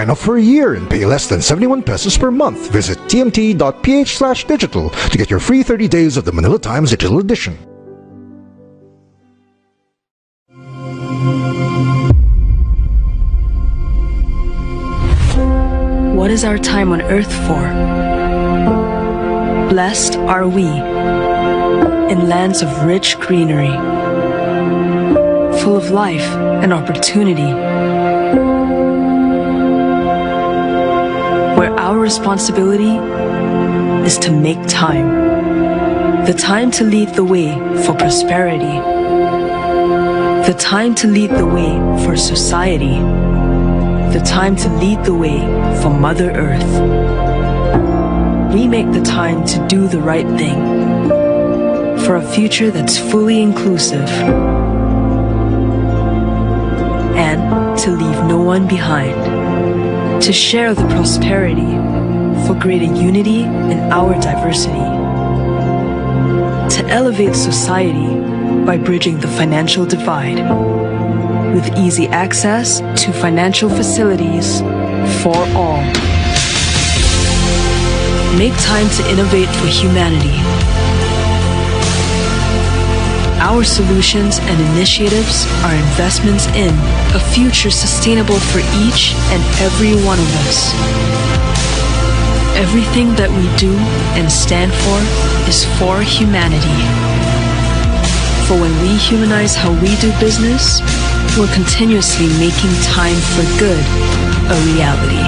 Sign up for a year and pay less than 71 pesos per month. Visit tmt.ph/digital to get your free 30 days of the Manila Times Digital Edition. What is our time on earth for? Blessed are we in lands of rich greenery, full of life and opportunity, where our responsibility is to make time. The time to lead the way for prosperity. The time to lead the way for society. The time to lead the way for Mother Earth. We make the time to do the right thing for a future that's fully inclusive and to leave no one behind. To share the prosperity for greater unity in our diversity. To elevate society by bridging the financial divide with easy access to financial facilities for all. Make time to innovate for humanity. Our solutions and initiatives are investments in a future sustainable for each and every one of us. Everything that we do and stand for is for humanity. For when we humanize how we do business, we're continuously making time for good a reality.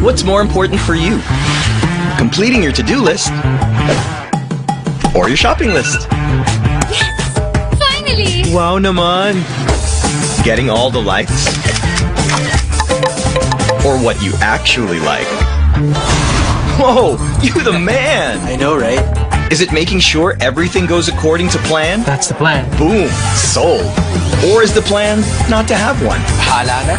What's more important for you? Completing your to-do list or your shopping list? Yes! Finally! Wow naman! Getting all the likes? Or what you actually like? Whoa! You the man! I know, right? Is it making sure everything goes according to plan? That's the plan. Boom! Sold! Or is the plan not to have one? Bahala na.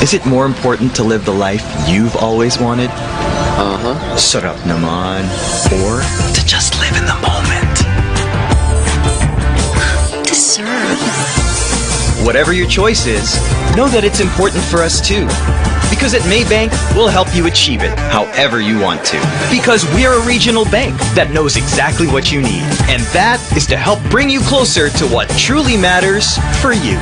Is it more important to live the life you've always wanted? Uh-huh. Sarap naman. Or to just live in the moment? Deserve. Whatever your choice is, know that it's important for us too. Because at Maybank, we'll help you achieve it however you want to. Because we're a regional bank that knows exactly what you need. And that is to help bring you closer to what truly matters for you.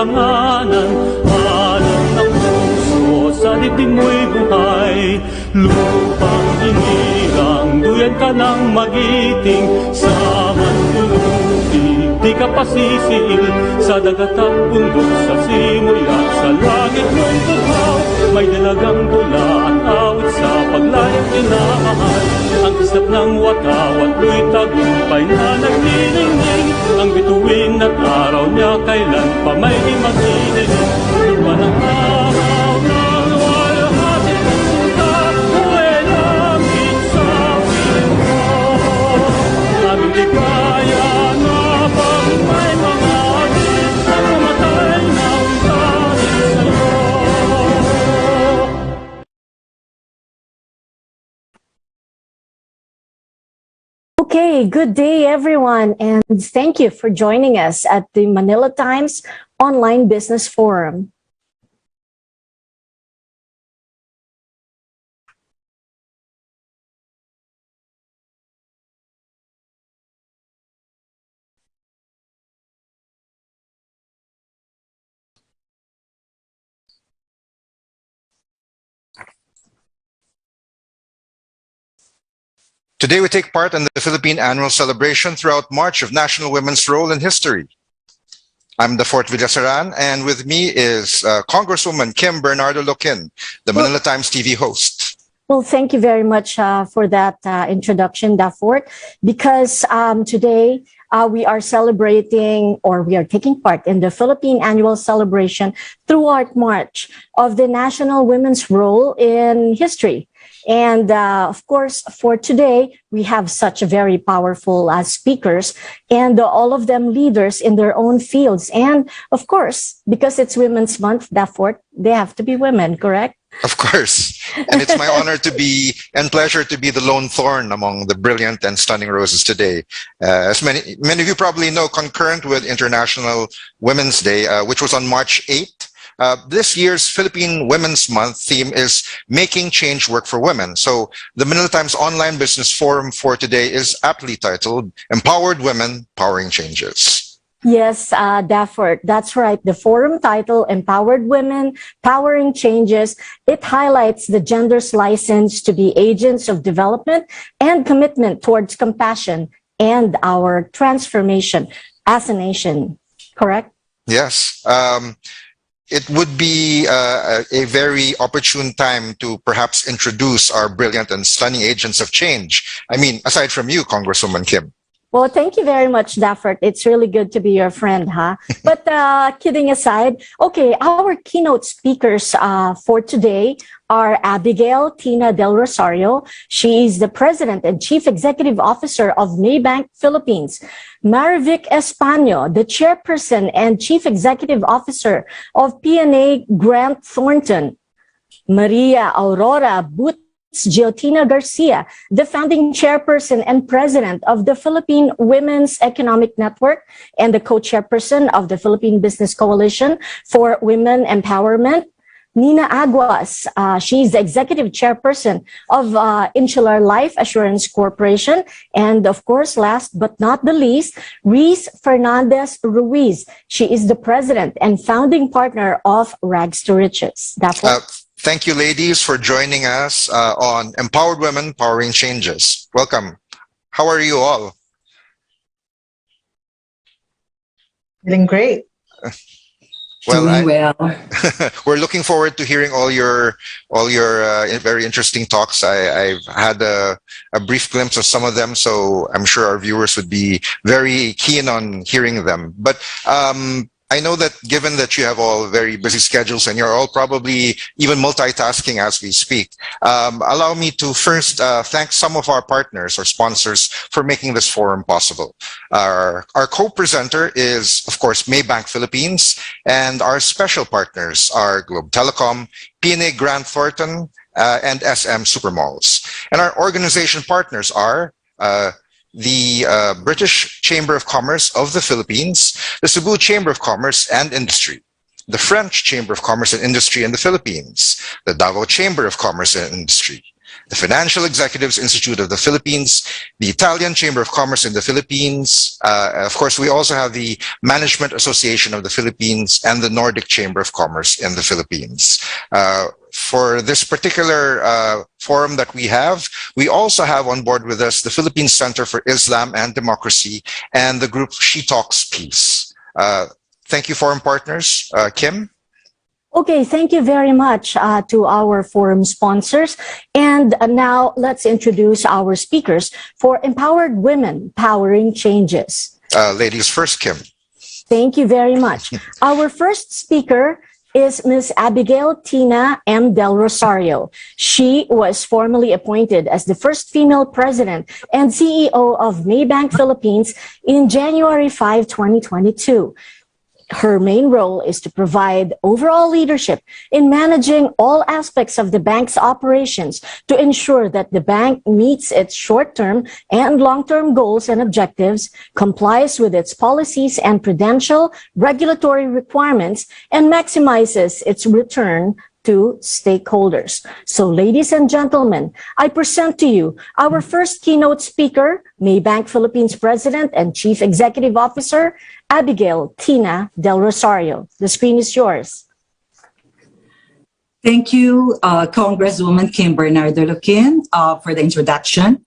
alanganan. Alam ng puso, sa dibdib mo'y buhay. Lupang hinirang, duyan ka ng magiting. Sa manlulubi, di ka pasisiil. Sa dagat at bundok, sa simoy at sa langit mong tughaw. May dalagang tula at awit sa paglayang tinamahal. Ang kisap ng watawat mo'y tagumpay na nagniningning. Ang bituin at araw niya kailan pa may di magniningning. Lupa ng araw ng walhati ng sunta, buhay langit sa piling mo. Aming ligaya na pag may mga atin at mamatay ng dahil sa'yo. Okay, good day everyone, and thank you for joining us at the Manila Times Online Business Forum. Today we take part in the Philippine annual celebration throughout March of National Women's Role in History. I'm the Fort Villasaran, and with me is Congresswoman Kim Bernardo Loquin, the Manila Times TV host. Well, thank you very much for that introduction, Dafort, because today we are celebrating, or we are taking part in the Philippine annual celebration throughout March of the National Women's Role in History. And of course, for today, we have such very powerful speakers, and all of them leaders in their own fields. And of course, because it's Women's Month, therefore, they have to be women, correct? Of course. And it's my honor to be and pleasure to be the lone thorn among the brilliant and stunning roses today. As many of you probably know, concurrent with International Women's Day, which was on March 8th, this year's Philippine Women's Month theme is Making Change Work for Women. So the Manila Times Online Business Forum for today is aptly titled Empowered Women, Powering Changes. Yes, Dafford, that's right. The forum title, Empowered Women, Powering Changes, it highlights the gender's license to be agents of development and commitment towards compassion and our transformation as a nation, correct? Yes. It would be a very opportune time to perhaps introduce our brilliant and stunning agents of change. I mean, aside from you, Congresswoman Kim. Well, thank you very much, Dafford. It's really good to be your friend, huh? But kidding aside, okay, our keynote speakers for today are Abigail Tina Del Rosario. She is the President and Chief Executive Officer of Maybank Philippines. Marivic Españo, the Chairperson and Chief Executive Officer of PNA Grant Thornton. Maria Aurora But Giotina Garcia, the founding chairperson and president of the Philippine Women's Economic Network and the co-chairperson of the Philippine Business Coalition for Women Empowerment. Nina Aguas, she's the executive chairperson of Insular Life Assurance Corporation. And of course, last but not the least, Reese Fernandez Ruiz. She is the president and founding partner of Rags to Riches. Thank you, ladies, for joining us on Empowered Women, Powering Changes. Welcome. How are you all? Feeling great. Well, we're looking forward to hearing all your very interesting talks. I've had a brief glimpse of some of them, so I'm sure our viewers would be very keen on hearing them. But I know that given that you have all very busy schedules and you're all probably even multitasking as we speak, allow me to first thank some of our partners or sponsors for making this forum possible. Our co-presenter is, of course, Maybank Philippines, and our special partners are Globe Telecom, PNA Grant Thornton, and SM Supermalls. And our organization partners are the British Chamber of Commerce of the Philippines, the Cebu Chamber of Commerce and Industry, the French Chamber of Commerce and Industry in the Philippines, the Davao Chamber of Commerce and Industry, the Financial Executives Institute of the Philippines, the Italian Chamber of Commerce in the Philippines. Of course, we also have the Management Association of the Philippines and the Nordic Chamber of Commerce in the Philippines. For this particular forum that we have, we also have on board with us the Philippines Center for Islam and Democracy and the group She Talks Peace. Thank you, forum partners. Kim? Okay, thank you very much to our forum sponsors. And now let's introduce our speakers for Empowered Women Powering Changes. Ladies first, Kim. Thank you very much. Our first speaker is Ms. Abigail Tina M. Del Rosario. She was formally appointed as the first female president and CEO of Maybank Philippines in January 5, 2022. Her main role is to provide overall leadership in managing all aspects of the bank's operations to ensure that the bank meets its short-term and long-term goals and objectives, complies with its policies and prudential regulatory requirements, and maximizes its return to stakeholders. So, ladies and gentlemen, I present to you our first keynote speaker, Maybank Philippines President and Chief Executive Officer, Abigail Tina Del Rosario. The screen is yours. Thank you, Congresswoman Kim Bernardo Luquin, for the introduction.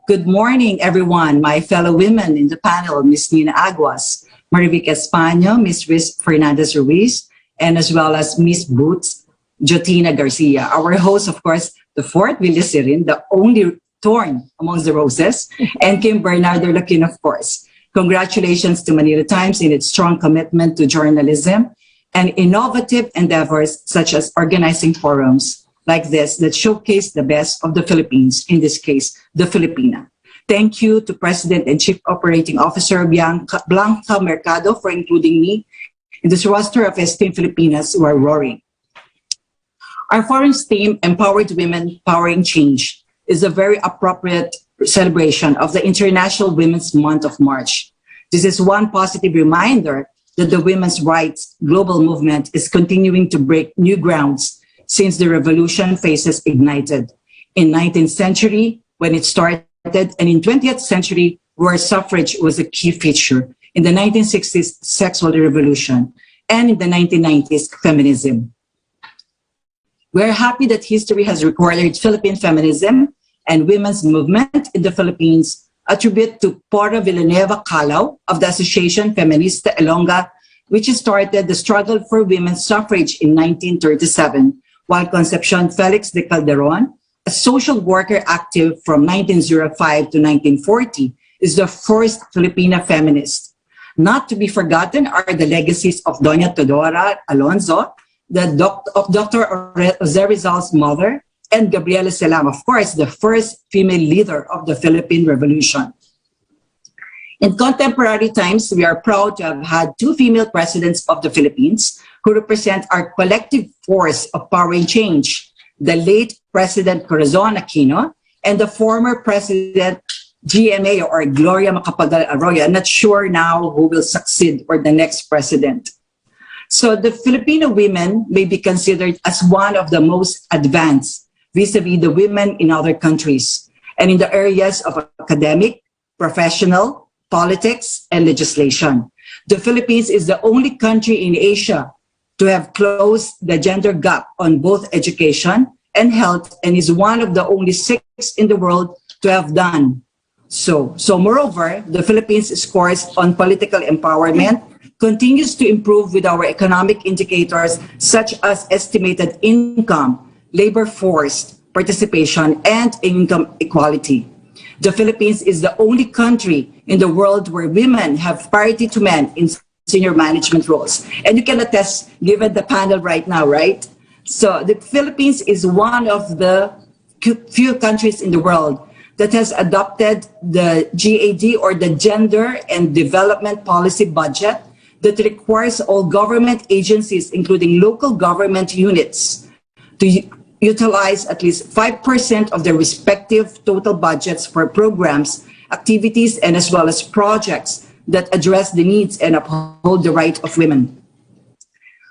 Good morning, everyone, my fellow women in the panel, Ms. Nina Aguas, Marivic Españo, Ms. Riz Fernandez Ruiz, and as well as Ms. Boots Jotina Garcia. Our host, of course, the fourth, Willie Sirin, the only thorn amongst the roses, and Kim Bernardo Luquin, of course. Congratulations to Manila Times in its strong commitment to journalism and innovative endeavors such as organizing forums like this that showcase the best of the Philippines, in this case, the Filipina. Thank you to President and Chief Operating Officer Blanca Mercado for including me in this roster of esteemed Filipinas who are roaring. Our forum's theme, Empowered Women Powering Change, is a very appropriate celebration of the International Women's Month of March. This is one positive reminder that the women's rights global movement is continuing to break new grounds since the revolution phases ignited. In 19th century, when it started, and in 20th century, where suffrage was a key feature, in the 1960s, sexual revolution, and in the 1990s, feminism. We're happy that history has recorded Philippine feminism and women's movement in the Philippines, a tribute to Pora Villanueva Calao of the Association Feminista Elonga, which started the struggle for women's suffrage in 1937, while Concepcion Felix de Calderon, a social worker active from 1905 to 1940, is the first Filipina feminist. Not to be forgotten are the legacies of Doña Teodora Alonzo, of Dr. Jose Rizal's mother, and Gabriela Selam, of course, the first female leader of the Philippine Revolution. In contemporary times, we are proud to have had two female presidents of the Philippines who represent our collective force of powering change, the late President Corazon Aquino and the former President GMA or Gloria Macapagal Arroyo. I'm not sure now who will succeed or the next president. So the Filipino women may be considered as one of the most advanced vis-a-vis the women in other countries and in the areas of academic, professional, politics, and legislation. The Philippines is the only country in Asia to have closed the gender gap on both education and health and is one of the only 6 in the world to have done so. So moreover, the Philippines scores on political empowerment continues to improve with our economic indicators such as estimated income, labor force participation, and income equality. The Philippines is the only country in the world where women have parity to men in senior management roles. And you can attest, given the panel right now, right? So the Philippines is one of the few countries in the world that has adopted the GAD or the Gender and Development Policy Budget that requires all government agencies, including local government units, to utilize at least 5% of their respective total budgets for programs, activities, and as well as projects that address the needs and uphold the right of women.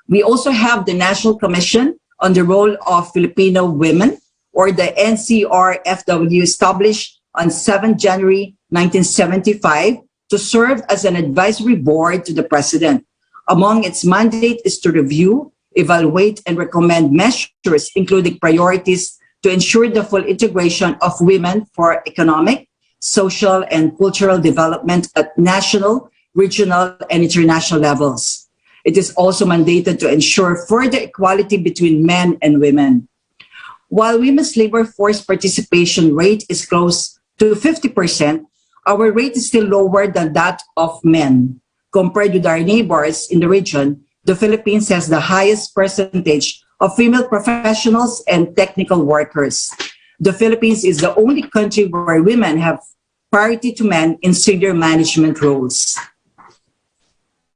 We also have the National Commission on the Role of Filipino Women, or the NCRFW, established on 7 January 1975 to serve as an advisory board to the president. Among its mandate is to review, evaluate, and recommend measures, including priorities to ensure the full integration of women for economic, social, and cultural development at national, regional, and international levels. It is also mandated to ensure further equality between men and women. While women's labor force participation rate is close to 50%, our rate is still lower than that of men. Compared with our neighbors in the region, the Philippines has the highest percentage of female professionals and technical workers. The Philippines is the only country where women have parity to men in senior management roles.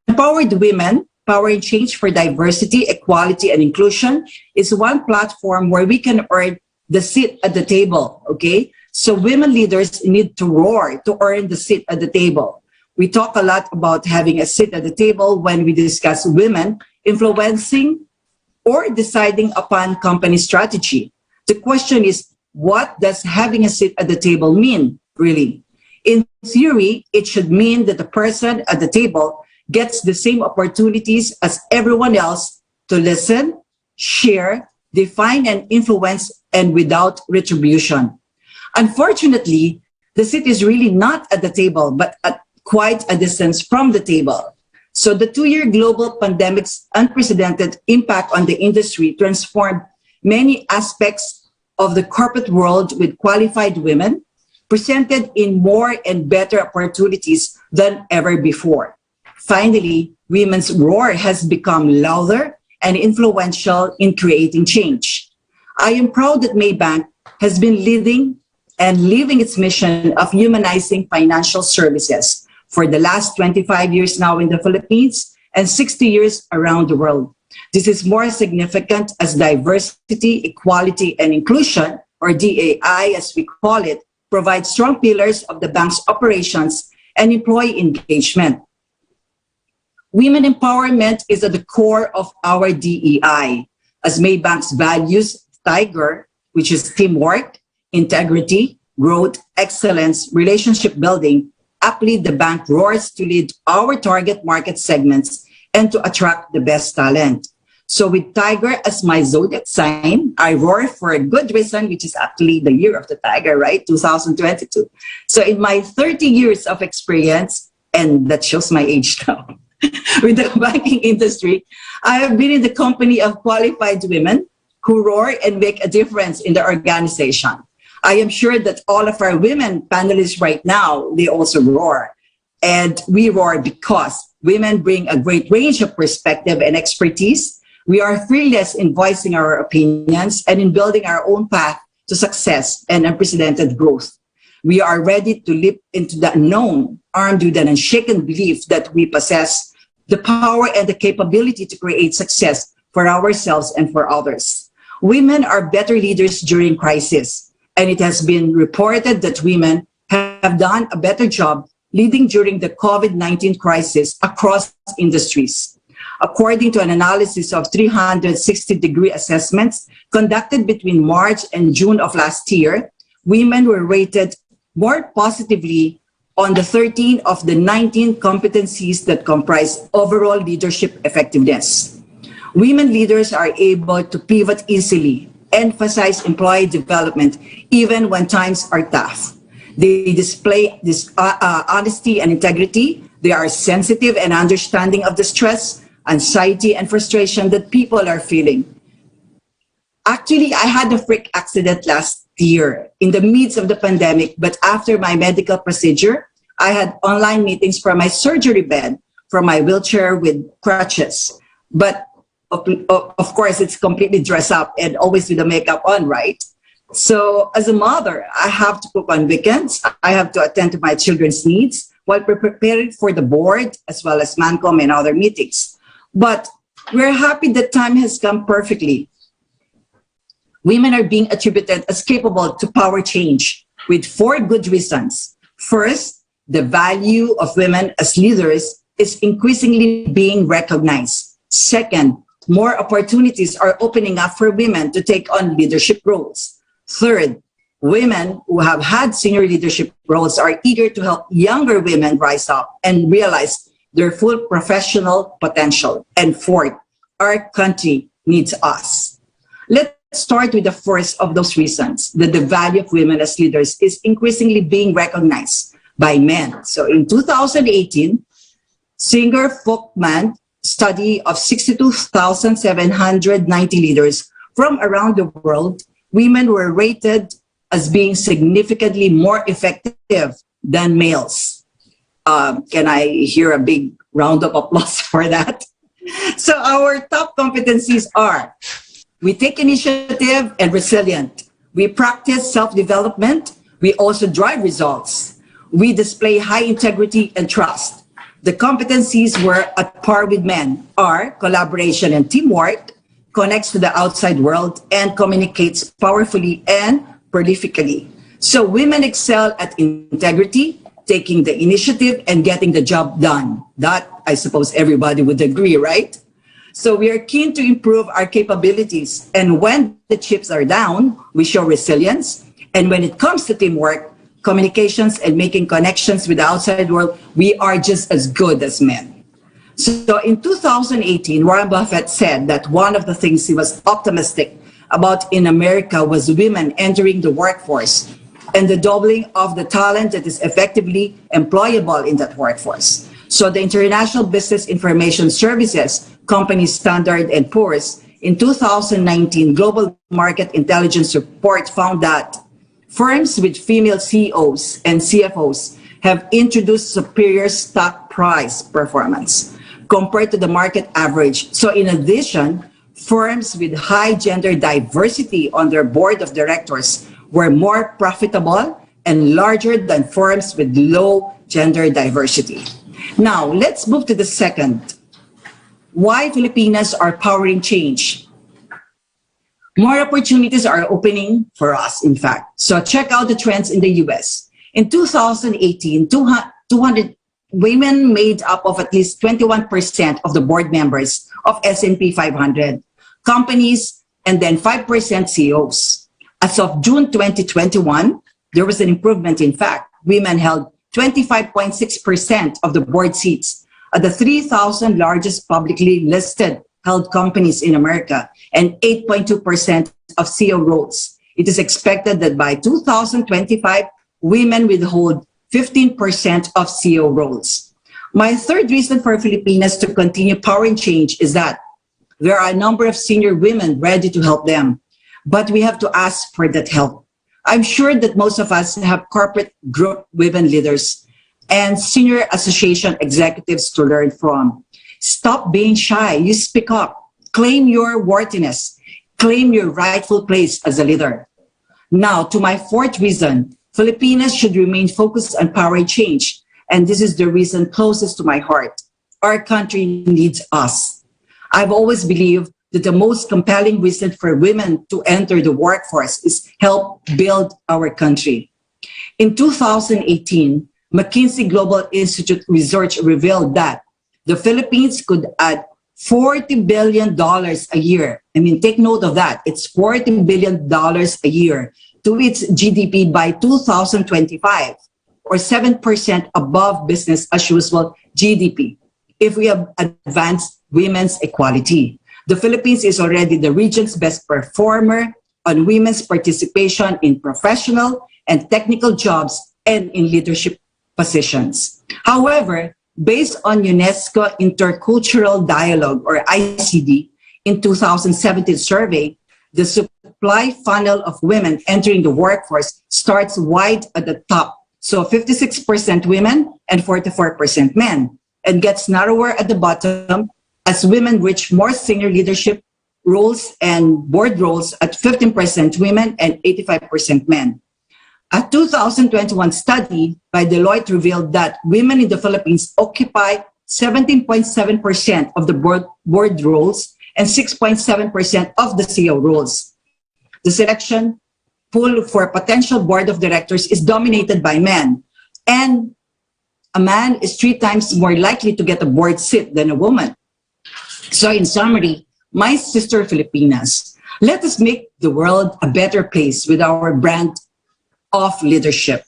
Empowered Women, Powering Change for Diversity, Equality, and Inclusion is one platform where we can earn the seat at the table, okay? So women leaders need to roar to earn the seat at the table. We talk a lot about having a seat at the table when we discuss women influencing or deciding upon company strategy. The question is, what does having a seat at the table mean, really? In theory, it should mean that the person at the table gets the same opportunities as everyone else to listen, share, define, and influence, and without retribution. Unfortunately, the seat is really not at the table, but at quite a distance from the table. So the 2-year global pandemic's unprecedented impact on the industry transformed many aspects of the corporate world, with qualified women presented in more and better opportunities than ever before. Finally, women's roar has become louder and influential in creating change. I am proud that Maybank has been leading and living its mission of humanizing financial services for the last 25 years now in the Philippines and 60 years around the world. This is more significant as diversity, equality, and inclusion, or DAI as we call it, provide strong pillars of the bank's operations and employee engagement. Women empowerment is at the core of our DEI, as Maybank's values, TIGER, which is teamwork, integrity, growth, excellence, relationship building, uplead the bank roars to lead our target market segments and to attract the best talent. So with Tiger as my zodiac sign, I roar for a good reason, which is actually the year of the tiger, right? 2022. So in my 30 years of experience, and that shows my age now, with the banking industry, I have been in the company of qualified women who roar and make a difference in the organization. I am sure that all of our women panelists right now, they also roar. And we roar because women bring a great range of perspective and expertise. We are fearless in voicing our opinions and in building our own path to success and unprecedented growth. We are ready to leap into the unknown, armed with an unshaken belief that we possess the power and the capability to create success for ourselves and for others. Women are better leaders during crisis, and it has been reported that women have done a better job leading during the COVID-19 crisis across industries. According to an analysis of 360-degree assessments conducted between March and June of last year, women were rated more positively on the 13 of the 19 competencies that comprise overall leadership effectiveness. Women leaders are able to pivot easily, emphasize employee development, even when times are tough. They display this honesty and integrity. They are sensitive and understanding of the stress, anxiety, and frustration that people are feeling. Actually, I had a freak accident last year in the midst of the pandemic, but after my medical procedure, I had online meetings from my surgery bed, from my wheelchair with crutches. But of course, it's completely dressed up and always with the makeup on, right? So as a mother, I have to cook on weekends. I have to attend to my children's needs while preparing for the board as well as MANCOM and other meetings. But we're happy that time has come perfectly. Women are being attributed as capable to power change with 4 good reasons. First, the value of women as leaders is increasingly being recognized. Second, more opportunities are opening up for women to take on leadership roles. Third, women who have had senior leadership roles are eager to help younger women rise up and realize their full professional potential. And fourth, our country needs us. Let's start with the first of those reasons, that the value of women as leaders is increasingly being recognized by men. So in 2018, Singer Folkman study of 62,790 leaders from around the world, women were rated as being significantly more effective than males. Can I hear a big round of applause for that? So our top competencies are: we take initiative and resilient. We practice self-development. We also drive results. We display high integrity and trust. The competencies were at par with men are collaboration and teamwork, connects to the outside world, and communicates powerfully and prolifically. So women excel at integrity, taking the initiative, and getting the job done. That, I suppose everybody would agree, right? So we are keen to improve our capabilities. And when the chips are down, we show resilience. And when it comes to teamwork, communications, and making connections with the outside world, we are just as good as men. So in 2018, Warren Buffett said that one of the things he was optimistic about in America was women entering the workforce and the doubling of the talent that is effectively employable in that workforce. So the International Business Information Services company Standard & Poor's in 2019 Global Market Intelligence Report found that firms with female CEOs and CFOs have introduced superior stock price performance compared to the market average. So in addition, firms with high gender diversity on their board of directors were more profitable and larger than firms with low gender diversity. Now, let's move to the second. Why Filipinas are powering change. More opportunities are opening for us, in fact. So check out the trends in the US. In 2018, 200 women made up of at least 21% of the board members of S&P 500 companies, and then 5% CEOs. As of June 2021, there was an improvement. In fact, women held 25.6% of the board seats at the 3,000 largest publicly listed held companies in America and 8.2% of CEO roles. It is expected that by 2025, women will hold 15% of CEO roles. My third reason for Filipinas to continue powering change is that there are a number of senior women ready to help them, but we have to ask for that help. I'm sure that most of us have corporate group women leaders and senior association executives to learn from. Stop being shy. You speak up. Claim your worthiness. Claim your rightful place as a leader. Now, to my fourth reason, Filipinas should remain focused on powering change. And this is the reason closest to my heart. Our country needs us. I've always believed that the most compelling reason for women to enter the workforce is help build our country. In 2018, McKinsey Global Institute research revealed that the Philippines could add $40 billion a year. I mean, take note of that. It's $40 billion a year to its GDP by 2025, or 7% above business as usual GDP, if we have advanced women's equality. The Philippines is already the region's best performer on women's participation in professional and technical jobs and in leadership positions. However, based on UNESCO Intercultural Dialogue, or ICD, in 2017 survey, the supply funnel of women entering the workforce starts wide at the top. So 56% women and 44% men, and gets narrower at the bottom as women reach more senior leadership roles and board roles at 15% women and 85% men. A 2021 study by Deloitte revealed that women in the Philippines occupy 17.7% of the board roles and 6.7% of the CEO roles. The selection pool for potential board of directors is dominated by men, and a man is 3 times more likely to get a board seat than a woman. So in summary, my sister Filipinas, Let us make the world a better place with our brand of leadership.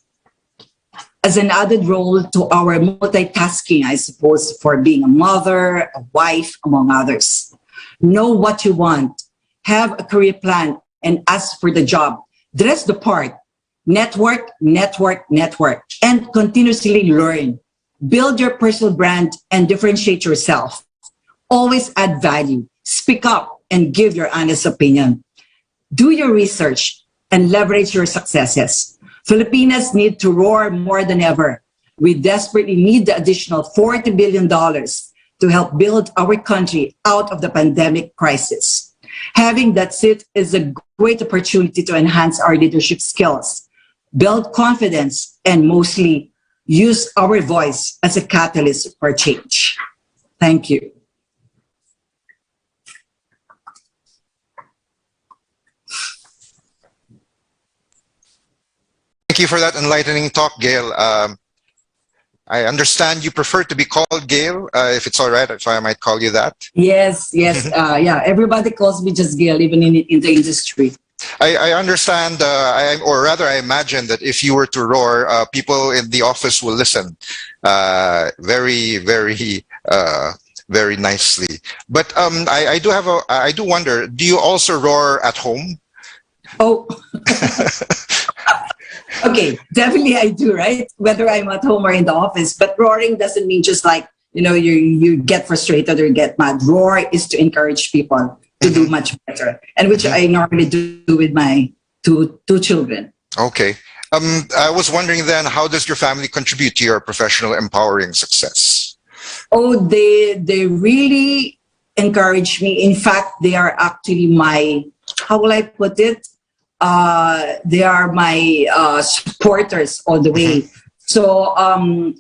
As an added role to our multitasking, I suppose, for being a mother, a wife, among others. Know what you want, have a career plan, and ask for the job. Dress the part, network, network, network, and continuously learn. Build your personal brand and differentiate yourself. Always add value, speak up, and give your honest opinion. Do your research and leverage your successes. Filipinas need to roar more than ever. We desperately need the additional $40 billion to help build our country out of the pandemic crisis. Having that seat is a great opportunity to enhance our leadership skills, build confidence, and mostly use our voice as a catalyst for change. Thank you. Thank you for that enlightening talk, Gail. I understand you prefer to be called Gail, if it's all right, if I might call you that. Yes, yes. Yeah, everybody calls me just Gail, even in the industry. I understand, or rather, I imagine that if you were to roar, people in the office will listen very, very, very nicely. But I do wonder, do you also roar at home? Oh, okay, definitely I do, right? Whether I'm at home or in the office. But roaring doesn't mean just like, you get frustrated or get mad. Roar is to encourage people to do much better, and which I normally do with my two children. Okay. I was wondering then, how does your family contribute to your professional empowering success? Oh, they really encourage me. In fact, they are actually my, how will I put it? They are my supporters all the way. So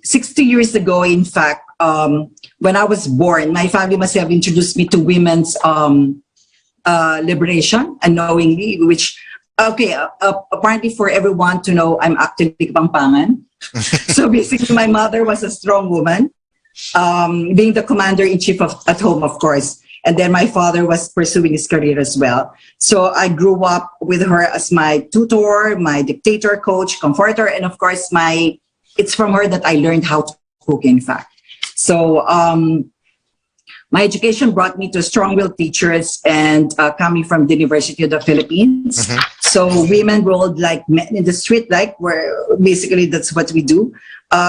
60 years ago, in fact, when I was born, my family must have introduced me to women's liberation unknowingly, which, okay, apparently for everyone to know, I'm actually Kapampangan. So basically, my mother was a strong woman, being the commander-in-chief at home, of course. And then my father was pursuing his career as well. So I grew up with her as my tutor, my dictator, coach, comforter, and of course, it's from her that I learned how to cook, in fact. So my education brought me to strong-willed teachers and coming from the University of the Philippines. So women rolled like men in the street, like where basically that's what we do.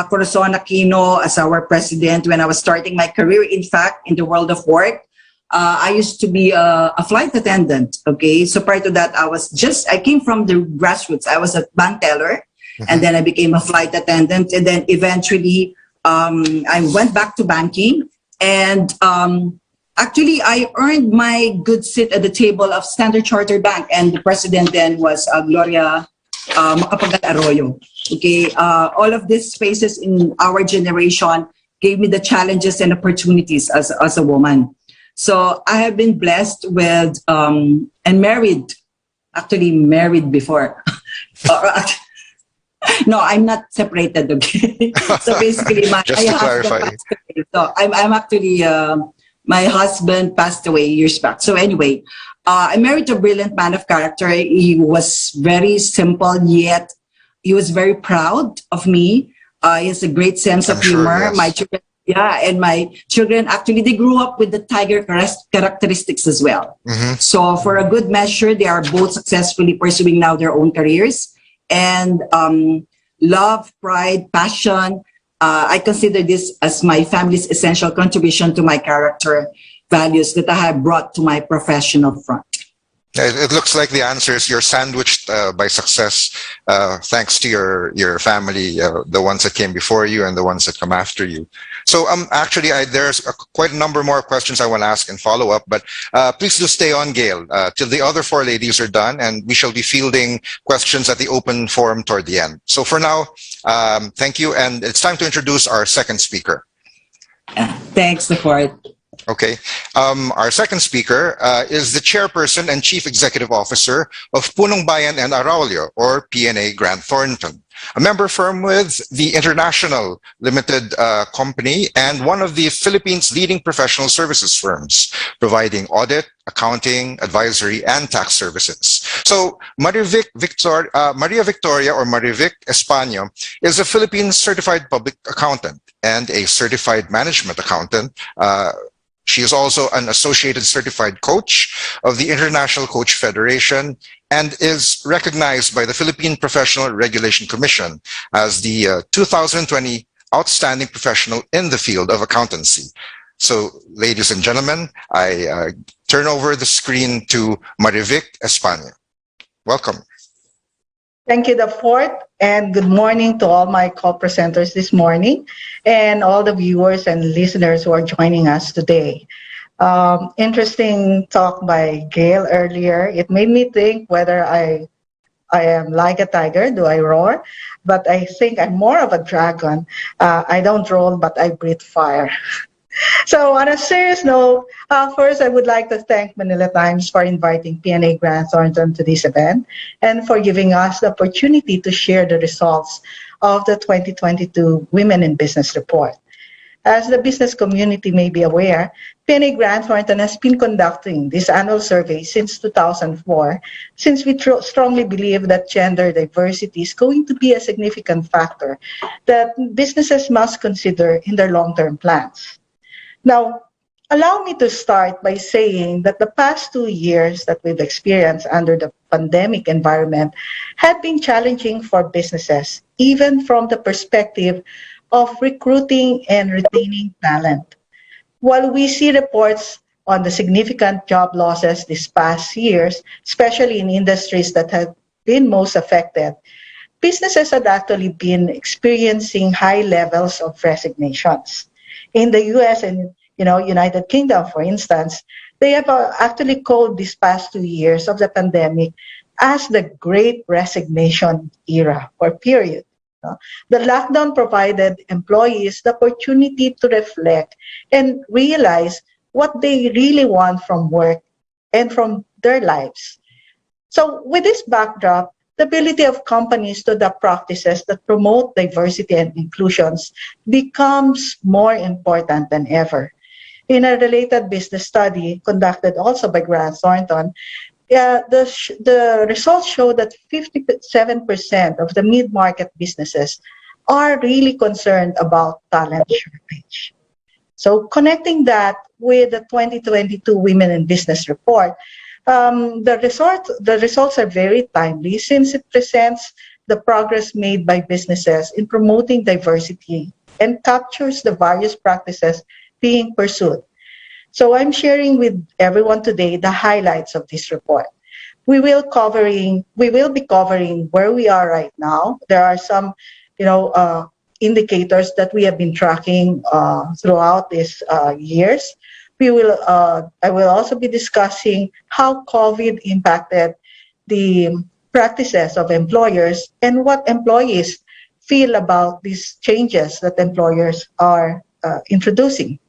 Corazon Aquino as our president when I was starting my career, in fact, in the world of work. I used to be a flight attendant, okay? So prior to that, I came from the grassroots. I was a bank teller, and then I became a flight attendant. And then eventually, I went back to banking. And actually, I earned my good seat at the table of Standard Chartered Bank. And the president then was Gloria Macapagal Arroyo. Okay, all of these spaces in our generation gave me the challenges and opportunities as a woman. So I have been blessed with and married before. No, I'm not separated. Okay, so basically, my Just to clarify. passed away. So I'm actually my husband passed away years back. So anyway, I married a brilliant man of character. He was very simple, yet he was very proud of me. He has a great sense of humor. Yes. My children. Yeah, and my children, actually, they grew up with the tiger characteristics as well. So for a good measure, they are both successfully pursuing now their own careers. And love, pride, passion, I consider this as my family's essential contribution to my character values that I have brought to my professional front. It looks like the answer is you're sandwiched by success, thanks to your family, the ones that came before you and the ones that come after you. So actually, there's quite a number more questions I want to ask and follow up, but please do stay on, Gail, till the other four ladies are done, and we shall be fielding questions at the open forum toward the end. So for now, thank you, and it's time to introduce our second speaker. Thanks, Support. Okay. Our second speaker is the chairperson and chief executive officer of Punong Bayan and Araulio, or PNA Grant Thornton, a member firm with the International Limited Company and one of the Philippines' leading professional services firms, providing audit, accounting, advisory, and tax services. So Maria Victoria, or Marivic Españo, is a Philippines certified public accountant and a certified management accountant. She is also an associated certified coach of the International Coach Federation and is recognized by the Philippine Professional Regulation Commission as the 2020 Outstanding Professional in the Field of Accountancy. So, ladies and gentlemen, I turn over the screen to Marivic España. Welcome. Thank you, the fourth, and good morning to all my co-presenters this morning and all the viewers and listeners who are joining us today. Interesting talk by Gail earlier. It made me think whether I am like a tiger, do I roar? But I think I'm more of a dragon. I don't roll, but I breathe fire. So on a serious note, first I would like to thank Manila Times for inviting PNA Grant Thornton to this event and for giving us the opportunity to share the results of the 2022 Women in Business Report. As the business community may be aware, PNA Grant Thornton has been conducting this annual survey since 2004, since we strongly believe that gender diversity is going to be a significant factor that businesses must consider in their long-term plans. Now, allow me to start by saying that the past 2 years that we've experienced under the pandemic environment have been challenging for businesses, even from the perspective of recruiting and retaining talent. While we see reports on the significant job losses these past years, especially in industries that have been most affected, businesses have actually been experiencing high levels of resignations. In the US and United Kingdom, for instance, they have actually called these past 2 years of the pandemic as the Great Resignation era or period. The lockdown provided employees the opportunity to reflect and realize what they really want from work and from their lives. So with this backdrop, the ability of companies to adopt practices that promote diversity and inclusions becomes more important than ever. In a related business study conducted also by Grant Thornton, the results show that 57% of the mid-market businesses are really concerned about talent shortage. So connecting that with the 2022 Women in Business Report, the results are very timely since it presents the progress made by businesses in promoting diversity and captures the various practices being pursued. So I'm sharing with everyone today the highlights of this report. We will be covering where we are right now. There are some, indicators that we have been tracking throughout these years. I will also be discussing how COVID impacted the practices of employers and what employees feel about these changes that employers are introducing.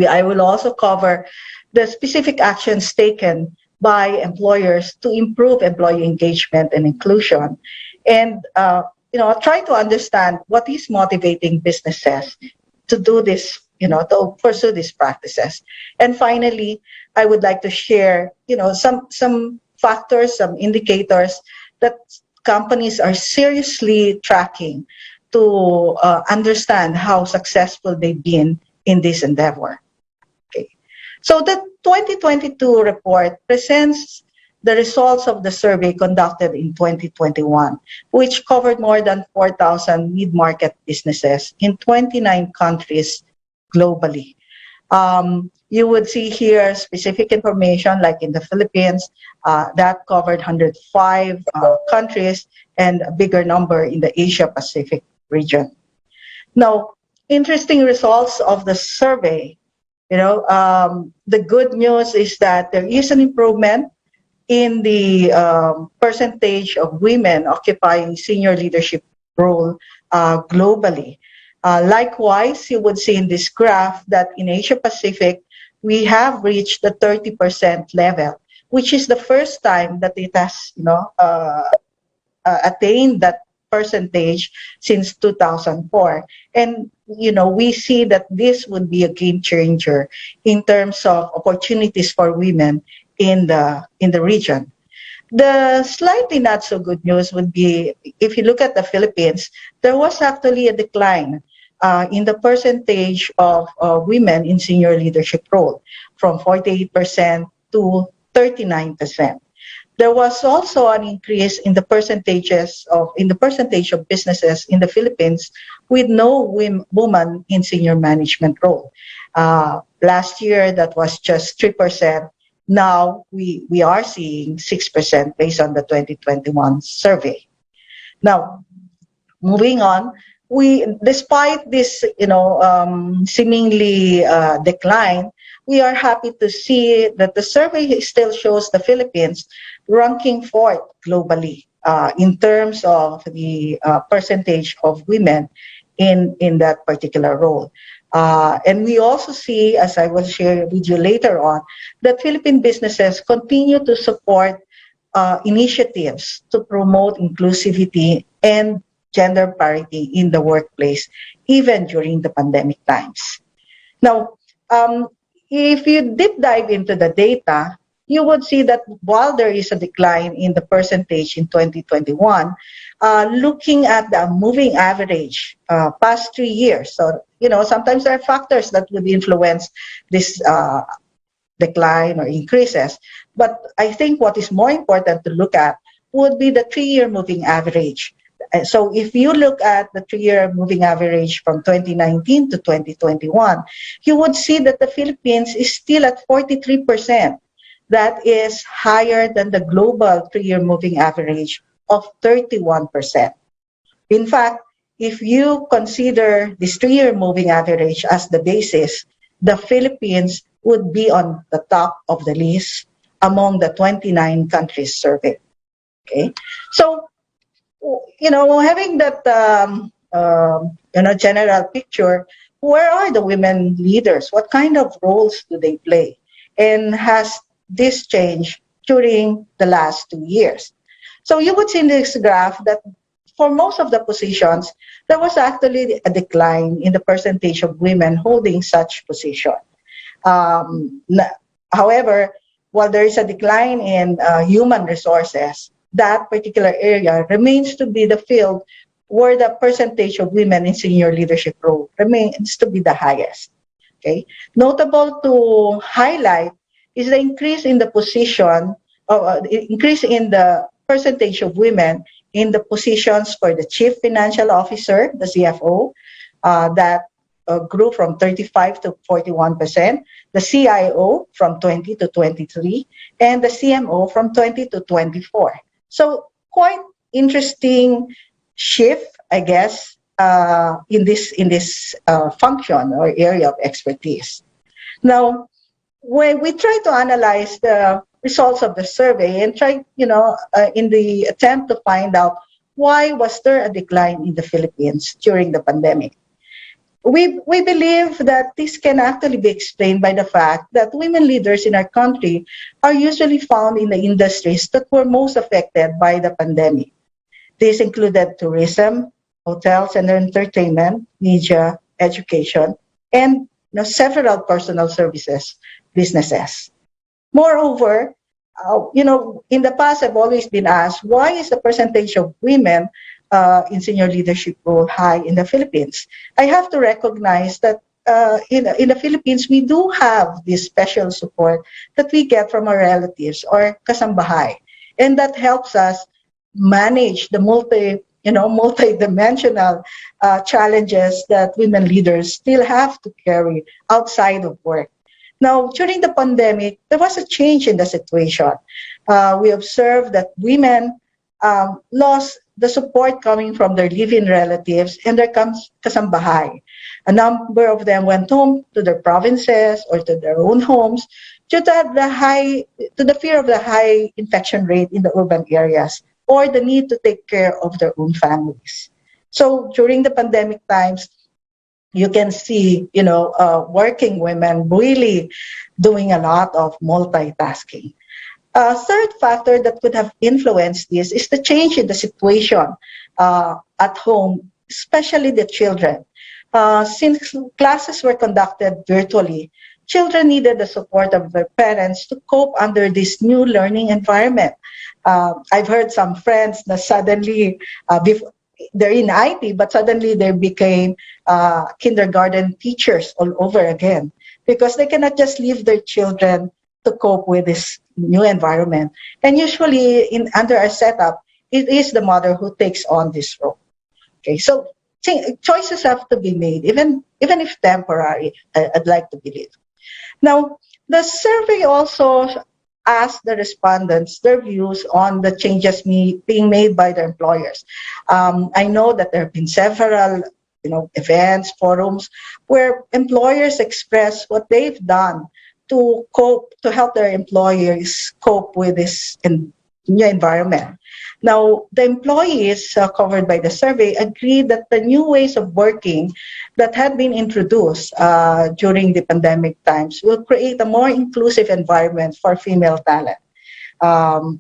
I will also cover the specific actions taken by employers to improve employee engagement and inclusion, and try to understand what is motivating businesses to do this, to pursue these practices. And finally, I would like to share, some factors, some indicators that companies are seriously tracking to understand how successful they've been in this endeavor. Okay. So the 2022 report presents the results of the survey conducted in 2021, which covered more than 4,000 mid-market businesses in 29 countries globally. You would see here specific information like in the Philippines, that covered 105 countries and a bigger number in the Asia Pacific region. Now, interesting results of the survey. The good news is that there is an improvement in the percentage of women occupying senior leadership role globally. Likewise, you would see in this graph that in Asia Pacific, we have reached the 30% level, which is the first time that it has, attained that percentage since 2004. And, we see that this would be a game changer in terms of opportunities for women in the region. The slightly not so good news would be if you look at the Philippines, there was actually a decline in the percentage of women in senior leadership role from 48% to 39%. There was also an increase in the percentage of businesses in the Philippines with no woman in senior management role. Last year, that was just 3%. Now we are seeing 6% based on the 2021 survey. Now, moving on, despite this, seemingly decline, we are happy to see that the survey still shows the Philippines ranking fourth globally in terms of the percentage of women in that particular role. And we also see, as I will share with you later on, that Philippine businesses continue to support initiatives to promote inclusivity and gender parity in the workplace, even during the pandemic times. Now, if you deep dive into the data, you would see that while there is a decline in the percentage in 2021, looking at the moving average past 3 years, so sometimes there are factors that would influence this decline or increases. But I think what is more important to look at would be the 3-year moving average. So if you look at the 3-year moving average from 2019 to 2021, you would see that the Philippines is still at 43%. That is higher than the global 3-year moving average of 31%. In fact, if you consider this 3-year moving average as the basis, the Philippines would be on the top of the list among the 29 countries surveyed. Okay, so having that general picture, where are the women leaders? What kind of roles do they play? And has this changed during the last 2 years? So you would see in this graph that for most of the positions, there was actually a decline in the percentage of women holding such position. However, while there is a decline in human resources, that particular area remains to be the field where the percentage of women in senior leadership role remains to be the highest. Okay, notable to highlight is the increase in the increase in the percentage of women in the positions for the chief financial officer, the CFO, that grew from 35 to 41%, the CIO from 20 to 23, and the CMO from 20 to 24. So quite interesting shift, I guess, in this function or area of expertise. Now, when we try to analyze the results of the survey and try, in the attempt to find out why was there a decline in the Philippines during the pandemic, we believe that this can actually be explained by the fact that women leaders in our country are usually found in the industries that were most affected by the pandemic. These included tourism, hotels and entertainment, media, education, and several personal services businesses. Moreover, in the past, I've always been asked, why is the percentage of women in senior leadership role high in the Philippines? I have to recognize that in the Philippines, we do have this special support that we get from our relatives or kasambahay, and that helps us manage the multi-dimensional challenges that women leaders still have to carry outside of work. Now, during the pandemic, there was a change in the situation. We observed that women lost the support coming from their live-in relatives and their kasambahay. A number of them went home to their provinces or to their own homes due to the fear of the high infection rate in the urban areas or the need to take care of their own families. So during the pandemic times, you can see, working women really doing a lot of multitasking. A third factor that could have influenced this is the change in the situation at home, especially the children. Since classes were conducted virtually, children needed the support of their parents to cope under this new learning environment. I've heard some friends that suddenly, they're in IT, but suddenly they became kindergarten teachers all over again because they cannot just leave their children to cope with this new environment. And usually, under our setup, it is the mother who takes on this role. Okay, so choices have to be made, even if temporary. I'd like to believe. Now, the survey also asked the respondents their views on the changes being made by their employers. I know that there have been several, events, forums where employers express what they've done to cope, to help their employees cope with this new environment. Now, the employees covered by the survey agreed that the new ways of working that had been introduced during the pandemic times will create a more inclusive environment for female talent.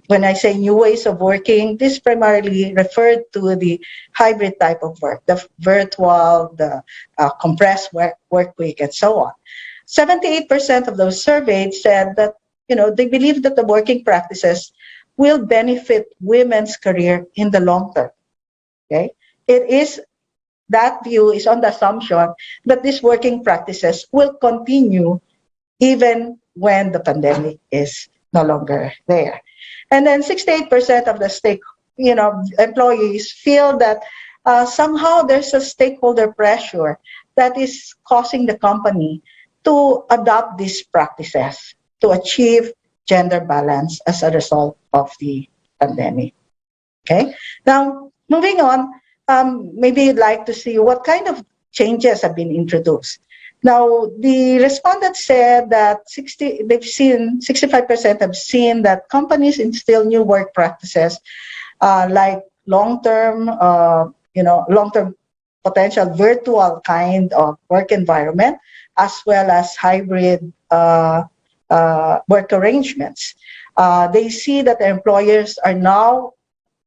When I say new ways of working, this primarily referred to the hybrid type of work, the virtual, the compressed work week, and so on. 78% of those surveyed said that, they believe that the working practices will benefit women's career in the long term. Okay, that view is on the assumption that these working practices will continue even when the pandemic is no longer there. And then 68% of the employees feel that somehow there's a stakeholder pressure that is causing the company to adopt these practices to achieve gender balance as a result of the pandemic. Okay, now moving on, maybe you'd like to see what kind of changes have been introduced. Now, the respondents said that 65% have seen that companies instill new work practices like long-term, long-term potential virtual kind of work environment, as well as hybrid work arrangements. They see that the employers are now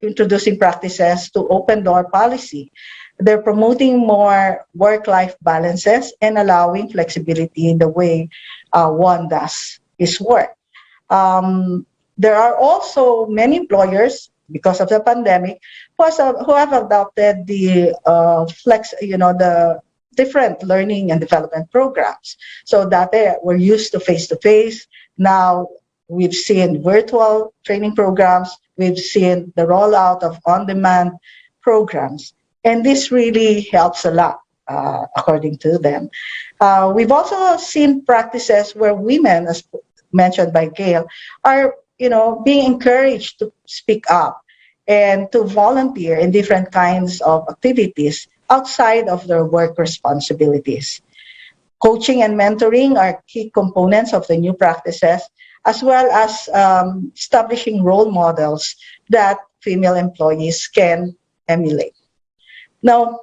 introducing practices to open door policy. They're promoting more work-life balances and allowing flexibility in the way one does his work. There are also many employers, because of the pandemic, who have adopted the the different learning and development programs. So that they were used to face-to-face. Now we've seen virtual training programs. We've seen the rollout of on-demand programs. And this really helps a lot, according to them. We've also seen practices where women, as mentioned by Gail, are being encouraged to speak up and to volunteer in different kinds of activities outside of their work responsibilities. Coaching and mentoring are key components of the new practices, as well as establishing role models that female employees can emulate. Now,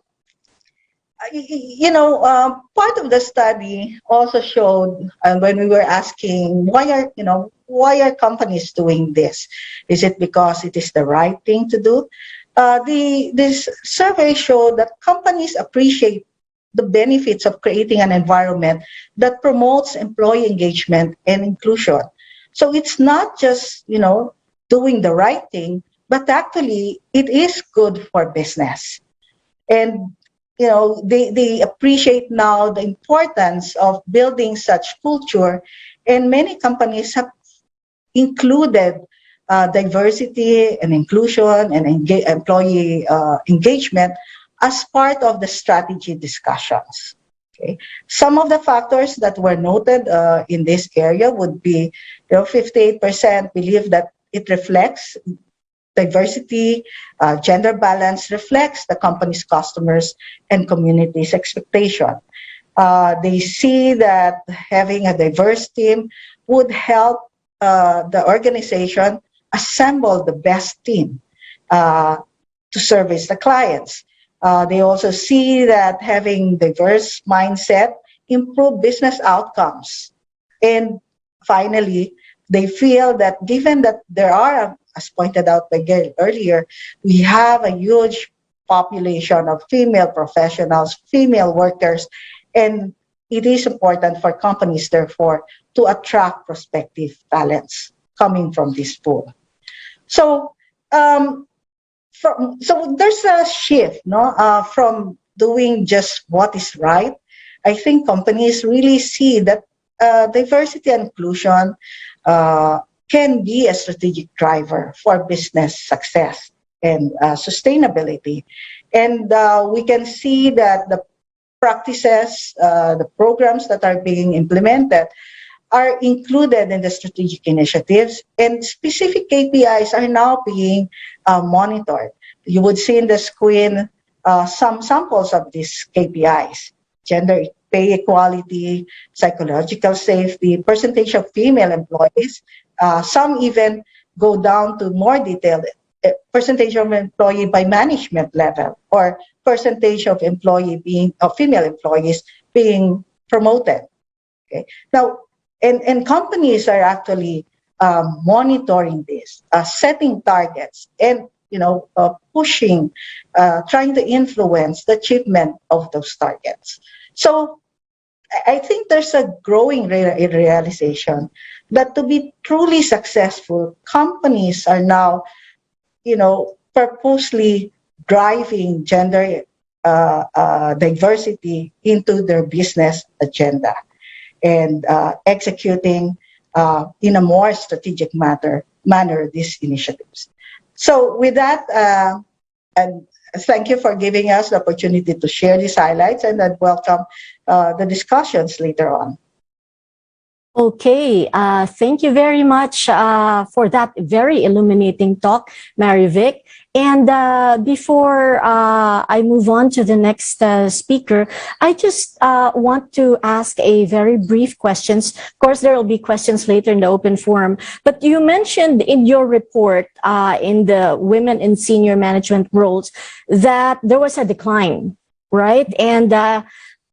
part of the study also showed, and when we were asking why are companies doing this? Is it because it is the right thing to do? This survey showed that companies appreciate the benefits of creating an environment that promotes employee engagement and inclusion. So it's not just doing the right thing, but actually it is good for business. And they appreciate now the importance of building such culture, and many companies have included diversity and inclusion and employee engagement as part of the strategy discussions. Okay. Some of the factors that were noted in this area would be, 58% believe that it reflects diversity, gender balance reflects the company's customers and community's expectation. They see that having a diverse team would help the organization assemble the best team to service the clients. They also see that having diverse mindset improve business outcomes. And finally, they feel that given that there are, as pointed out by Gail earlier, we have a huge population of female professionals, female workers, and it is important for companies, therefore, to attract prospective talents coming from this pool. So, so there's a shift, no, from doing just what is right. I think companies really see that diversity and inclusion can be a strategic driver for business success and sustainability. And we can see that the practices, the programs that are being implemented are included in the strategic initiatives, and specific KPIs are now being monitored. You would see in the screen some samples of these KPIs: gender pay equality, psychological safety, percentage of female employees. Some even go down to more detailed percentage of employee by management level, or percentage of female employees being promoted. Okay. Now, and companies are actually monitoring this, setting targets, and pushing, trying to influence the achievement of those targets. So I think there's a growing realization that to be truly successful, companies are now, purposely driving gender diversity into their business agenda, and executing in a more strategic manner these initiatives. So with that, and thank you for giving us the opportunity to share these highlights, and I'd welcome the discussions later on. Okay, thank you very much for that very illuminating talk, Mary Vic. And before I move on to the next speaker, I just want to ask a very brief questions. Of course, there will be questions later in the open forum. But you mentioned in your report in the women in senior management roles that there was a decline, right? And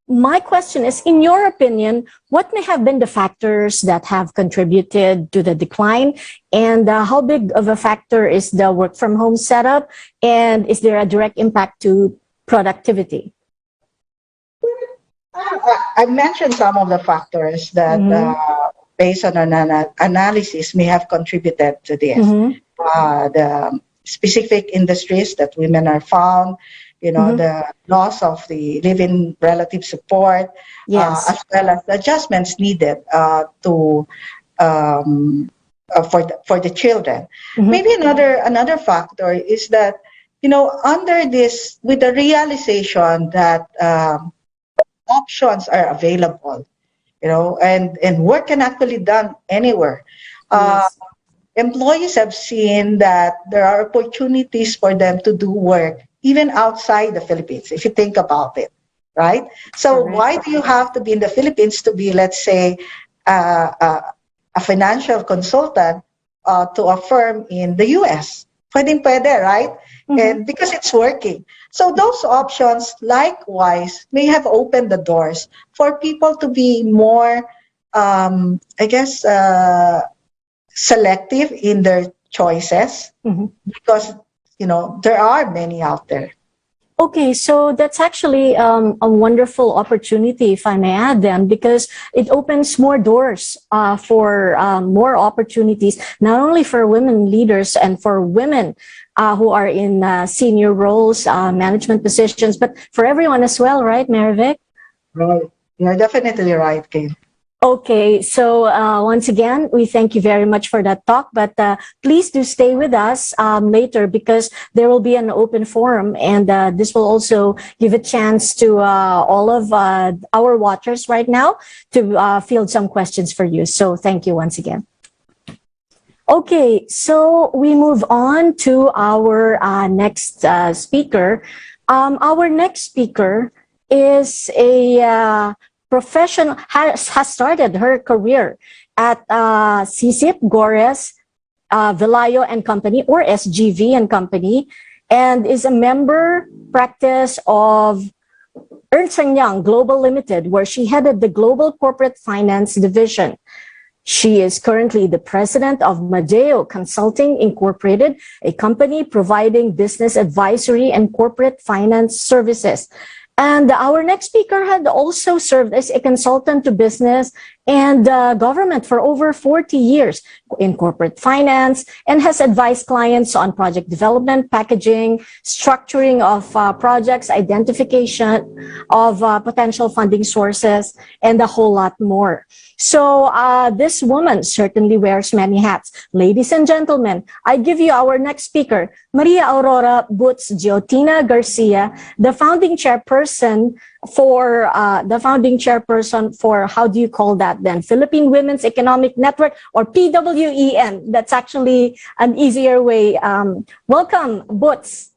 my question is, in your opinion, what may have been the factors that have contributed to the decline? And how big of a factor is the work from home setup? And is there a direct impact to productivity? I mentioned some of the factors that, based on an analysis, may have contributed to this. The specific industries that women are found, the loss of the living relative support, Yes. as well as the adjustments needed for the children. Maybe another factor is that, under this, with the realization that options are available, and work can actually done anywhere. Yes. Employees have seen that there are opportunities for them to do work even outside the Philippines, if you think about it, right? So Correct. why do you have to be in the Philippines to be, let's say, a financial consultant to a firm in the US? Pwede, right? And because it's working. So those options, likewise, may have opened the doors for people to be more, selective in their choices, because there are many out there. Okay, so that's actually a wonderful opportunity, if I may add then, because it opens more doors for more opportunities, not only for women leaders and for women who are in senior roles, management positions, but for everyone as well, right, Mary Vic? Right. You're definitely right, Kate. Okay, so once again, we thank you very much for that talk, but please do stay with us later, because there will be an open forum, and this will also give a chance to all of our watchers right now to field some questions for you. So thank you once again. Okay, so we move on to our next speaker. Our next speaker is a professional, has started her career at Sisip Gores Velayo and Company, or SGV and Company. and is a member practice of Ernst & Young Global Limited, where she headed the Global Corporate Finance Division. She is currently the president of Madeo Consulting Incorporated, a company providing business advisory and corporate finance services. And our next speaker had also served as a consultant to business and government for over 40 years in corporate finance, and has advised clients on project development, packaging, structuring of projects, identification of potential funding sources, and a whole lot more. So this woman certainly wears many hats. Ladies and gentlemen, I give you our next speaker, Maria Aurora Butz Giotina Garcia, the founding chairperson for how do you call that then? Philippine Women's Economic Network, or PWEN. That's actually an easier way. Welcome, Butz.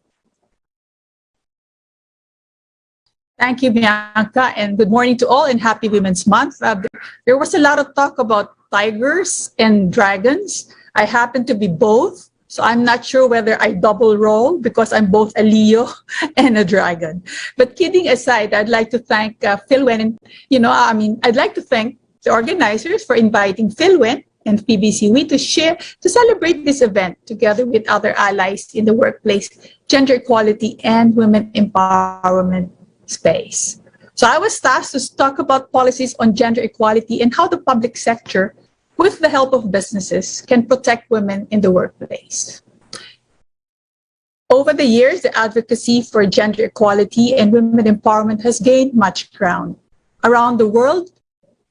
Thank you, Bianca, and good morning to all, and happy Women's Month. There was a lot of talk about tigers and dragons. I happen to be both, so I'm not sure whether I double role because I'm both a Leo and a dragon. But kidding aside, I'd like to thank PhilWen, and I'd like to thank the organizers for inviting PhilWen and PBCW to celebrate this event together with other allies in the workplace, gender equality, and women empowerment space. So I was tasked to talk about policies on gender equality and how the public sector, with the help of businesses, can protect women in the workplace. Over the years, the advocacy for gender equality and women empowerment has gained much ground. Around the world,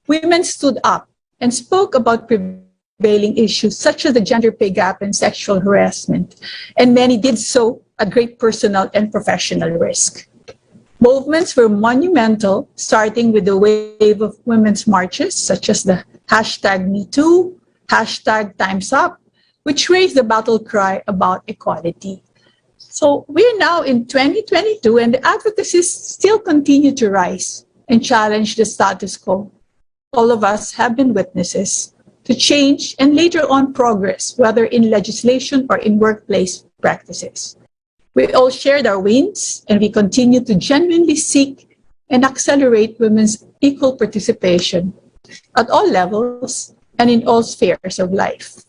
women stood up and spoke about prevailing issues such as the gender pay gap and sexual harassment, and many did so at great personal and professional risk. Movements were monumental, starting with the wave of women's marches, such as the #MeToo, #TimesUp, which raised the battle cry about equality. So we're now in 2022, and the advocacies still continue to rise and challenge the status quo. All of us have been witnesses to change and later on progress, whether in legislation or in workplace practices. We all shared our wins, and we continue to genuinely seek and accelerate women's equal participation at all levels and in all spheres of life.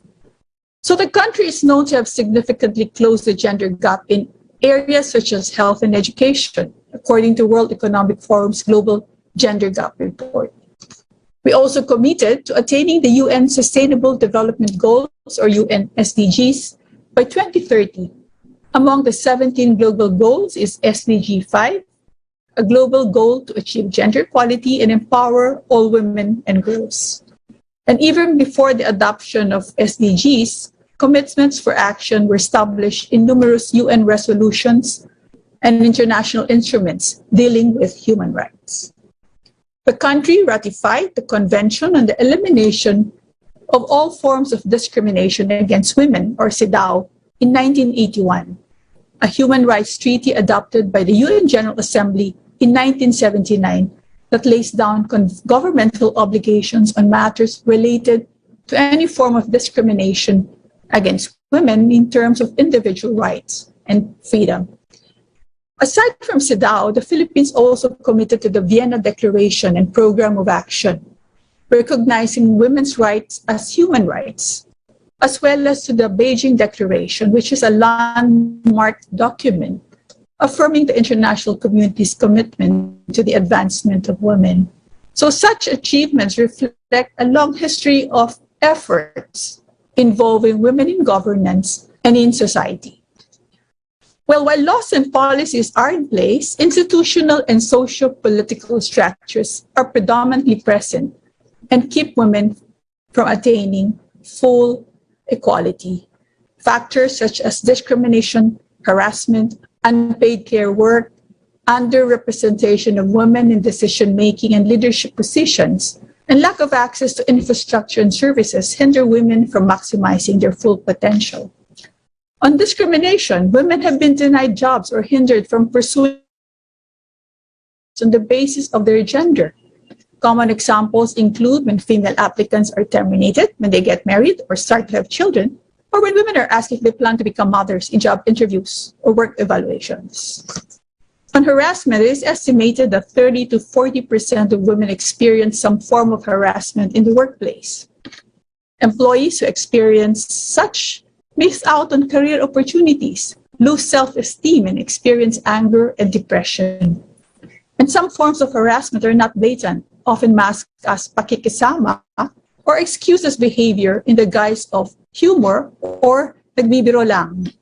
So the country is known to have significantly closed the gender gap in areas such as health and education, according to World Economic Forum's Global Gender Gap Report. We also committed to attaining the UN Sustainable Development Goals, or UN SDGs, by 2030. Among the 17 global goals is SDG 5, a global goal to achieve gender equality and empower all women and girls. And even before the adoption of SDGs, commitments for action were established in numerous UN resolutions and international instruments dealing with human rights. The country ratified the Convention on the Elimination of All Forms of Discrimination Against Women, or CEDAW, in 1981, a human rights treaty adopted by the UN General Assembly in 1979 that lays down governmental obligations on matters related to any form of discrimination against women in terms of individual rights and freedom. Aside from CEDAW, the Philippines also committed to the Vienna Declaration and Program of Action, recognizing women's rights as human rights, as well as to the Beijing Declaration, which is a landmark document affirming the international community's commitment to the advancement of women. So such achievements reflect a long history of efforts involving women in governance and in society. Well, while laws and policies are in place, institutional and socio-political structures are predominantly present and keep women from attaining full equality. Factors such as discrimination, harassment, unpaid care work, underrepresentation of women in decision-making and leadership positions, and lack of access to infrastructure and services hinder women from maximizing their full potential. On discrimination, women have been denied jobs or hindered from pursuing on the basis of their gender. Common examples include when female applicants are terminated when they get married or start to have children, or when women are asked if they plan to become mothers in job interviews or work evaluations. On harassment, it is estimated that 30 to 40% of women experience some form of harassment in the workplace. Employees who experience such miss out on career opportunities, lose self-esteem, and experience anger and depression. And some forms of harassment are not blatant, often masked as pakikisama or excused as behavior in the guise of humor or nagbibiro lang.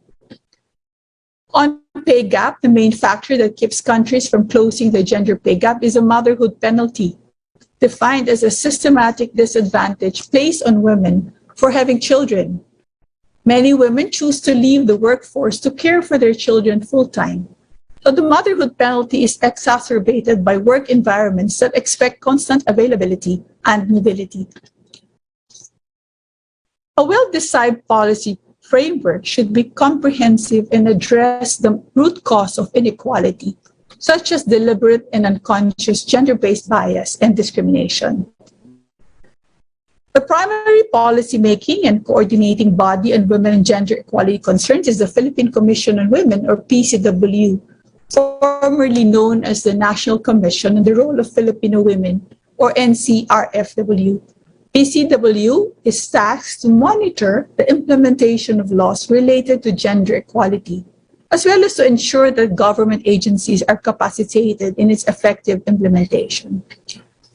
On pay gap, the main factor that keeps countries from closing the gender pay gap is a motherhood penalty, defined as a systematic disadvantage placed on women for having children. Many women choose to leave the workforce to care for their children full-time. So the motherhood penalty is exacerbated by work environments that expect constant availability and mobility. A well-designed policy framework should be comprehensive and address the root cause of inequality, such as deliberate and unconscious gender-based bias and discrimination. The primary policy-making and coordinating body on women and gender equality concerns is the Philippine Commission on Women, or PCW, formerly known as the National Commission on the Role of Filipino Women, or NCRFW. PCW is tasked to monitor the implementation of laws related to gender equality, as well as to ensure that government agencies are capacitated in its effective implementation.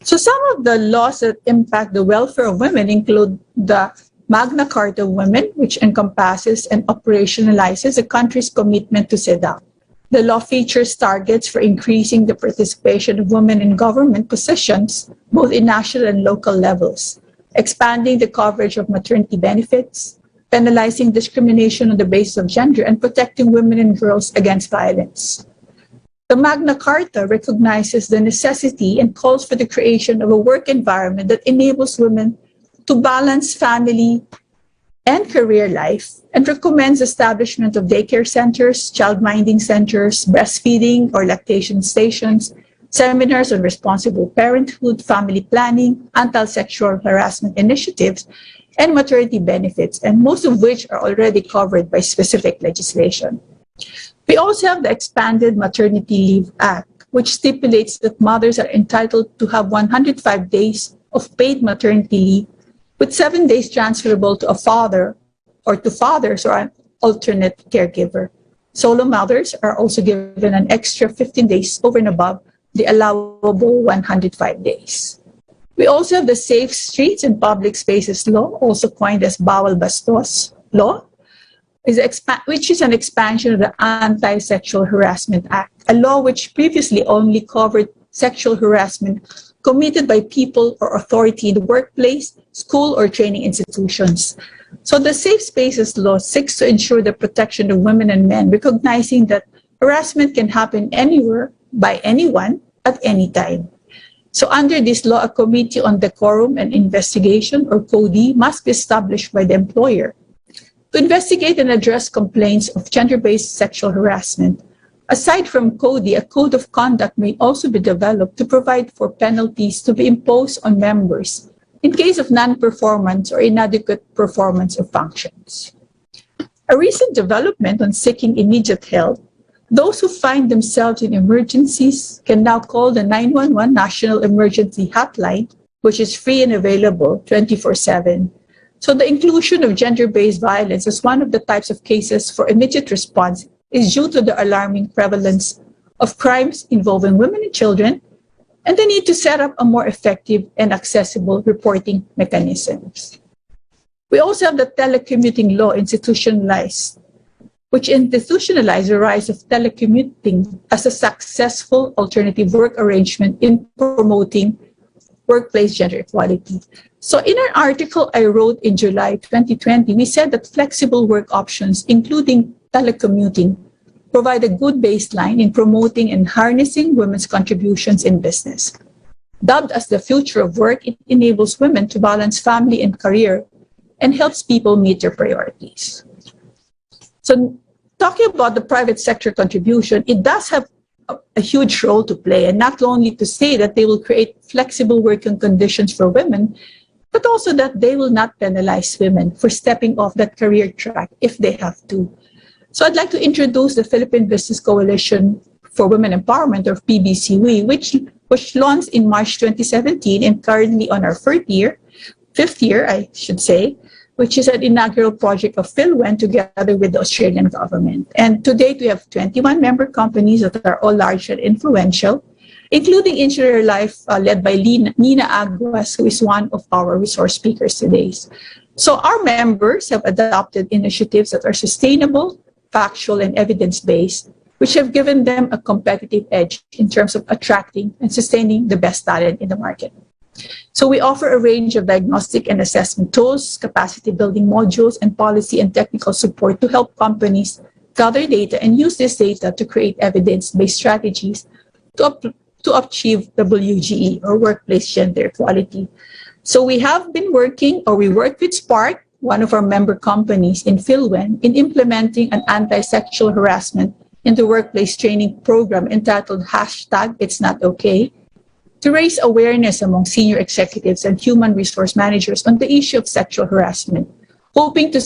So some of the laws that impact the welfare of women include the Magna Carta of Women, which encompasses and operationalizes the country's commitment to CEDAW. The law features targets for increasing the participation of women in government positions, both in national and local levels, expanding the coverage of maternity benefits, penalizing discrimination on the basis of gender, and protecting women and girls against violence. The Magna Carta recognizes the necessity and calls for the creation of a work environment that enables women to balance family and career life, and recommends establishment of daycare centers, child-minding centers, breastfeeding or lactation stations, seminars on responsible parenthood, family planning, anti-sexual harassment initiatives, and maternity benefits, and most of which are already covered by specific legislation. We also have the Expanded Maternity Leave Act, which stipulates that mothers are entitled to have 105 days of paid maternity leave, with 7 days transferable to a father or to fathers or an alternate caregiver. Solo mothers are also given an extra 15 days over and above the allowable 105 days. We also have the Safe Streets and Public Spaces Law, also coined as Bawal Bastos Law, which is an expansion of the Anti-Sexual Harassment Act, a law which previously only covered sexual harassment committed by people or authority in the workplace, school, or training institutions. So the Safe Spaces Law seeks to ensure the protection of women and men, recognizing that harassment can happen anywhere, by anyone, at any time. So under this law, a Committee on Decorum and Investigation, or CODI, must be established by the employer to investigate and address complaints of gender-based sexual harassment. Aside from CODI, a code of conduct may also be developed to provide for penalties to be imposed on members in case of non-performance or inadequate performance of functions. A recent development on seeking immediate help: those who find themselves in emergencies can now call the 911 National Emergency Hotline, which is free and available 24/7. So the inclusion of gender-based violence as one of the types of cases for immediate response is due to the alarming prevalence of crimes involving women and children, and the need to set up a more effective and accessible reporting mechanisms. We also have the telecommuting law which institutionalized the rise of telecommuting as a successful alternative work arrangement in promoting workplace gender equality. So in an article I wrote in July 2020, we said that flexible work options, including telecommuting, provide a good baseline in promoting and harnessing women's contributions in business. Dubbed as the future of work, it enables women to balance family and career and helps people meet their priorities. So talking about the private sector contribution, it does have a huge role to play, and not only to say that they will create flexible working conditions for women, but also that they will not penalize women for stepping off that career track if they have to. So I'd like to introduce the Philippine Business Coalition for Women Empowerment, or PBCW, which was launched in March 2017 and currently on our fifth year, I should say, which is an inaugural project of PhilWen together with the Australian government. And to date, we have 21 member companies that are all large and influential, including Insular Life, led by Nina Aguas, who is one of our resource speakers today. So our members have adopted initiatives that are sustainable, factual, and evidence-based, which have given them a competitive edge in terms of attracting and sustaining the best talent in the market. So we offer a range of diagnostic and assessment tools, capacity building modules, and policy and technical support to help companies gather data and use this data to create evidence-based strategies to achieve WGE, or workplace gender equality. So we have been working, or we work with Spark, one of our member companies in PhilWen, in implementing an anti-sexual harassment in the workplace training program entitled #It'sNotOkay, to raise awareness among senior executives and human resource managers on the issue of sexual harassment, hoping to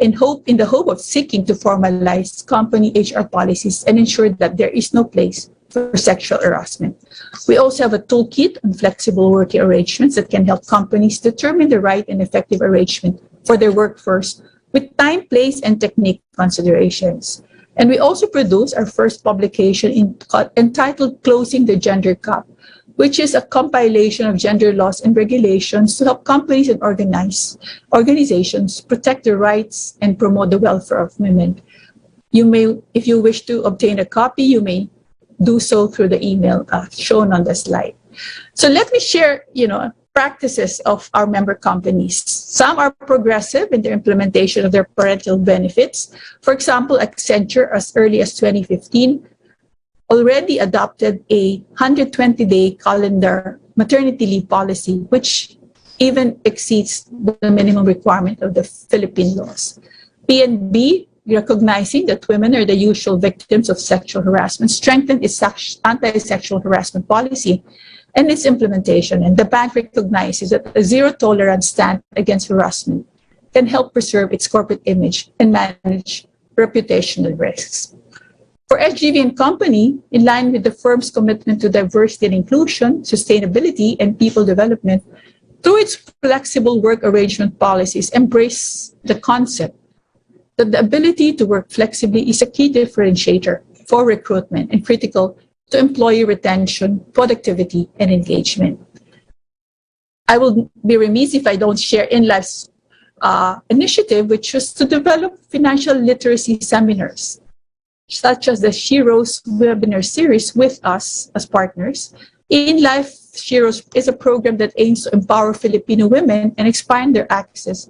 in the hope of seeking to formalize company HR policies and ensure that there is no place for sexual harassment. We also have a toolkit on flexible working arrangements that can help companies determine the right and effective arrangement for their workforce with time, place, and technique considerations. And we also produce our first publication entitled Closing the Gender Gap, which is a compilation of gender laws and regulations to help companies and organizations protect the rights and promote the welfare of women. You may, if you wish to obtain a copy, you may do so through the email shown on the slide. So let me share, practices of our member companies. Some are progressive in their implementation of their parental benefits. For example, Accenture, as early as 2015, already adopted a 120-day calendar maternity leave policy, which even exceeds the minimum requirement of the Philippine laws. PNB, recognizing that women are the usual victims of sexual harassment, strengthened its anti-sexual harassment policy and its implementation. And the bank recognizes that a zero-tolerance stand against harassment can help preserve its corporate image and manage reputational risks. For SGV and Company, in line with the firm's commitment to diversity and inclusion, sustainability, and people development, through its flexible work arrangement policies, embrace the concept that the ability to work flexibly is a key differentiator for recruitment and critical to employee retention, productivity, and engagement. I will be remiss if I don't share InLife's initiative, which was to develop financial literacy seminars, such as the She Rose webinar series with us as partners. InLife She Rose is a program that aims to empower Filipino women and expand their access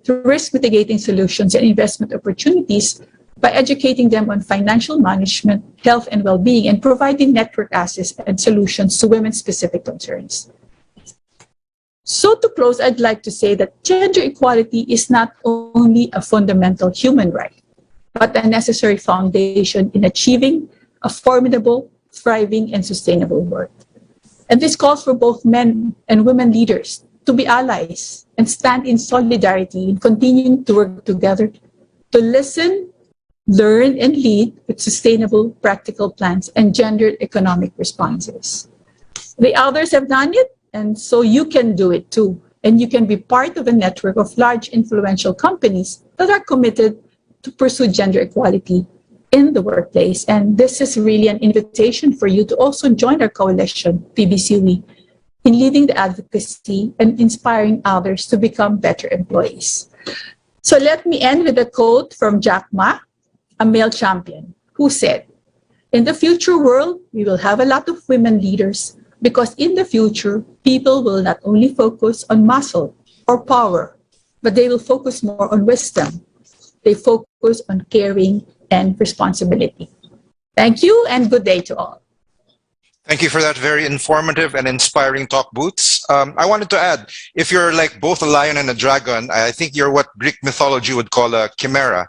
to risk mitigating solutions and investment opportunities by educating them on financial management, health and well-being, and providing network access and solutions to women-specific concerns. So to close, I'd like to say that gender equality is not only a fundamental human right, but a necessary foundation in achieving a formidable, thriving, and sustainable world. And this calls for both men and women leaders to be allies and stand in solidarity in continuing to work together to listen, learn, and lead with sustainable, practical plans and gendered economic responses. The others have done it, and so you can do it too. And you can be part of a network of large influential companies that are committed to pursue gender equality in the workplace. And this is really an invitation for you to also join our coalition, PBCW, in leading the advocacy and inspiring others to become better employees. So let me end with a quote from Jack Ma, a male champion, who said, "In the future world, we will have a lot of women leaders because in the future, people will not only focus on muscle or power, but they will focus more on wisdom. They focus on caring and responsibility." Thank you and good day to all. Thank you for that very informative and inspiring talk, Boots. I wanted to add, if you're like both a lion and a dragon, I think you're what Greek mythology would call a chimera,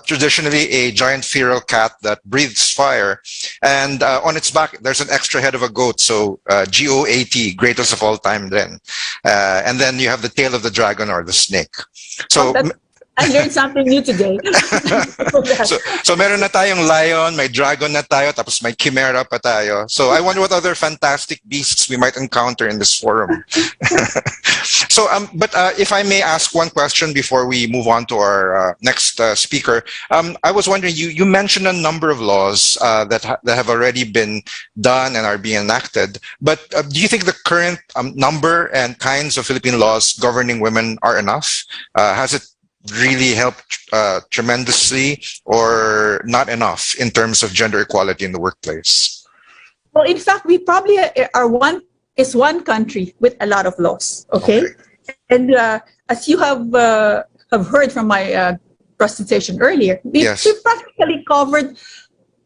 traditionally a giant feral cat that breathes fire. And on its back, there's an extra head of a goat, so GOAT, greatest of all time then. And then you have the tail of the dragon or the snake. So I learned something new today. so meron na tayong lion, may dragon na tayo, tapos may chimera pa tayo. So I wonder what other fantastic beasts we might encounter in this forum. But if I may ask one question before we move on to our next speaker, I was wondering, you mentioned a number of laws that have already been done and are being enacted, but do you think the current number and kinds of Philippine laws governing women are enough? Has it really helped tremendously or not enough in terms of gender equality in the workplace? Well, in fact, we probably are one country with a lot of laws. Okay. And as you have heard from my presentation earlier, we've practically covered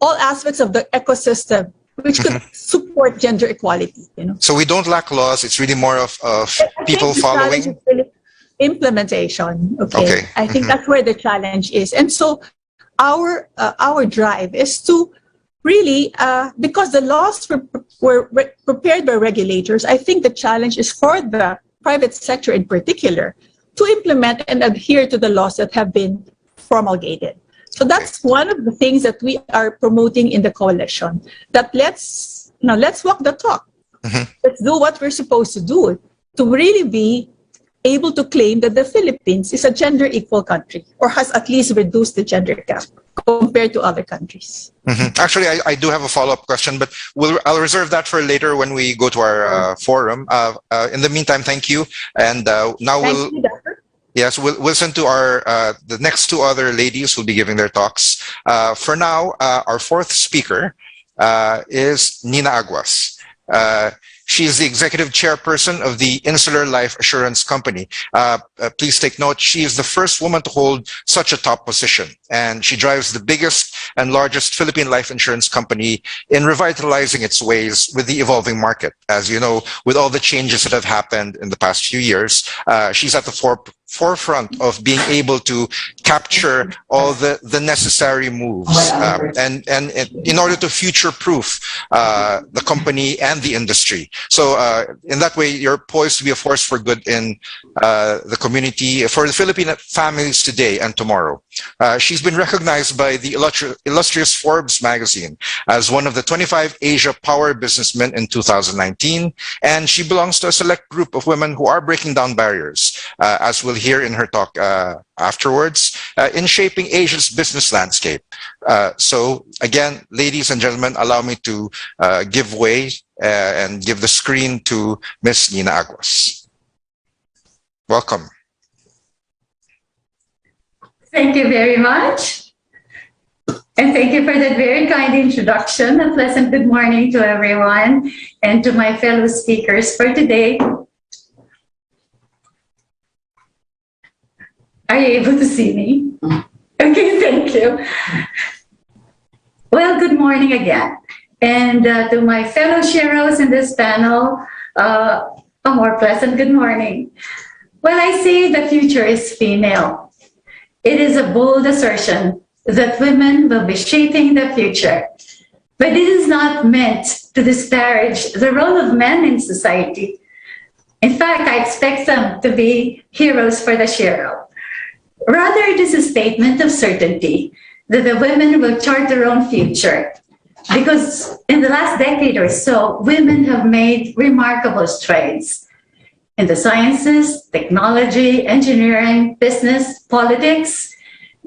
all aspects of the ecosystem which could support gender equality. So we don't lack laws. It's really more of people following. Implementation. Okay. I think that's where the challenge is. And so our drive is to really, because the laws were prepared by regulators, I think the challenge is for the private sector in particular to implement and adhere to the laws that have been promulgated. So that's one of the things that we are promoting in the coalition, that let's walk the talk. Let's do what we're supposed to do to really be able to claim that the Philippines is a gender equal country, or has at least reduced the gender gap compared to other countries. Actually, I do have a follow-up question, but I'll reserve that for later when we go to our forum. In the meantime, thank you. And now we'll listen to the next two other ladies who'll be giving their talks. For now, our fourth speaker is Nina Aguas. She is the executive chairperson of the Insular Life Assurance Company. Please take note, she is the first woman to hold such a top position, and she drives the biggest and largest Philippine life insurance company in revitalizing its ways with the evolving market. As you know, with all the changes that have happened in the past few years, she's at the forefront of being able to capture all the necessary moves and in order to future-proof the company and the industry. So in that way, you're poised to be a force for good in the community, for the Filipino families today and tomorrow. She's been recognized by the illustrious Forbes magazine as one of the 25 Asia Power Businessmen in 2019, and she belongs to a select group of women who are breaking down barriers, as we'll hear in her talk afterwards, in shaping Asia's business landscape. So again, ladies and gentlemen, allow me to give way and give the screen to Miss Nina Aguas. Welcome. Thank you very much. And thank you for that very kind introduction. A pleasant good morning to everyone and to my fellow speakers for today. Are you able to see me? Okay, thank you. Well, good morning again. And to my fellow sheroes in this panel, a more pleasant good morning. Well, I say the future is female. It is a bold assertion that women will be shaping the future. But it is not meant to disparage the role of men in society. In fact, I expect them to be heroes for the shero. Rather, it is a statement of certainty that the women will chart their own future. Because in the last decade or so, women have made remarkable strides in the sciences, technology, engineering, business, politics,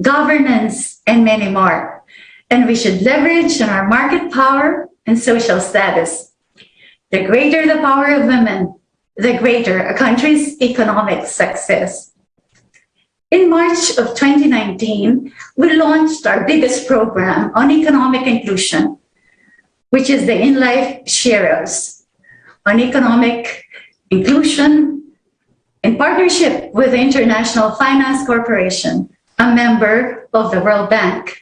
governance, and many more. And we should leverage on our market power and social status. The greater the power of women, the greater a country's economic success. In March of 2019, we launched our biggest program on economic inclusion, which is the In Life Sheroes, on economic inclusion in partnership with the International Finance Corporation, a member of the World Bank.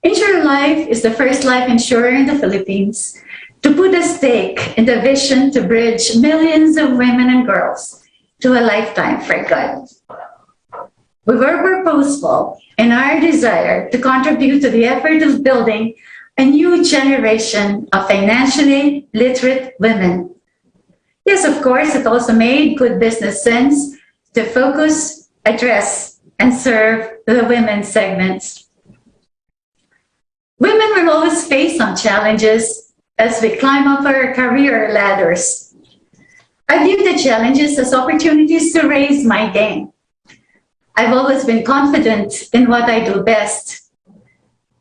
Insure Life is the first life insurer in the Philippines to put a stake in the vision to bridge millions of women and girls to a lifetime for good. We were purposeful in our desire to contribute to the effort of building a new generation of financially literate women. Yes, of course, it also made good business sense to focus, address, and serve the women's segments. Women will always face some challenges as we climb up our career ladders. I view the challenges as opportunities to raise my game. I've always been confident in what I do best.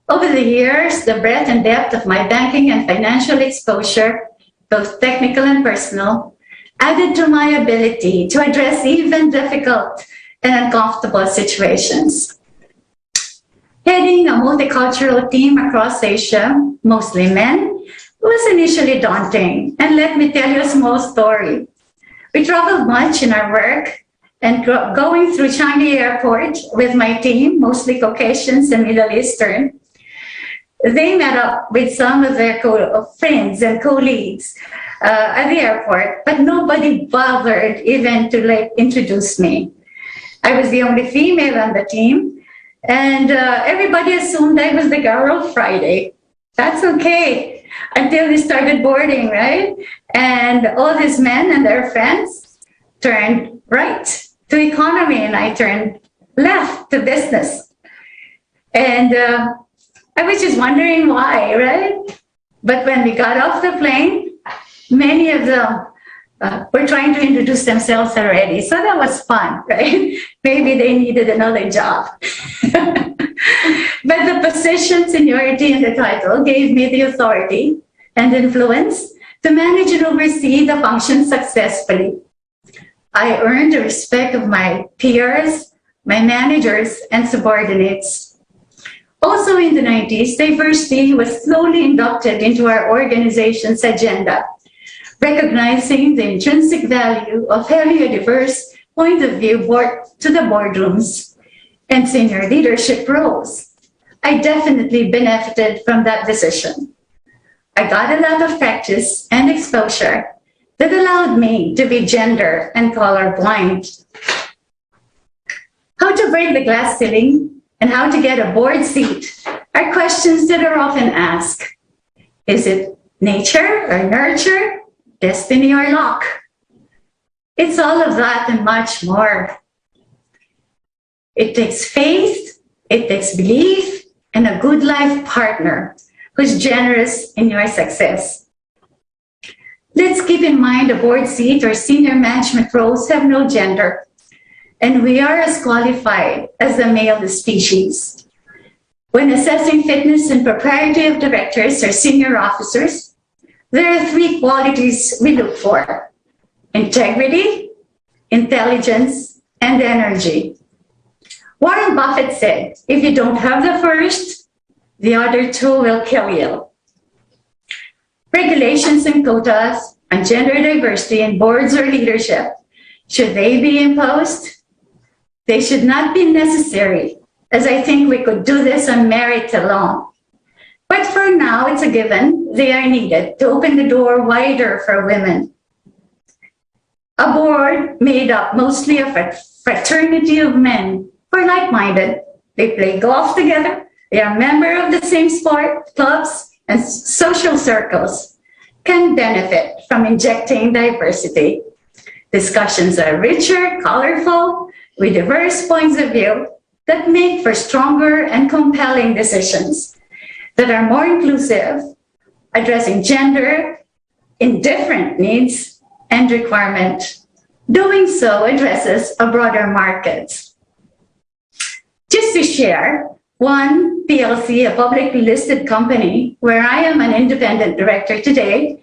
Over the years, the breadth and depth of my banking and financial exposure, both technical and personal, added to my ability to address even difficult and uncomfortable situations. Heading a multicultural team across Asia, mostly men, was initially daunting. And let me tell you a small story. We traveled much in our work, and going through Changi Airport with my team, mostly Caucasians and Middle Eastern, they met up with some of their friends and colleagues at the airport, but nobody bothered even to introduce me. I was the only female on the team, and everybody assumed I was the girl of Friday. That's okay, until we started boarding, right? And all these men and their friends turned right to economy, and I turned left to business. And I was just wondering why, right? But when we got off the plane, many of them were trying to introduce themselves already. So that was fun, right? Maybe they needed another job. But the position, seniority, and the title gave me the authority and influence to manage and oversee the function successfully. I earned the respect of my peers, my managers, and subordinates. Also in the 90s, diversity was slowly inducted into our organization's agenda, recognizing the intrinsic value of having a diverse point of view to the boardrooms and senior leadership roles. I definitely benefited from that decision. I got a lot of practice and exposure that allowed me to be gender and colorblind. How to break the glass ceiling and how to get a board seat are questions that are often asked. Is it nature or nurture, destiny or luck? It's all of that and much more. It takes faith, it takes belief, and a good life partner who's generous in your success. Let's keep in mind a board seat or senior management roles have no gender, and we are as qualified as the male species. When assessing fitness and propriety of directors or senior officers, there are 3 qualities we look for: integrity, intelligence, and energy. Warren Buffett said, if you don't have the first, the other 2 will kill you. Regulations and quotas on gender diversity in boards or leadership, should they be imposed? They should not be necessary, as I think we could do this on merit alone. But for now, it's a given. They are needed to open the door wider for women. A board made up mostly of a fraternity of men who are like-minded. They play golf together. They are members of the same sport, clubs, and social circles, can benefit from injecting diversity. Discussions are richer, colorful, with diverse points of view that make for stronger and compelling decisions that are more inclusive, addressing gender in different needs and requirement. Doing so addresses a broader market. Just to share, one PLC, a publicly listed company where I am an independent director today,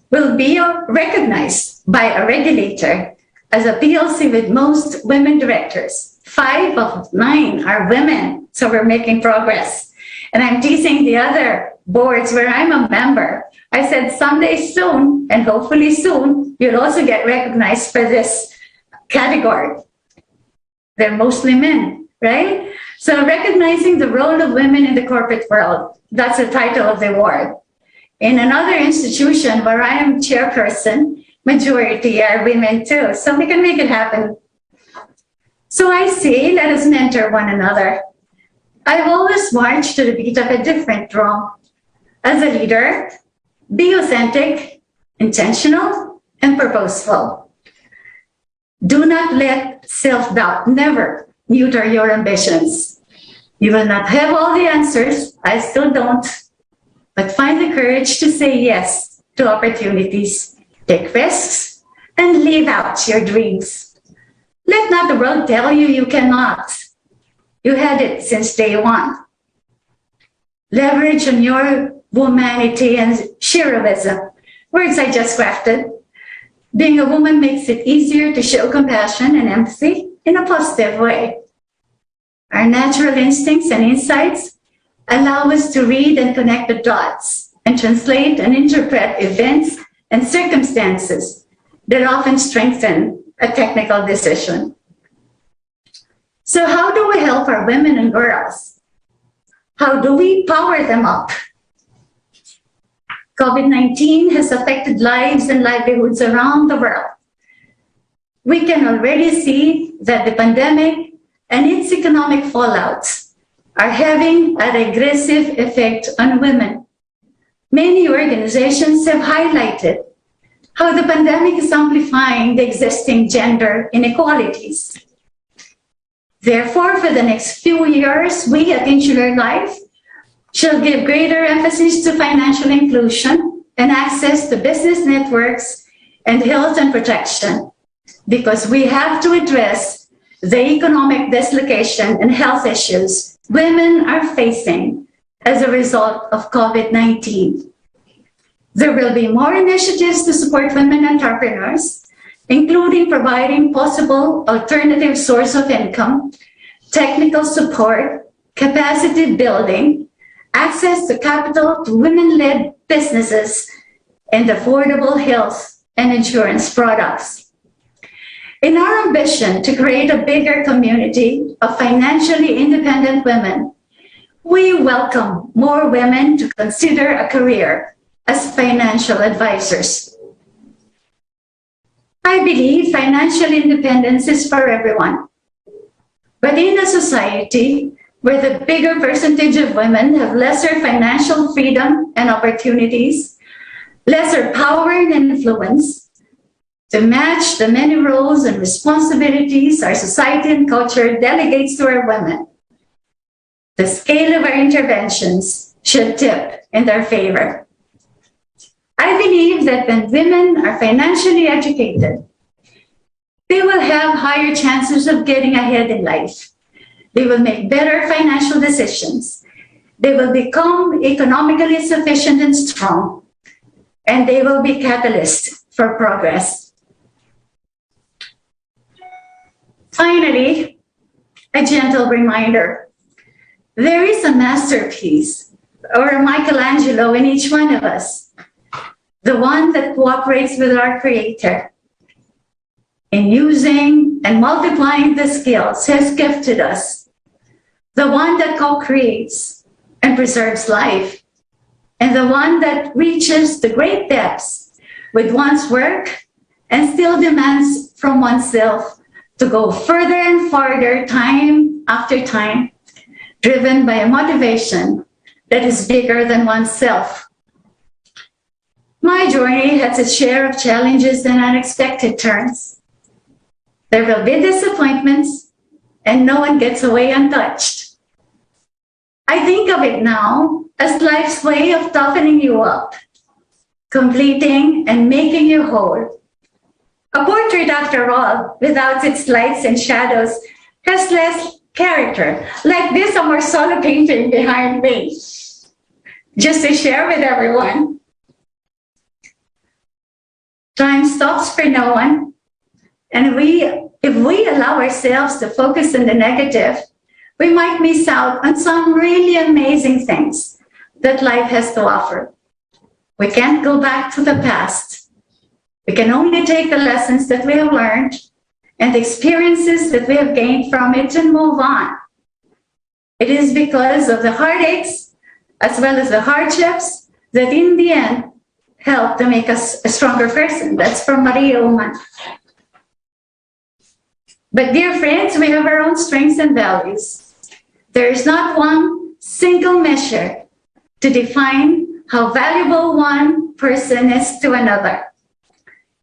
will be recognized by a regulator as a PLC with most women directors. 5 of 9 are women, so we're making progress. And I'm teasing the other boards where I'm a member. I said someday soon, and hopefully soon, you'll also get recognized for this category. They're mostly men, right? So recognizing the role of women in the corporate world, that's the title of the award. In another institution where I am chairperson, majority are women too, so we can make it happen. So I say, let us mentor one another. I've always marched to the beat of a different drum. As a leader, be authentic, intentional, and purposeful. Do not let self-doubt never neuter your ambitions. You will not have all the answers, I still don't, but find the courage to say yes to opportunities, take risks, and live out your dreams. Let not the world tell you you cannot. You had it since day one. Leverage on your womanity and heroism, words I just crafted. Being a woman makes it easier to show compassion and empathy in a positive way. Our natural instincts and insights allow us to read and connect the dots and translate and interpret events and circumstances that often strengthen a technical decision. So how do we help our women and girls? How do we power them up? COVID-19 has affected lives and livelihoods around the world. We can already see that the pandemic and its economic fallouts are having a regressive effect on women. Many organizations have highlighted how the pandemic is amplifying the existing gender inequalities. Therefore, for the next few years, we at Insular Life shall give greater emphasis to financial inclusion and access to business networks and health and protection, because we have to address the economic dislocation and health issues women are facing as a result of COVID-19. There will be more initiatives to support women entrepreneurs, including providing possible alternative source of income, technical support, capacity building, access to capital to women-led businesses, and affordable health and insurance products. In our ambition to create a bigger community of financially independent women, we welcome more women to consider a career as financial advisors. I believe financial independence is for everyone. But in a society where the bigger percentage of women have lesser financial freedom and opportunities, lesser power and influence, to match the many roles and responsibilities our society and culture delegates to our women, the scale of our interventions should tip in their favor. I believe that when women are financially educated, they will have higher chances of getting ahead in life. They will make better financial decisions. They will become economically sufficient and strong, and they will be catalysts for progress. Finally, a gentle reminder. There is a masterpiece or a Michelangelo in each one of us, the one that cooperates with our Creator in using and multiplying the skills He has gifted us, the one that co-creates and preserves life, and the one that reaches the great depths with one's work and still demands from oneself to go further and farther time after time, driven by a motivation that is bigger than oneself. My journey has its share of challenges and unexpected turns. There will be disappointments, and no one gets away untouched. I think of it now as life's way of toughening you up, completing and making you whole. A portrait, after all, without its lights and shadows, has less character, like this Amorsolo painting behind me, just to share with everyone. Time stops for no one, and if we allow ourselves to focus on the negative, we might miss out on some really amazing things that life has to offer. We can't go back to the past. We can only take the lessons that we have learned and the experiences that we have gained from it and move on. It is because of the heartaches, as well as the hardships, that in the end help to make us a stronger person. That's from Maria Uman. But dear friends, we have our own strengths and values. There is not one single measure to define how valuable one person is to another.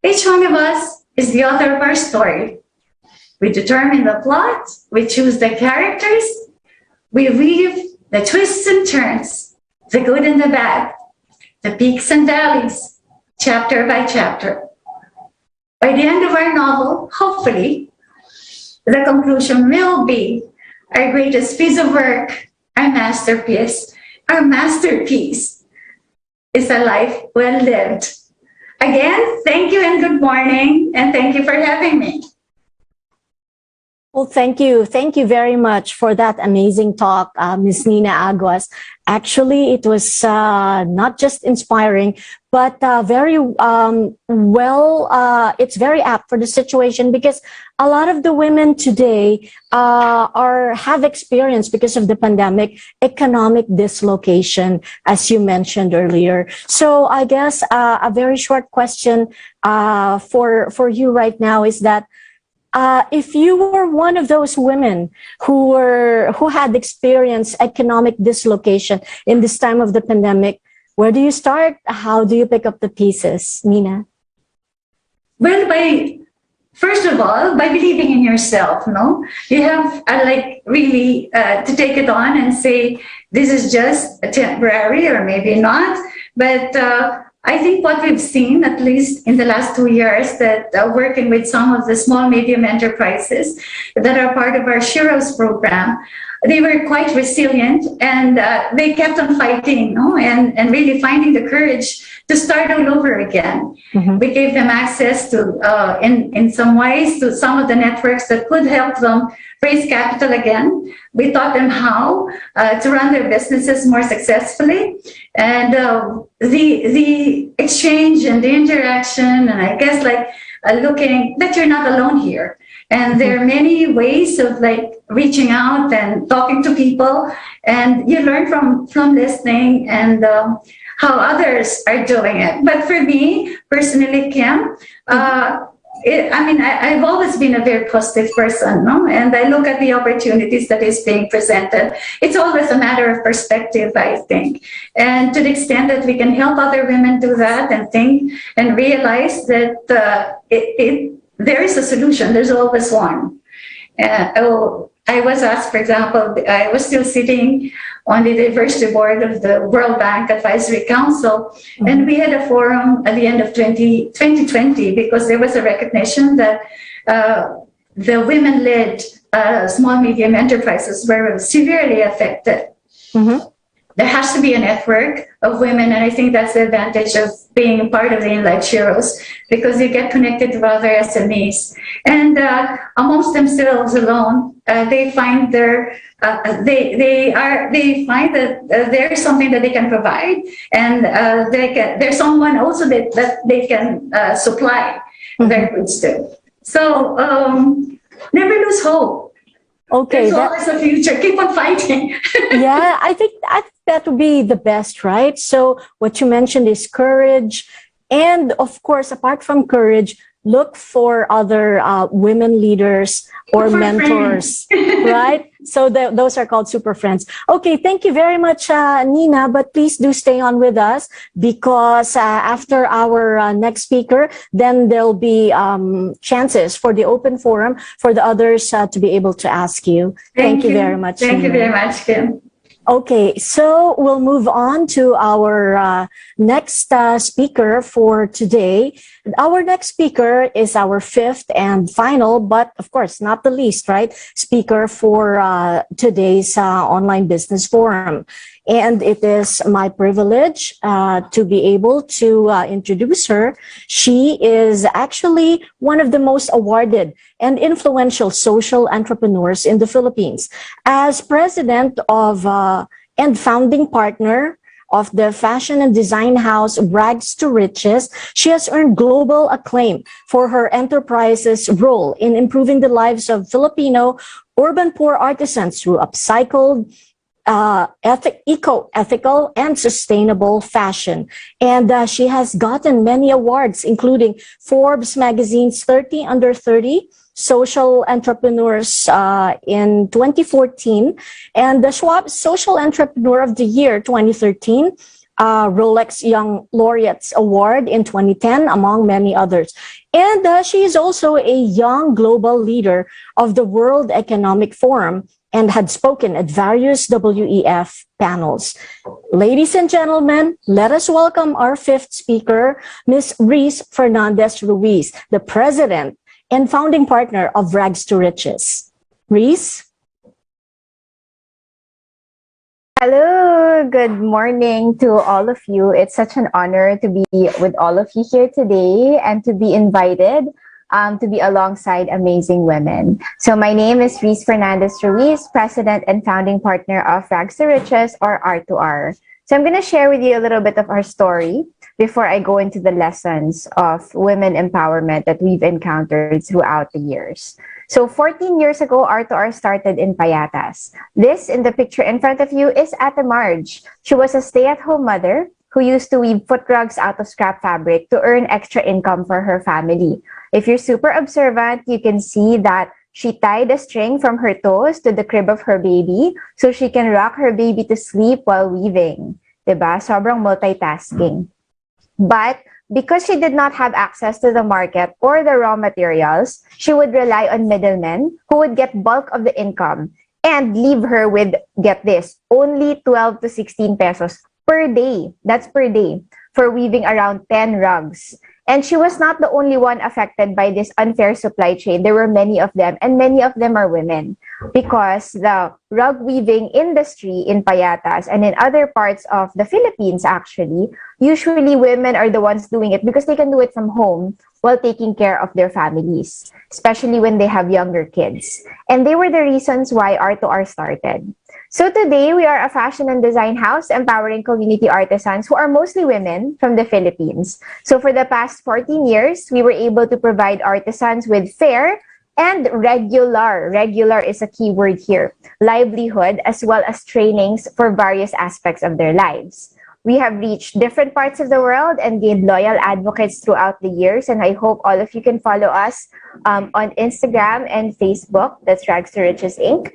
Each one of us is the author of our story. We determine the plot, we choose the characters, we weave the twists and turns, the good and the bad, the peaks and valleys, chapter by chapter. By the end of our novel, hopefully, the conclusion will be our greatest piece of work, our masterpiece. Our masterpiece is a life well lived. Again, thank you and good morning, and thank you for having me. Well, thank you. Thank you very much for that amazing talk, Ms. Nina Aguas. Actually, it was not just inspiring, but very it's very apt for the situation, because a lot of the women today have experienced, because of the pandemic, economic dislocation, as you mentioned earlier. So I guess a very short question for you right now is that, if you were one of those women who had experienced economic dislocation in this time of the pandemic, where do you start? How do you pick up the pieces, Nina? Well, first of all, by believing in yourself, no? You have really to take it on and say, this is just a temporary, or maybe not, but I think what we've seen, at least in the last 2 years, that working with some of the small, medium enterprises that are part of our Shiros program, they were quite resilient, and they kept on fighting, and really finding the courage to start all over again. Mm-hmm. We gave them access to, in some ways, to some of the networks that could help them raise capital again. We taught them how to run their businesses more successfully. And the exchange and the interaction, and I guess looking that you're not alone here. And there are many ways of reaching out and talking to people, and you learn from listening and how others are doing it. But for me personally, Kim, I've always been a very positive person, no? And I look at the opportunities that is being presented. It's always a matter of perspective, I think. And to the extent that we can help other women do that and think and realize that there is a solution, there's always one. I was asked, for example, I was still sitting on the diversity board of the World Bank Advisory Council, and we had a forum at the end of 2020, because there was a recognition that the women-led small, medium enterprises were severely affected. Mm-hmm. There has to be a network of women, and I think that's the advantage of being part of the Inlight Shiros, because you get connected to other SMEs, and amongst themselves alone, they find they find that there's something that they can provide, and there's someone also that they can supply their goods to. So never lose hope. Okay, there's always a future. Keep on fighting. Yeah, I think that would be the best, right? So what you mentioned is courage, and of course, apart from courage, look for other women leaders or mentors, right? So those are called super friends. Okay, thank you very much, Nina, but please do stay on with us, because after our next speaker, then there'll be chances for the open forum for the others to be able to ask you. Thank you very much. Thank you very much, Kim. Okay, so we'll move on to our next speaker for today. Our next speaker is our fifth and final, but of course not the least, right, speaker for today's online business forum. And it is my privilege to be able to introduce her. She is actually one of the most awarded and influential social entrepreneurs in the Philippines. As president of and founding partner of the fashion and design house Rags to Riches, she has earned global acclaim for her enterprise's role in improving the lives of Filipino urban poor artisans through upcycled eco-ethical and sustainable fashion. And she has gotten many awards, including Forbes magazine's 30 Under 30 Social Entrepreneurs in 2014, and the Schwab Social Entrepreneur of the Year 2013, Rolex Young Laureates Award in 2010, among many others. And she is also a young global leader of the World Economic Forum and had spoken at various WEF panels. Ladies and gentlemen, let us welcome our fifth speaker, Ms. Reese Fernandez Ruiz, the president and founding partner of Rags to Riches. Reese? Hello, good morning to all of you. It's such an honor to be with all of you here today and to be invited to be alongside amazing women. So my name is Reese Fernandez Ruiz, president and founding partner of Rags to Riches, or R2R. So I'm going to share with you a little bit of our story before I go into the lessons of women empowerment that we've encountered throughout the years. So 14 years ago, R2R started in Payatas. This in the picture in front of you is Ate Marge. She was a stay-at-home mother who used to weave foot rugs out of scrap fabric to earn extra income for her family. If you're super observant, you can see that she tied a string from her toes to the crib of her baby so she can rock her baby to sleep while weaving. Diba? Sobrang multitasking. But because she did not have access to the market or the raw materials, she would rely on middlemen who would get bulk of the income and leave her with, get this, only 12 to 16 pesos per day. That's per day for weaving around 10 rugs. And she was not the only one affected by this unfair supply chain. There were many of them, and many of them are women, because the rug weaving industry in Payatas and in other parts of the Philippines, actually, usually women are the ones doing it because they can do it from home while taking care of their families, especially when they have younger kids. And they were the reasons why R2R started. So today, we are a fashion and design house empowering community artisans who are mostly women from the Philippines. So for the past 14 years, we were able to provide artisans with fair and regular is a key word here, livelihood, as well as trainings for various aspects of their lives. We have reached different parts of the world and gained loyal advocates throughout the years, and I hope all of you can follow us on Instagram and Facebook. That's Rags to Riches Inc.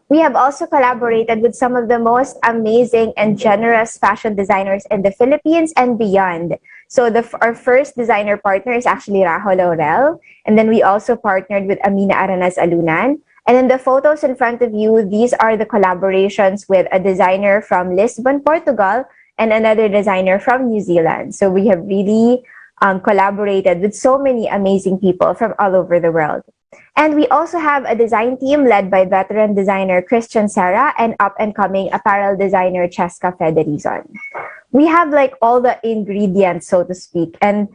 We have also collaborated with some of the most amazing and generous fashion designers in the Philippines and beyond. So our first designer partner is actually Rajo Laurel. And then we also partnered with Amina Aranas Alunan. And in the photos in front of you, these are the collaborations with a designer from Lisbon, Portugal, and another designer from New Zealand. So we have really collaborated with so many amazing people from all over the world. And we also have a design team led by veteran designer Christian Serra and up-and-coming apparel designer Cheska Federizon. We have like all the ingredients, so to speak, and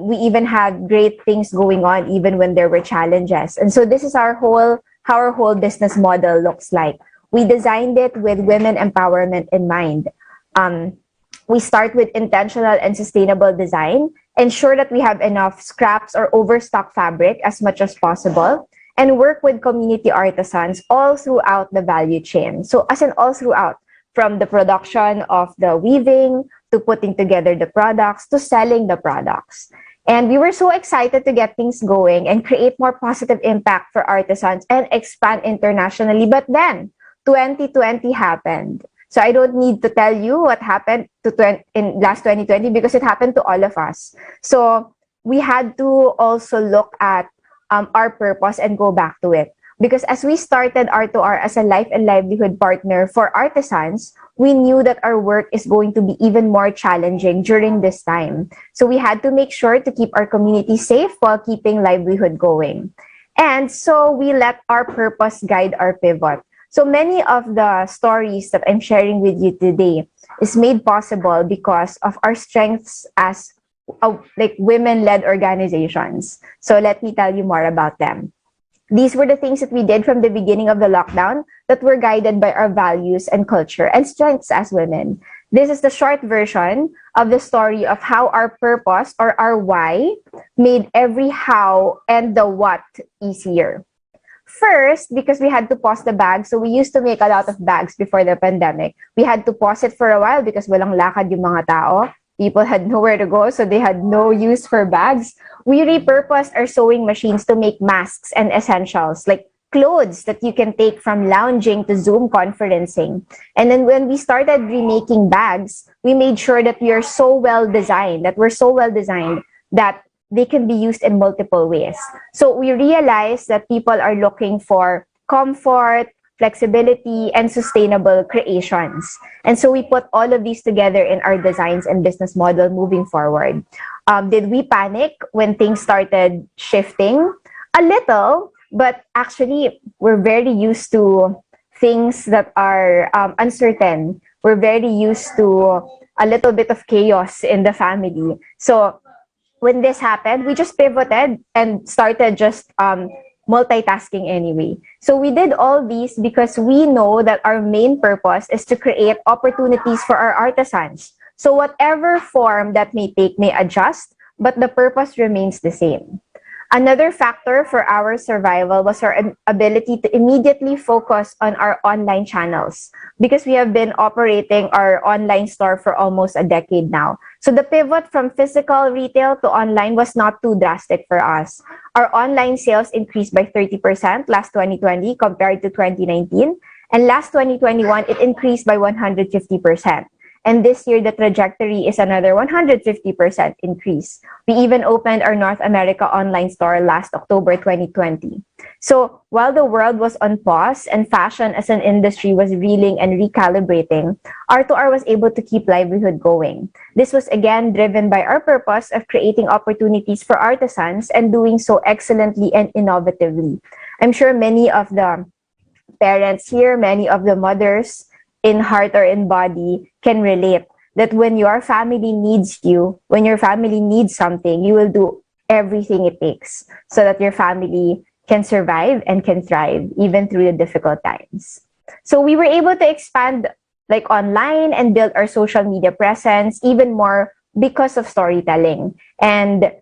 we even had great things going on even when there were challenges. And so this is how our whole business model looks like. We designed it with women empowerment in mind. We start with intentional and sustainable design, ensure that we have enough scraps or overstock fabric as much as possible, and work with community artisans all throughout the value chain. So as in all throughout, from the production of the weaving, to putting together the products, to selling the products. And we were so excited to get things going and create more positive impact for artisans and expand internationally. But then 2020 happened. So I don't need to tell you what happened in last 2020 because it happened to all of us. So we had to also look at our purpose and go back to it. Because as we started R2R as a life and livelihood partner for artisans, we knew that our work is going to be even more challenging during this time. So we had to make sure to keep our community safe while keeping livelihood going. And so we let our purpose guide our pivot. So many of the stories that I'm sharing with you today is made possible because of our strengths as like women-led organizations. So let me tell you more about them. These were the things that we did from the beginning of the lockdown that were guided by our values and culture and strengths as women. This is the short version of the story of how our purpose or our why made every how and the what easier. first, because we had to pause the bags, so we used to make a lot of bags before the pandemic. We had to pause it for a while because walang lakad yung mga tao. People had nowhere to go, so they had no use for bags. We repurposed our sewing machines to make masks and essentials, like clothes that you can take from lounging to Zoom conferencing. And then when we started remaking bags, we made sure that we're so well designed that they can be used in multiple ways. So we realized that people are looking for comfort, flexibility, and sustainable creations. And so we put all of these together in our designs and business model moving forward. Did we panic when things started shifting? A little, but actually we're very used to things that are uncertain. We're very used to a little bit of chaos in the family. So when this happened, we just pivoted and started just multitasking anyway. So we did all these because we know that our main purpose is to create opportunities for our artisans. So whatever form that may take may adjust, but the purpose remains the same. Another factor for our survival was our ability to immediately focus on our online channels because we have been operating our online store for almost a decade now. So the pivot from physical retail to online was not too drastic for us. Our online sales increased by 30% last 2020 compared to 2019. And last 2021, it increased by 150%. And this year, the trajectory is another 150% increase. We even opened our North America online store last October 2020. So while the world was on pause and fashion as an industry was reeling and recalibrating, R2R was able to keep livelihood going. This was again driven by our purpose of creating opportunities for artisans and doing so excellently and innovatively. I'm sure many of the parents here, many of the mothers, in heart or in body, can relate that when your family needs you, when your family needs something, you will do everything it takes so that your family can survive and can thrive even through the difficult times. So we were able to expand like online and build our social media presence even more because of storytelling. And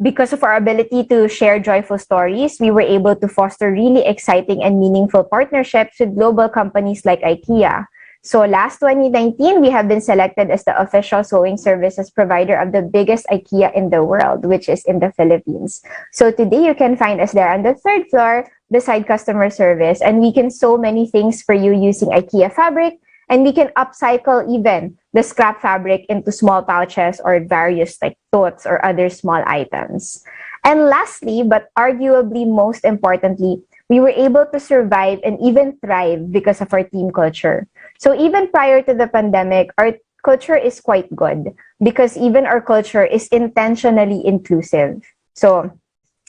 because of our ability to share joyful stories, we were able to foster really exciting and meaningful partnerships with global companies like IKEA. So last 2019, we have been selected as the official sewing services provider of the biggest IKEA in the world, which is in the Philippines. So today you can find us there on the third floor beside customer service, and we can sew many things for you using IKEA fabric, and we can upcycle even the scrap fabric into small pouches or various like totes or other small items. And lastly, but arguably most importantly, we were able to survive and even thrive because of our team culture. So even prior to the pandemic, our culture is quite good because even our culture is intentionally inclusive. So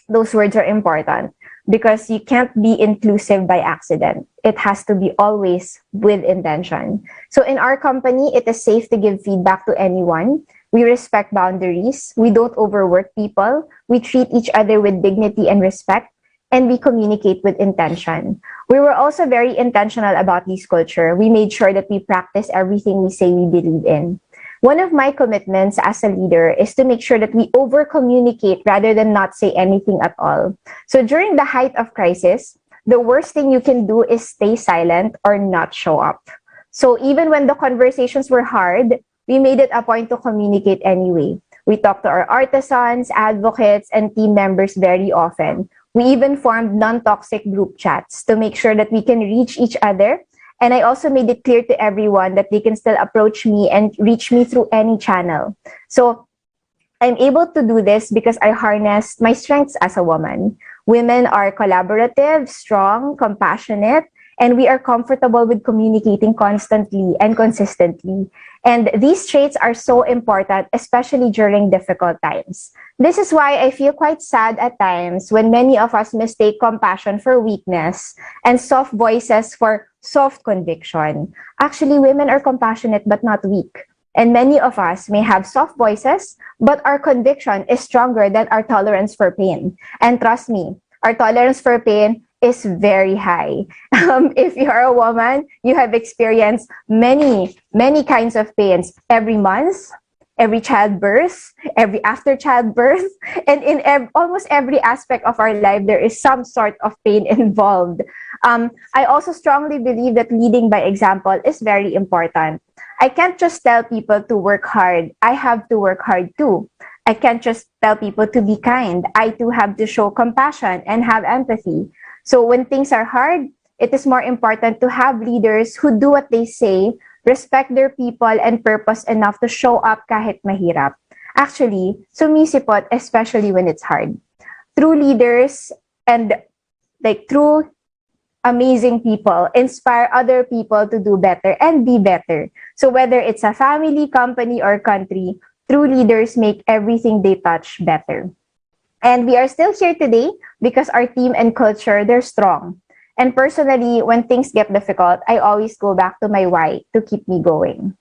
those words are important because you can't be inclusive by accident. It has to be always with intention. So in our company, it is safe to give feedback to anyone. We respect boundaries. We don't overwork people. We treat each other with dignity and respect, and we communicate with intention. We were also very intentional about this culture. We made sure that we practice everything we say we believe in. One of my commitments as a leader is to make sure that we over-communicate rather than not say anything at all. So during the height of crisis, the worst thing you can do is stay silent or not show up. So even when the conversations were hard, we made it a point to communicate anyway. We talked to our artisans, advocates, and team members very often. We even formed non-toxic group chats to make sure that we can reach each other. And I also made it clear to everyone that they can still approach me and reach me through any channel. So I'm able to do this because I harnessed my strengths as a woman. Women are collaborative, strong, compassionate, and we are comfortable with communicating constantly and consistently. And these traits are so important, especially during difficult times. This is why I feel quite sad at times when many of us mistake compassion for weakness and soft voices for soft conviction. Actually, women are compassionate but not weak. And many of us may have soft voices, but our conviction is stronger than our tolerance for pain. And trust me, our tolerance for pain is very high. If you're a woman, you have experienced many kinds of pains every month, every childbirth, every after childbirth, and in almost every aspect of our life, there is some sort of pain involved. I also strongly believe that leading by example is very important. I can't just tell people to work hard. I have to work hard too. I can't just tell people to be kind. I too have to show compassion and have empathy. So when things are hard, it is more important to have leaders who do what they say, respect their people and purpose enough to show up kahit mahirap. Actually, sumisipot, especially when it's hard. True leaders and true amazing people inspire other people to do better and be better. So whether it's a family, company, or country, true leaders make everything they touch better. And we are still here today because our team and culture, they're strong. And personally, when things get difficult, I always go back to my why to keep me going.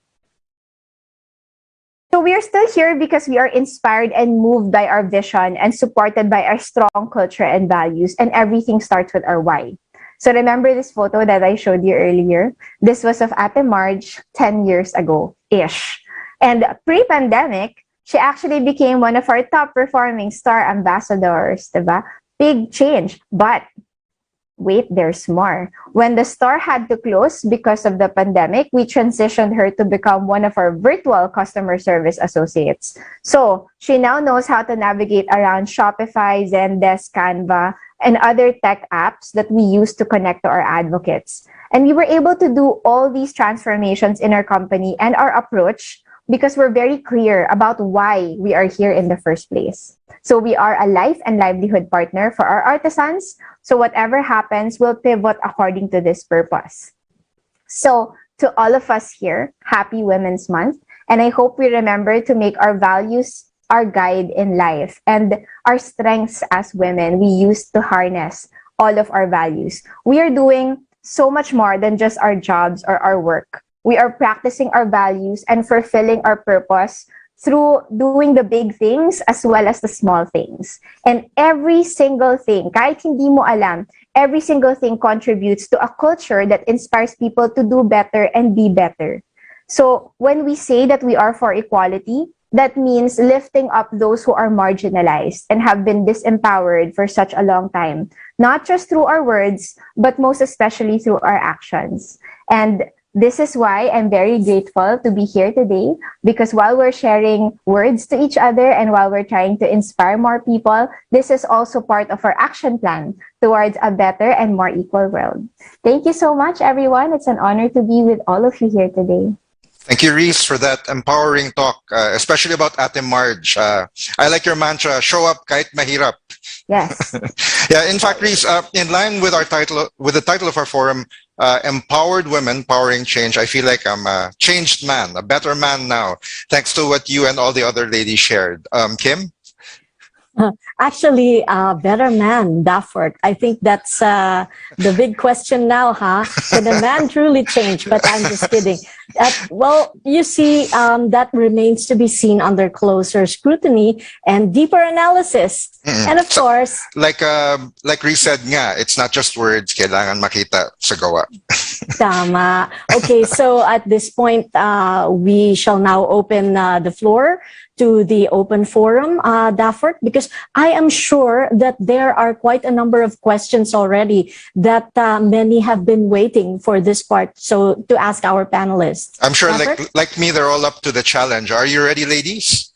So we are still here because we are inspired and moved by our vision and supported by our strong culture and values. And everything starts with our why. So remember this photo that I showed you earlier? This was of Ate Marge 10 years ago-ish. And pre-pandemic, she actually became one of our top performing star ambassadors, diba? Big change. But wait, there's more. When the store had to close because of the pandemic, we transitioned her to become one of our virtual customer service associates. So she now knows how to navigate around Shopify, Zendesk, Canva, and other tech apps that we use to connect to our advocates. And we were able to do all these transformations in our company and our approach because we're very clear about why we are here in the first place. So we are a life and livelihood partner for our artisans. So whatever happens, we'll pivot according to this purpose. So to all of us here, happy Women's Month. And I hope we remember to make our values our guide in life and our strengths as women we use to harness all of our values. We are doing so much more than just our jobs or our work. We are practicing our values and fulfilling our purpose through doing the big things as well as the small things. And every single thing, kahit hindi mo alam, every single thing contributes to a culture that inspires people to do better and be better. So when we say that we are for equality, that means lifting up those who are marginalized and have been disempowered for such a long time, not just through our words, but most especially through our actions. And this is why I'm very grateful to be here today, because while we're sharing words to each other and while we're trying to inspire more people, this is also part of our action plan towards a better and more equal world. Thank you so much, everyone. It's an honor to be with all of you here today. Thank you, Reese, for that empowering talk, especially about Ate Marge. I like your mantra, show up kahit mahirap. Yes. Yeah, in fact, Reese, in line with our title, with the title of our forum, Empowered Women, Powering Change, I feel like I'm a changed man, a better man now, thanks to what you and all the other ladies shared. Kim? Actually, better man, Dafford. I think that's the big question now, huh? Can a man truly change? But I'm just kidding. Well, you see, that remains to be seen under closer scrutiny and deeper analysis. And of course, like Reese said nga, it's not just words, kailangan makita sa gawa. Tama. Okay, so at this point, we shall now open the floor to the open forum, Dafford, because I am sure that there are quite a number of questions already that many have been waiting for this part. So to ask our panelists. I'm sure Dafford? like me, they're all up to the challenge. Are you ready, ladies?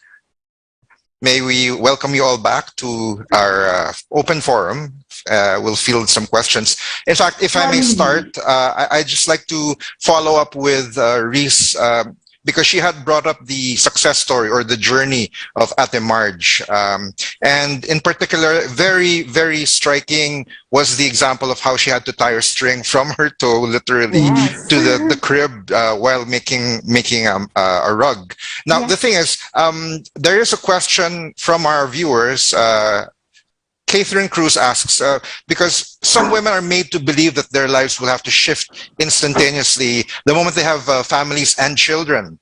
May we welcome you all back to our open forum. We'll field some questions. In fact, if I may start, I'd just like to follow up with Reese, because she had brought up the success story or the journey of Ate Marge. And in particular, very, very striking was the example of how she had to tie her string from her toe, literally, to the crib while making a rug. Now, the thing is, there is a question from our viewers. Catherine Cruz asks, because some women are made to believe that their lives will have to shift instantaneously the moment they have families and children.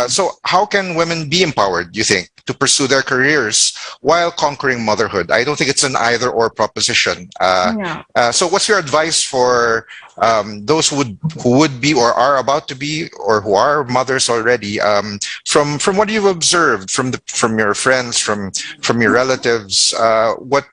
So how can women be empowered, do you think? to pursue their careers while conquering motherhood. I don't think it's an either or proposition. No. So what's your advice for those who would be or are about to be or who are mothers already, from what you've observed from your friends, from your relatives? What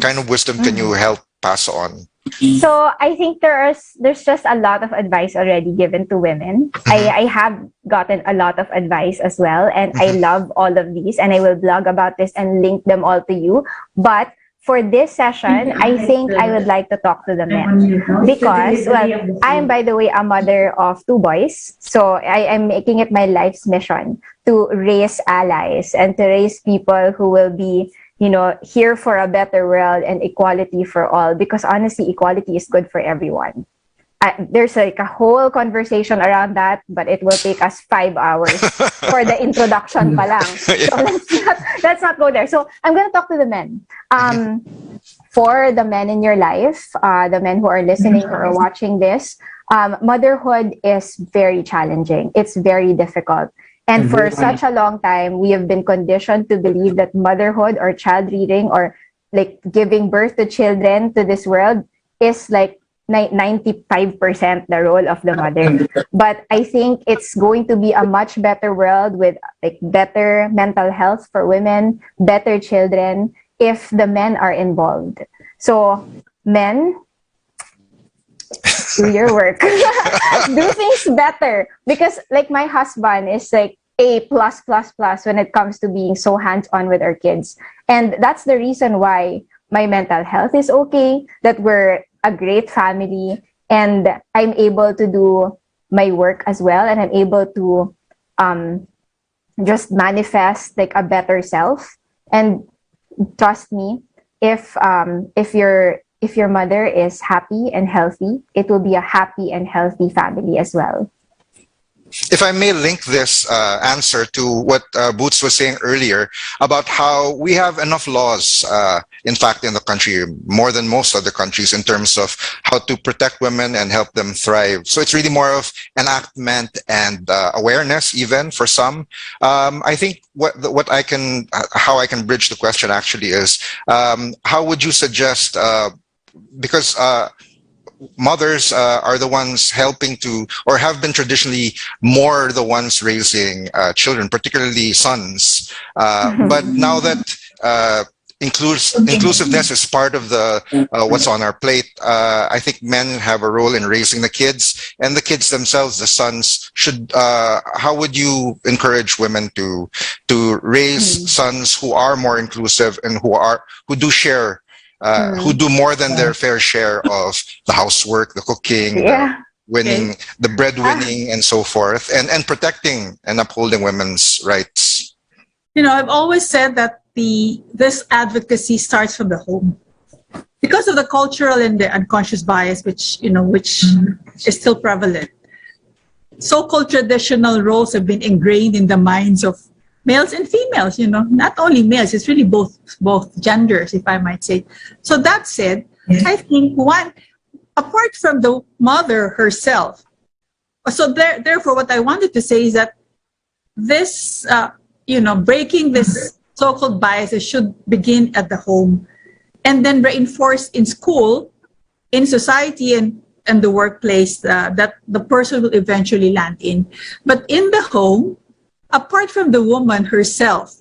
kind of wisdom can you help pass on? So I think there's just a lot of advice already given to women. I have gotten a lot of advice as well, and I love all of these, and I will blog about this and link them all to you. But for this session, I think I would like to talk to the men because, well, I am, by the way, a mother of 2 boys. So I am making it my life's mission to raise allies and to raise people who will be, here for a better world and equality for all, because honestly, equality is good for everyone. There's like a whole conversation around that, but it will take us 5 hours for the introduction pa lang. So let's not go there. So I'm going to talk to the men. For the men in your life, the men who are listening or watching this, motherhood is very challenging. It's very difficult. And for such a long time, we have been conditioned to believe that motherhood or child rearing or like giving birth to children to this world is like 95% the role of the mother. But I think it's going to be a much better world with like better mental health for women, better children, if the men are involved. So men, do your work. Do things better. Because like my husband is like A+++ when it comes to being so hands-on with our kids. And that's the reason why my mental health is okay, that we're a great family, and I'm able to do my work as well, and I'm able to just manifest like a better self. And trust me, if your mother is happy and healthy, it will be a happy and healthy family as well. If I may link this answer to what Boots was saying earlier about how we have enough laws, in fact, in the country, more than most other countries, in terms of how to protect women and help them thrive. So it's really more of enactment and awareness, even for some. I think how I can bridge the question actually is, how would you suggest, because mothers are the ones helping to, or have been traditionally more the ones raising children, particularly sons. But now that inclusiveness is part of the what's on our plate, I think men have a role in raising the kids, and the kids themselves, the sons, should. How would you encourage women to raise sons who are more inclusive and who do share? Who do more than their fair share of the housework, the cooking, the breadwinning, and so forth, and protecting and upholding women's rights. I've always said that this advocacy starts from the home, because of the cultural and the unconscious bias, which is still prevalent. So-called traditional roles have been ingrained in the minds of males and females, not only males, it's really both genders, if I might say. So that said, I think apart from the mother herself, so therefore what I wanted to say is that this, breaking this so-called biases should begin at the home and then reinforced in school, in society, and the workplace that the person will eventually land in. But in the home, apart from the woman herself,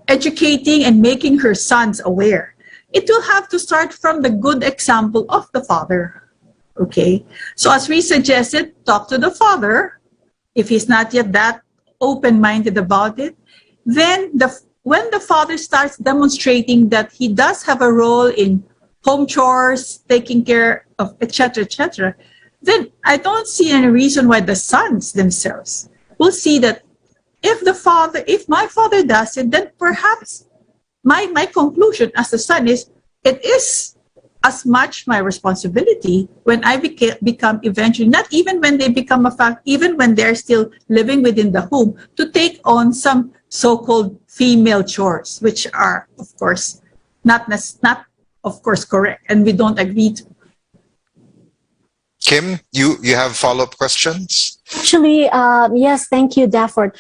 educating and making her sons aware, it will have to start from the good example of the father. Okay? So as we suggested, talk to the father. If he's not yet that open-minded about it, then when the father starts demonstrating that he does have a role in home chores, taking care of, etc., then I don't see any reason why the sons themselves will see that if my father does it, then perhaps my conclusion as a son is, it is as much my responsibility when I become eventually, not even when they become a fact, even when they're still living within the home, to take on some so-called female chores, which are, of course, not of course correct, and we don't agree to. Kim, you have follow-up questions? Actually, yes, thank you, Dafford.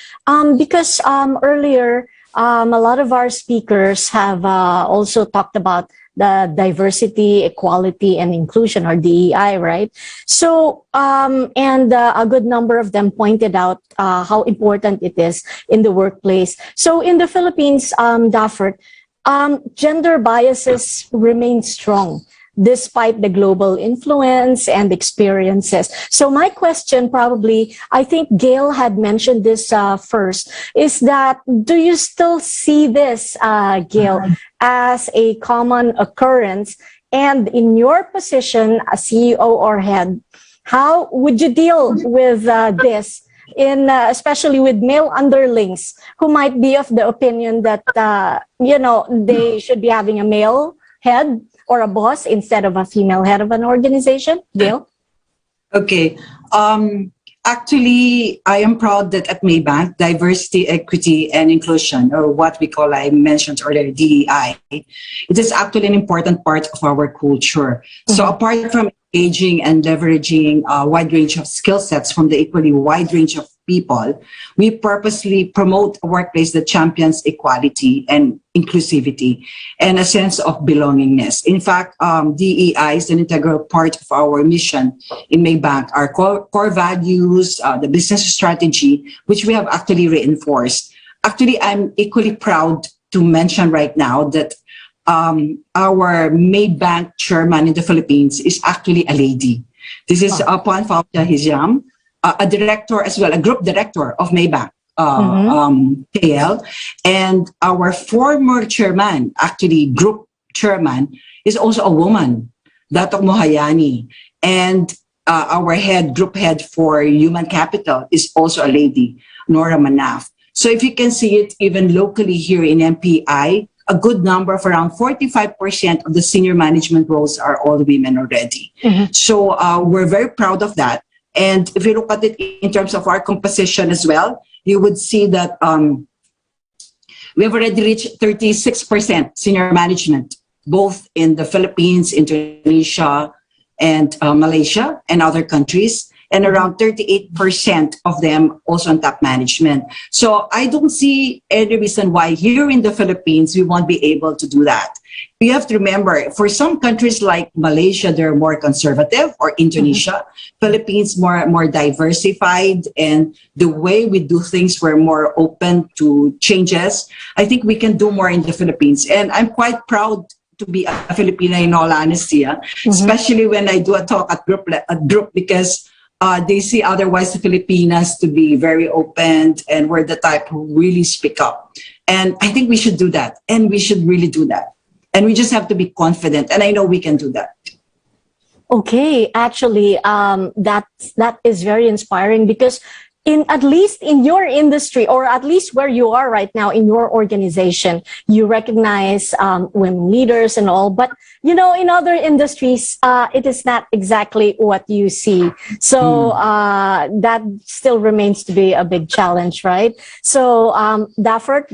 Because earlier, a lot of our speakers have also talked about the diversity, equality, and inclusion, or DEI, right? So, and a good number of them pointed out how important it is in the workplace. So, in the Philippines, Dafford, gender biases remain strong despite the global influence and experiences. So my question probably, I think Gail had mentioned this first, is that do you still see this, Gail, as a common occurrence? And in your position as CEO or head, how would you deal with this? In especially with male underlings who might be of the opinion that they should be having a male head or a boss instead of a female head of an organization? Gail? Okay. Actually, I am proud that at Maybank, diversity, equity, and inclusion, or what we call, I mentioned earlier, DEI, it is actually an important part of our culture. So apart from engaging and leveraging a wide range of skill sets from the equally wide range of people, we purposely promote a workplace that champions equality and inclusivity and a sense of belongingness. In fact, DEI is an integral part of our mission in Maybank, our core values, the business strategy, which we have actually reinforced. Actually, I'm equally proud to mention right now that our Maybank chairman in the Philippines is actually a lady. This is Puan Faustia Hijam, a director as well, a group director of Maybank, KL. And our former chairman, actually group chairman, is also a woman, Dato Mohayani. And our group head for human capital is also a lady, Nora Manaf. So if you can see it even locally here in MPI, a good number of around 45% of the senior management roles are all women already. So we're very proud of that. And if you look at it in terms of our composition as well, you would see that we have already reached 36% senior management, both in the Philippines, Indonesia, and Malaysia, and other countries, and around 38% of them also on top management. So I don't see any reason why here in the Philippines we won't be able to do that. You have to remember, for some countries like Malaysia, they're more conservative, or Indonesia, Philippines more diversified, and the way we do things, we're more open to changes. I think we can do more in the Philippines, and I'm quite proud to be a Filipina in all honesty, especially when I do a talk at group because they see otherwise the Filipinas to be very open, and we're the type who really speak up. And I think we should do that, and we should really do that. And we just have to be confident, and I know we can do that. Okay, actually, that is very inspiring because at least in your industry, or at least where you are right now in your organization, you recognize women leaders and all. But in other industries, it is not exactly what you see. So that still remains to be a big challenge, right? So Dafford,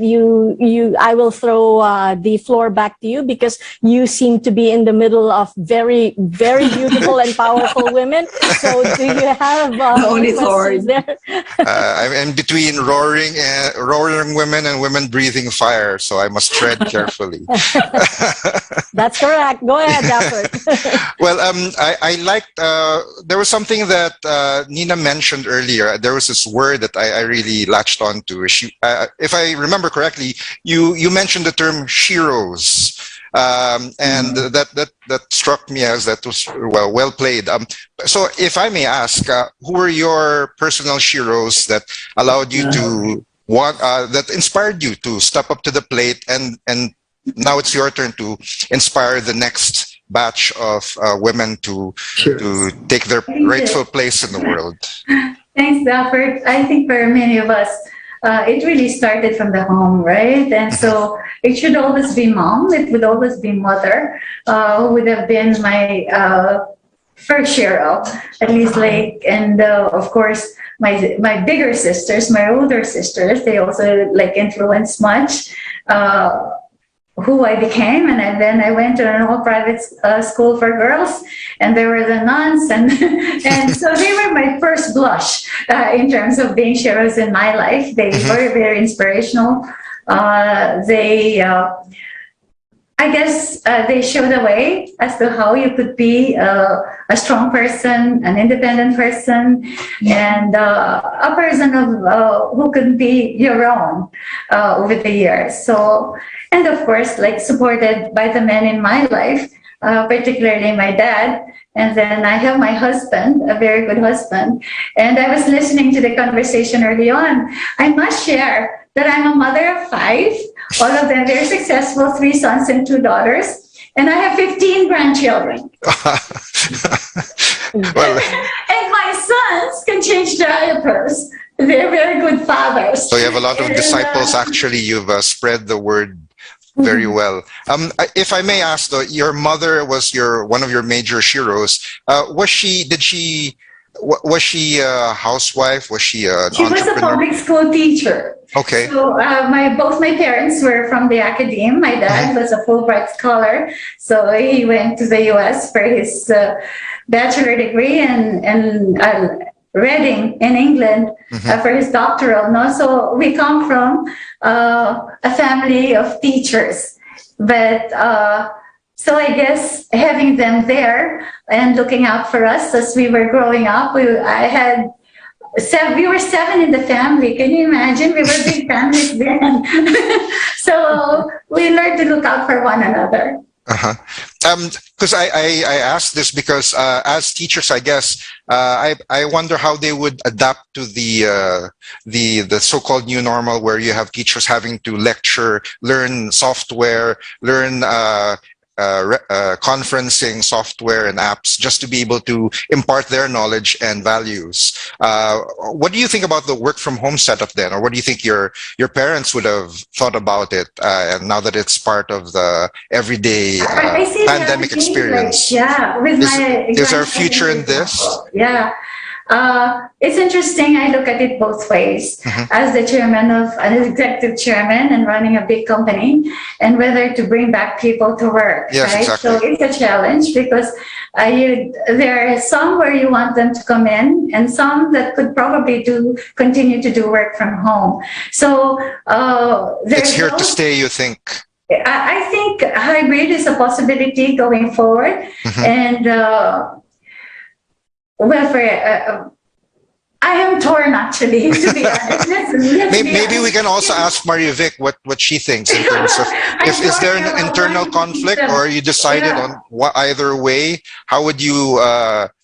I will throw the floor back to you because you seem to be in the middle of very, very beautiful and powerful women. So do you have questions there? I'm in between roaring women and women breathing fire, so I must tread carefully. That's correct. Go ahead, Dafford. Well, I liked, there was something that Nina mentioned earlier. There was this word that I really latched on to. If I remember correctly, you mentioned the term sheroes. And that struck me as that was well played. So if I may ask, who were your personal heroes that allowed you to that inspired you to step up to the plate, and now it's your turn to inspire the next batch of women to take their rightful place in the world? Thanks, Dafford. I think for many of us, it really started from the home, right? And so it should always be mom. It would always be mother, who would have been my first hero, at least and of course, my bigger sisters, my older sisters, they also influenced much who I became. And then I went to an all-private school for girls, and there were the nuns, and so they were my first blush. in terms of being heroes in my life. They were very inspirational. I guess they show the way as to how you could be a strong person, an independent person, and a person of who could be your own over the years. So, and of course, like supported by the men in my life, particularly my dad. And then I have my husband, a very good husband. And I was listening to the conversation early on. I must share that I'm a mother of 5, all of them very successful, 3 sons and 2 daughters. And I have 15 grandchildren. Well, and my sons can change diapers. They're very good fathers. so you have a lot of disciples. Actually, you've spread the word very well. If I may ask, though, your mother was one of your major heroes. Was she a housewife? Was she an She was a public school teacher. Okay. So both my parents were from the academe. My dad was a Fulbright scholar, so he went to the U.S. for his bachelor degree and Reading in England for his doctoral. No, so we come from a family of teachers, but. So I guess having them there and looking out for us as we were growing up, we were 7 in the family. Can you imagine? We were big families then. So we learned to look out for one another. Because I asked this because as teachers, I guess I wonder how they would adapt to the so-called new normal, where you have teachers having to lecture, learn software, learn conferencing software and apps just to be able to impart their knowledge and values. What do you think about the work from home setup then, or what do you think your parents would have thought about it? And now that it's part of the everyday pandemic experience, is there a future in this? Yeah. It's interesting. I look at it both ways as the chairman of an executive chairman and running a big company, and whether to bring back people to work. Yes, right? exactly. So it's a challenge because there are some where you want them to come in, and some that could probably continue to do work from home. So it's here to stay, you think? I think hybrid is a possibility going forward, and. Well, I am torn actually, to be honest. Maybe we can also ask Maria Vic what she thinks in terms of is there an internal conflict, or are you decided on either way? How would you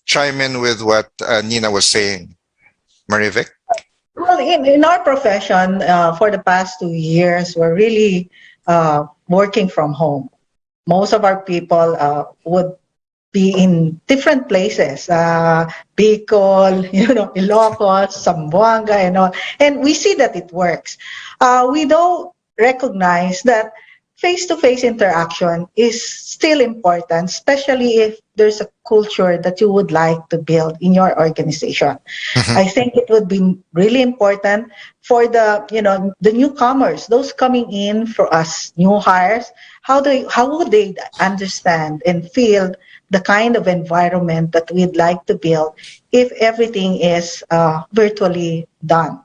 chime in with what Nina was saying, Maria Vic? Well, in our profession, for the past 2 years, we're really working from home. Most of our people would be in different places, Bicol, Ilocos, Zamboanga, and all. And we see that it works. We don't recognize that face-to-face interaction is still important, especially if there's a culture that you would like to build in your organization. I think it would be really important for the newcomers, those coming in for us, new hires. How would they understand and feel the kind of environment that we'd like to build if everything is virtually done?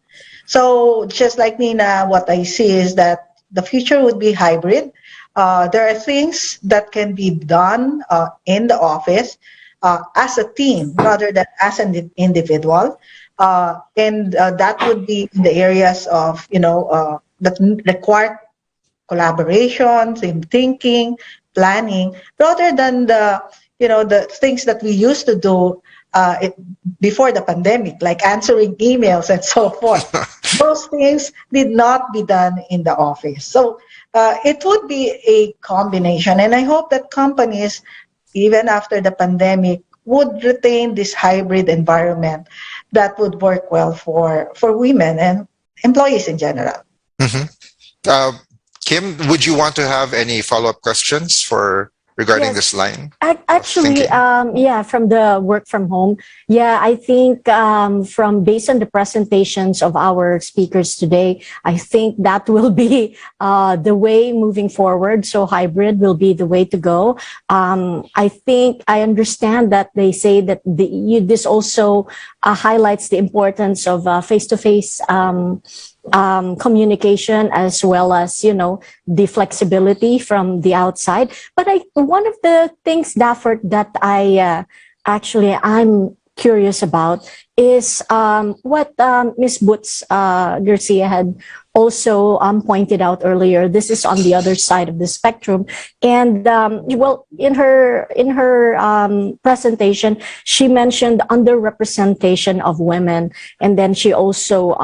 So just like Nina, what I see is that the future would be hybrid. There are things that can be done in the office as a team rather than as an individual. And that would be in the areas of, that require collaboration, team thinking, planning, rather than the things that we used to do before the pandemic, like answering emails and so forth. Those things did not be done in the office. So it would be a combination. And I hope that companies, even after the pandemic, would retain this hybrid environment that would work well for women and employees in general. Kim, would you want to have any follow-up questions for regarding Yes. this line? Actually, thinking? yeah, from the work from home. Yeah, I think from based on the presentations of our speakers today, I think that will be the way moving forward. So hybrid will be the way to go. I think I understand that they say that this also highlights the importance of face-to-face communication, as well as the flexibility from the outside. But one of the things, Dafford, that I'm curious about is what Miss Boots Garcia had also pointed out earlier. This is on the other side of the spectrum, and well, in her presentation, she mentioned underrepresentation of women, and then she also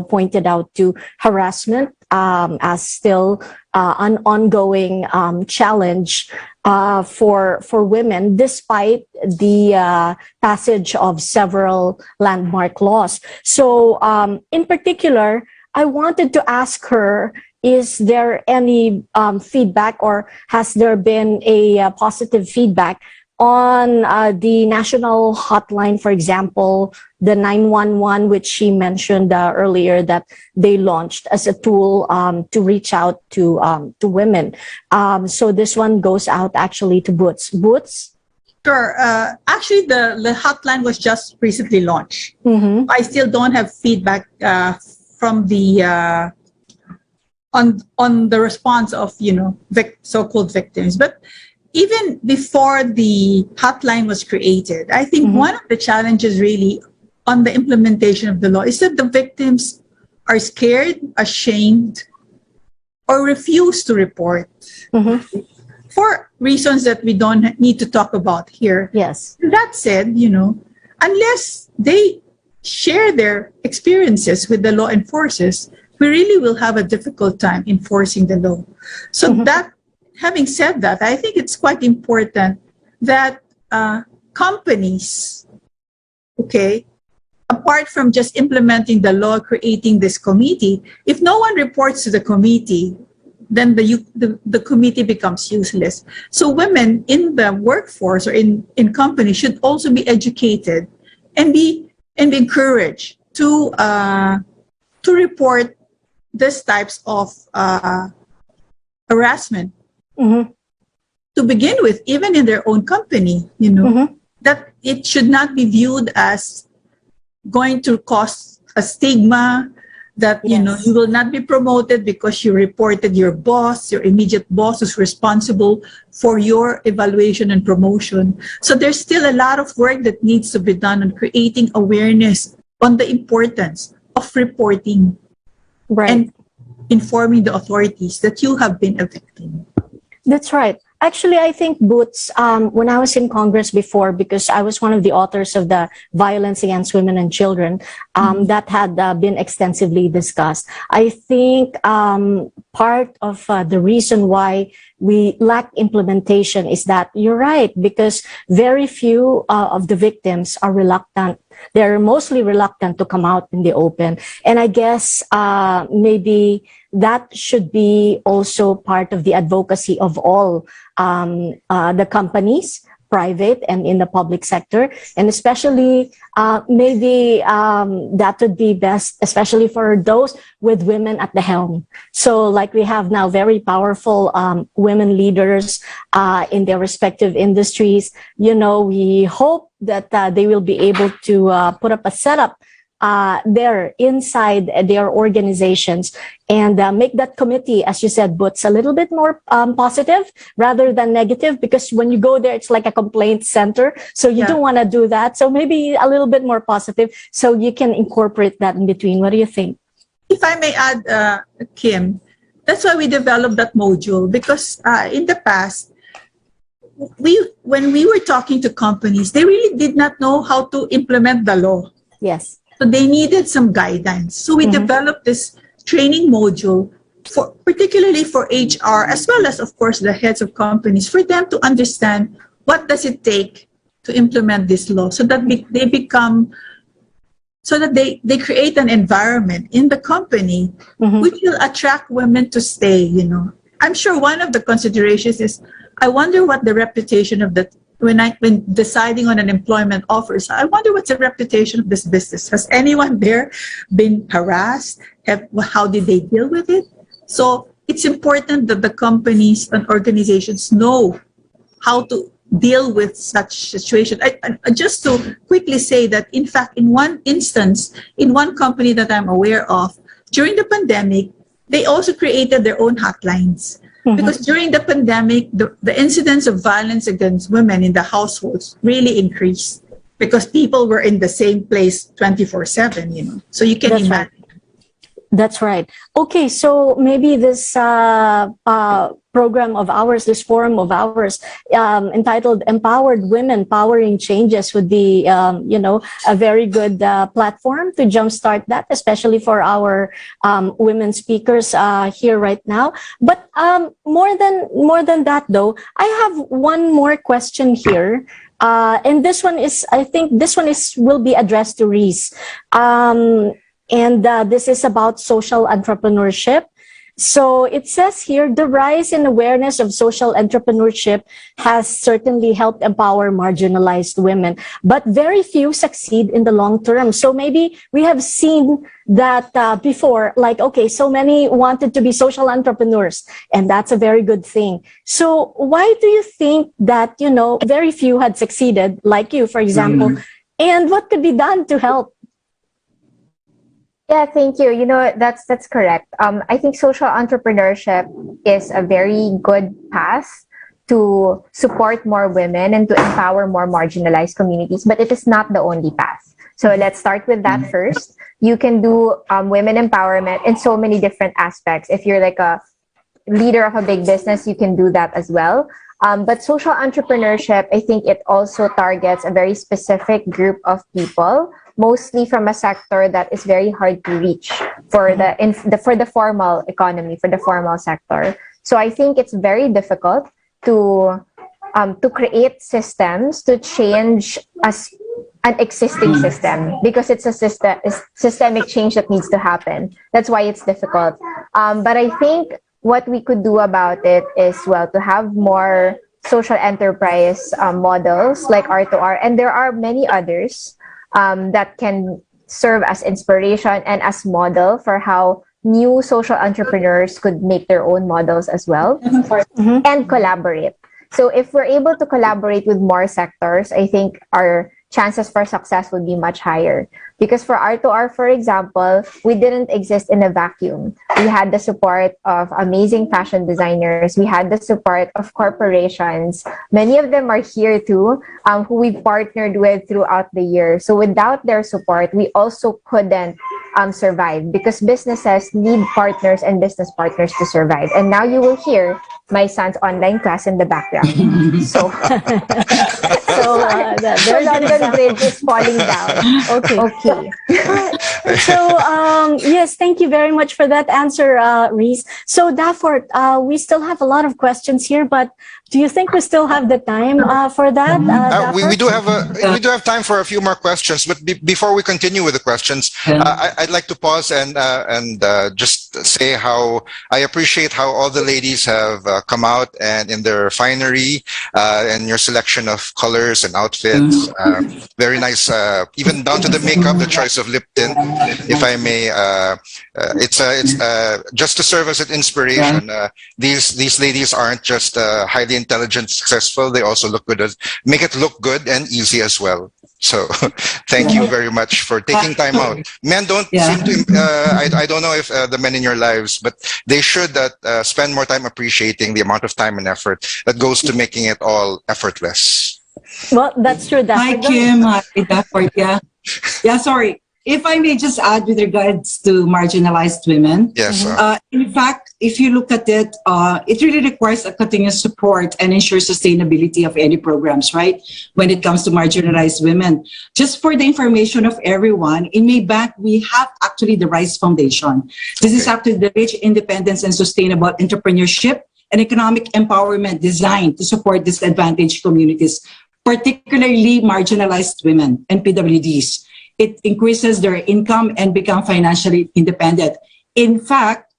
pointed out to harassment as still an ongoing challenge for women, despite the passage of several landmark laws. So, in particular, I wanted to ask her: is there any feedback, or has there been a positive feedback on the national hotline, for example, the 911, which she mentioned earlier that they launched as a tool to reach out to women? So this one goes out actually to Boots. Boots? Sure. Actually, the hotline was just recently launched. Mm-hmm. I still don't have feedback from the on the response of so-called victims, but even before the hotline was created, I think one of the challenges really on the implementation of the law is that the victims are scared, ashamed, or refuse to report for reasons that we don't need to talk about here. Yes. That said, unless they share their experiences with the law enforcers, we really will have a difficult time enforcing the law. So having said that, I think it's quite important that companies, apart from just implementing the law, creating this committee, if no one reports to the committee, then the committee becomes useless. So women in the workforce or in companies should also be educated and be encouraged to report these types of harassment. To begin with, even in their own company, that it should not be viewed as going to cause a stigma, that you will not be promoted because you reported your boss, your immediate boss who's responsible for your evaluation and promotion. So there's still a lot of work that needs to be done on creating awareness on the importance of reporting and informing the authorities that you have been a victim. That's right. Actually, I think, Boots, when I was in Congress before, because I was one of the authors of the Violence Against Women and Children, that had been extensively discussed. I think part of the reason why we lack implementation is that you're right, because very few of the victims are reluctant. They're mostly reluctant to come out in the open. And I guess maybe that should be also part of the advocacy of all the companies, private and in the public sector. And especially maybe that would be best, especially for those with women at the helm. So like we have now very powerful women leaders in their respective industries. We hope that they will be able to put up a setup there inside their organizations and make that committee, as you said, Boots, a little bit more positive rather than negative, because when you go there, it's like a complaint center. So you don't want to do that. So maybe a little bit more positive so you can incorporate that in between. What do you think? If I may add, Kim, that's why we developed that module, because in the past, when we were talking to companies, they really did not know how to implement the law. Yes. So they needed some guidance. So we developed this training module particularly for HR, as well as, of course, the heads of companies, for them to understand what does it take to implement this law, so that they create an environment in the company which will attract women to stay. I'm sure one of the considerations is I wonder what the reputation of the when deciding on an employment offer. So I wonder what's the reputation of this business. Has anyone there been harassed? How did they deal with it? So it's important that the companies and organizations know how to deal with such situation. Just to quickly say that, in fact, in one instance, in one company that I'm aware of, during the pandemic, they also created their own hotlines. Because during the pandemic, the incidence of violence against women in the households really increased because people were in the same place 24/7, you know. So you can That's imagine. right. That's right. Okay, so maybe this program of ours, this forum of ours, entitled "Empowered Women Powering Changes," would be, a very good platform to jumpstart that, especially for our women speakers here right now. But more than that, though, I have one more question here. And this one is, I think this one will be addressed to Reese. And this is about social entrepreneurship. So it says here, the rise in awareness of social entrepreneurship has certainly helped empower marginalized women, but very few succeed in the long term. So maybe we have seen that before, like, okay, so many wanted to be social entrepreneurs, and that's a very good thing. So why do you think that, very few had succeeded, like you, for example, and what could be done to help? Yeah, thank you. That's correct. I think social entrepreneurship is a very good path to support more women and to empower more marginalized communities, but it is not the only path. So let's start with that first. You can do women empowerment in so many different aspects. If you're like a leader of a big business, you can do that as well. But social entrepreneurship, I think it also targets a very specific group of people, mostly from a sector that is very hard to reach for the formal economy, for the formal sector. So I think it's very difficult to create systems to change an existing system, because it's a systemic change that needs to happen. That's why it's difficult. But I think what we could do about it is, well, to have more social enterprise models like R2R, and there are many others that can serve as inspiration and as model for how new social entrepreneurs could make their own models as well, and collaborate. So if we're able to collaborate with more sectors, I think our chances for success would be much higher. Because for R2R, for example, we didn't exist in a vacuum. We had the support of amazing fashion designers. We had the support of corporations. Many of them are here too, who we've partnered with throughout the year. So without their support, we also couldn't survive, because businesses need partners and business partners to survive. And now you will hear my son's online class in the background. So, there's London Bridge is falling down. Okay. So, yes, thank you very much for that answer, Reese. So, Dafford, we still have a lot of questions here, but do you think we still have the time for that? We do have time for a few more questions, but before we continue with the questions, I'd like to pause and just say how I appreciate how all the ladies have come out and in their finery and your selection of colors and outfits. Very nice, even down to the makeup, the choice of lip tint, if I may. It's just to serve as an inspiration. These ladies aren't just highly intelligent, successful. They also look good, make it look good and easy as well. So thank you very much for taking time out. Men don't seem to, I don't know if the men in your lives, but they should spend more time appreciating the amount of time and effort that goes to making it all effortless. Well, that's true. Hi, Kim. Hi, Dafford. Yeah, sorry. If I may just add with regards to marginalized women. Yes. In fact, if you look at it, it really requires a continuous support and ensure sustainability of any programs, right? When it comes to marginalized women. Just for the information of everyone, in Maybank, we have actually the RISE Foundation. This is actually the Rich Independence and Sustainable Entrepreneurship and Economic Empowerment designed to support disadvantaged communities, particularly marginalized women and PWDs. It increases their income and become financially independent. In fact,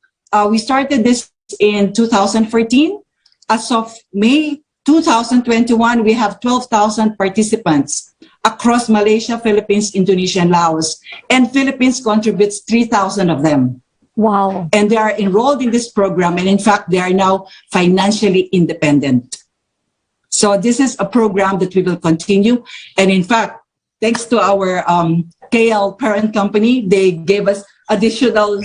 we started this in 2014. As of May 2021, we have 12,000 participants across Malaysia, Philippines, Indonesia, and Laos. And Philippines contributes 3,000 of them. Wow. And they are enrolled in this program. And in fact, they are now financially independent. So this is a program that we will continue. And in fact, thanks to our KL parent company, they gave us additional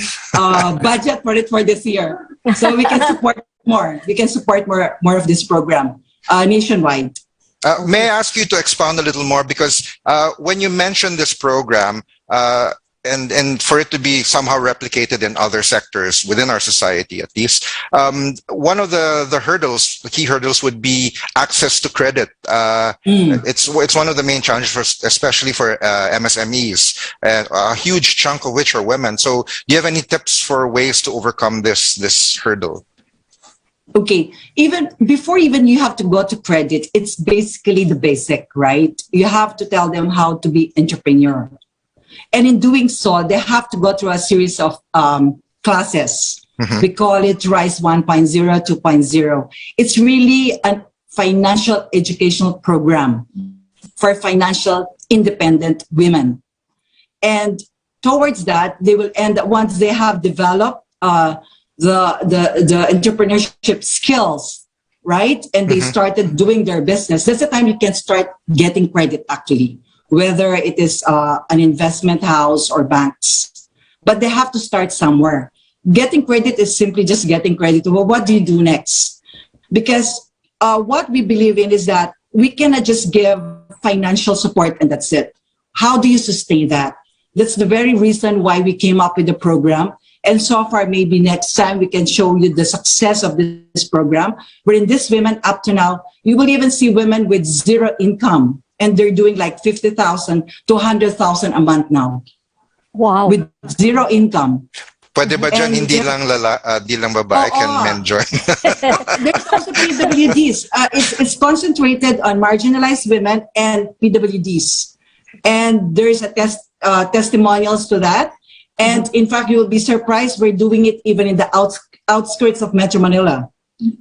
budget for it for this year. So we can support more. We can support more of this program nationwide. May I ask you to expound a little more, because when you mention this program, and for it to be somehow replicated in other sectors within our society, at least, one of the hurdles, the key hurdles, would be access to credit. It's one of the main challenges, especially for MSMEs, and a huge chunk of which are women. So, do you have any tips for ways to overcome this hurdle? Okay, even before you have to go to credit, it's basically the basic, right? You have to tell them how to be entrepreneur. And in doing so, they have to go through a series of classes. Mm-hmm. We call it RISE 1.0, 2.0. It's really a financial educational program for financial independent women. And towards that, they will end, once they have developed the entrepreneurship skills, right? And they started doing their business. That's the time you can start getting credit, actually, whether it is an investment house or banks. But they have to start somewhere. Getting credit is simply just getting credit. Well, what do you do next? Because what we believe in is that we cannot just give financial support and that's it. How do you sustain that? That's the very reason why we came up with the program. And so far, maybe next time we can show you the success of this program. Wherein these women, up to now, you will even see women with zero income. And they're doing like 50,000 to 100,000 a month now. Wow. With zero income. Pwede ba dyan hindi lang di lang babae can men join? There's also PWDs. It's concentrated on marginalized women and PWDs. And there's a testimonials to that. And in fact, you will be surprised, we're doing it even in the outskirts of Metro Manila.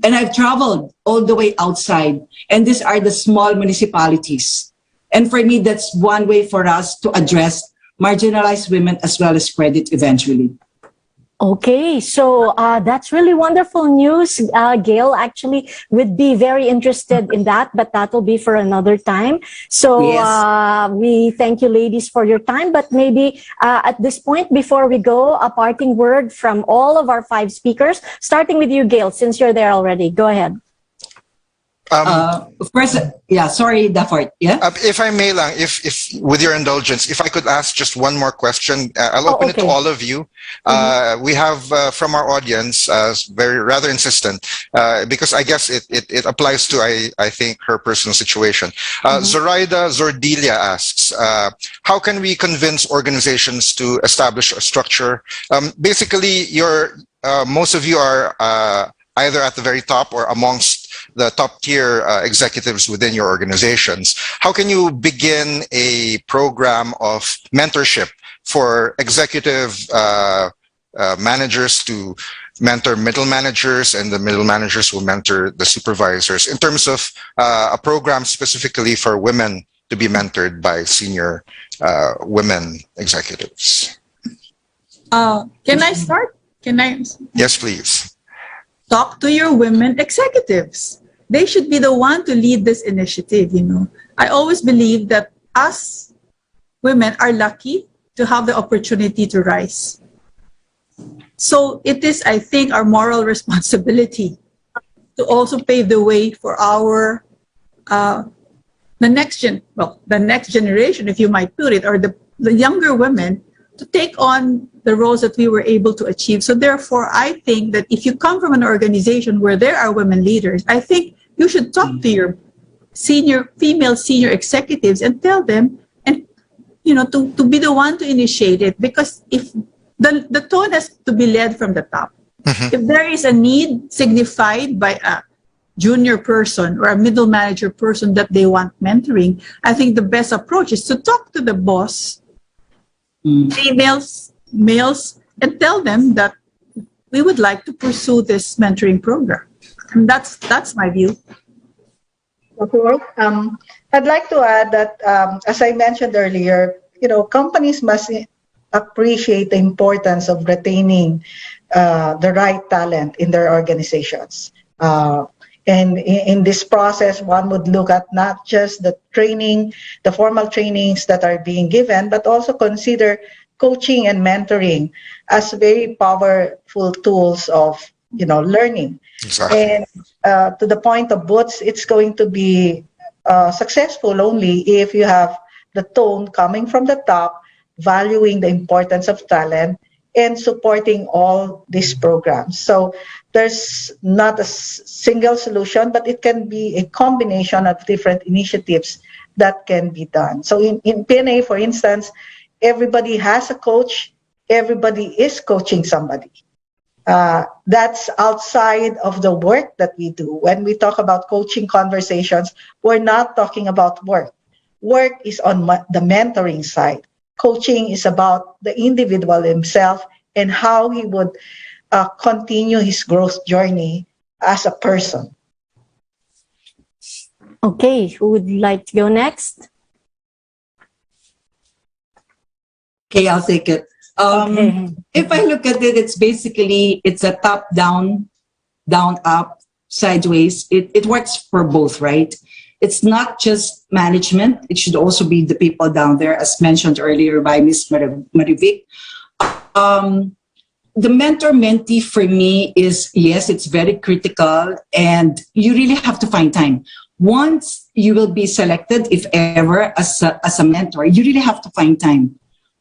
And I've traveled all the way outside. And these are the small municipalities. And for me, that's one way for us to address marginalized women as well as credit eventually. Okay, so that's really wonderful news. Gail actually would be very interested in that, but that will be for another time. So yes. We thank you, ladies, for your time. But maybe at this point, before we go, a parting word from all of our 5 speakers, starting with you, Gail, since you're there already. Go ahead. Of course, yeah, sorry, Dafford. Yeah. If I may lang, if with your indulgence, if I could ask just one more question, I'll open it to all of you. We have from our audience, rather insistent, because I guess it applies to I think her personal situation. Zoraida Zordilia asks, how can we convince organizations to establish a structure? Basically, most of you are either at the very top or amongst the top tier executives within your organizations. How can you begin a program of mentorship for executive managers to mentor middle managers, and the middle managers will mentor the supervisors, in terms of a program specifically for women to be mentored by senior women executives? Can I start? Can I? Yes, please. Talk to your women executives. They should be the one to lead this initiative, you know. I always believe that us women are lucky to have the opportunity to rise. So it is, I think, our moral responsibility to also pave the way for our the next generation, if you might put it, or the younger women, to take on the roles that we were able to achieve. So therefore, I think that if you come from an organization where there are women leaders, I think you should talk to your female senior executives and tell them, and to be the one to initiate it, because if the tone has to be led from the top. If there is a need signified by a junior person or a middle manager person that they want mentoring, I think the best approach is to talk to the boss, females, males, and tell them that we would like to pursue this mentoring program. And that's my view. Before, I'd like to add that, as I mentioned earlier, companies must appreciate the importance of retaining the right talent in their organizations. And in this process, one would look at not just the training, the formal trainings that are being given, but also consider coaching and mentoring as very powerful tools of learning. Exactly. And to the point of Boots, it's going to be successful only if you have the tone coming from the top, valuing the importance of talent, and supporting all these programs. So there's not a single solution, but it can be a combination of different initiatives that can be done. So in PNA, for instance, everybody has a coach, everybody is coaching somebody. That's outside of the work that we do. When we talk about coaching conversations, we're not talking about work. Work is on the mentoring side. Coaching is about the individual himself and how he would continue his growth journey as a person. Okay, who would like to go next? Okay, I'll take it. Okay. If I look at it, it's a top down, down up, sideways. It works for both, right? It's not just management. It should also be the people down there, as mentioned earlier by Ms. Marivic. The mentor-mentee for me is, yes, it's very critical, and you really have to find time. Once you will be selected, if ever, as a mentor, you really have to find time.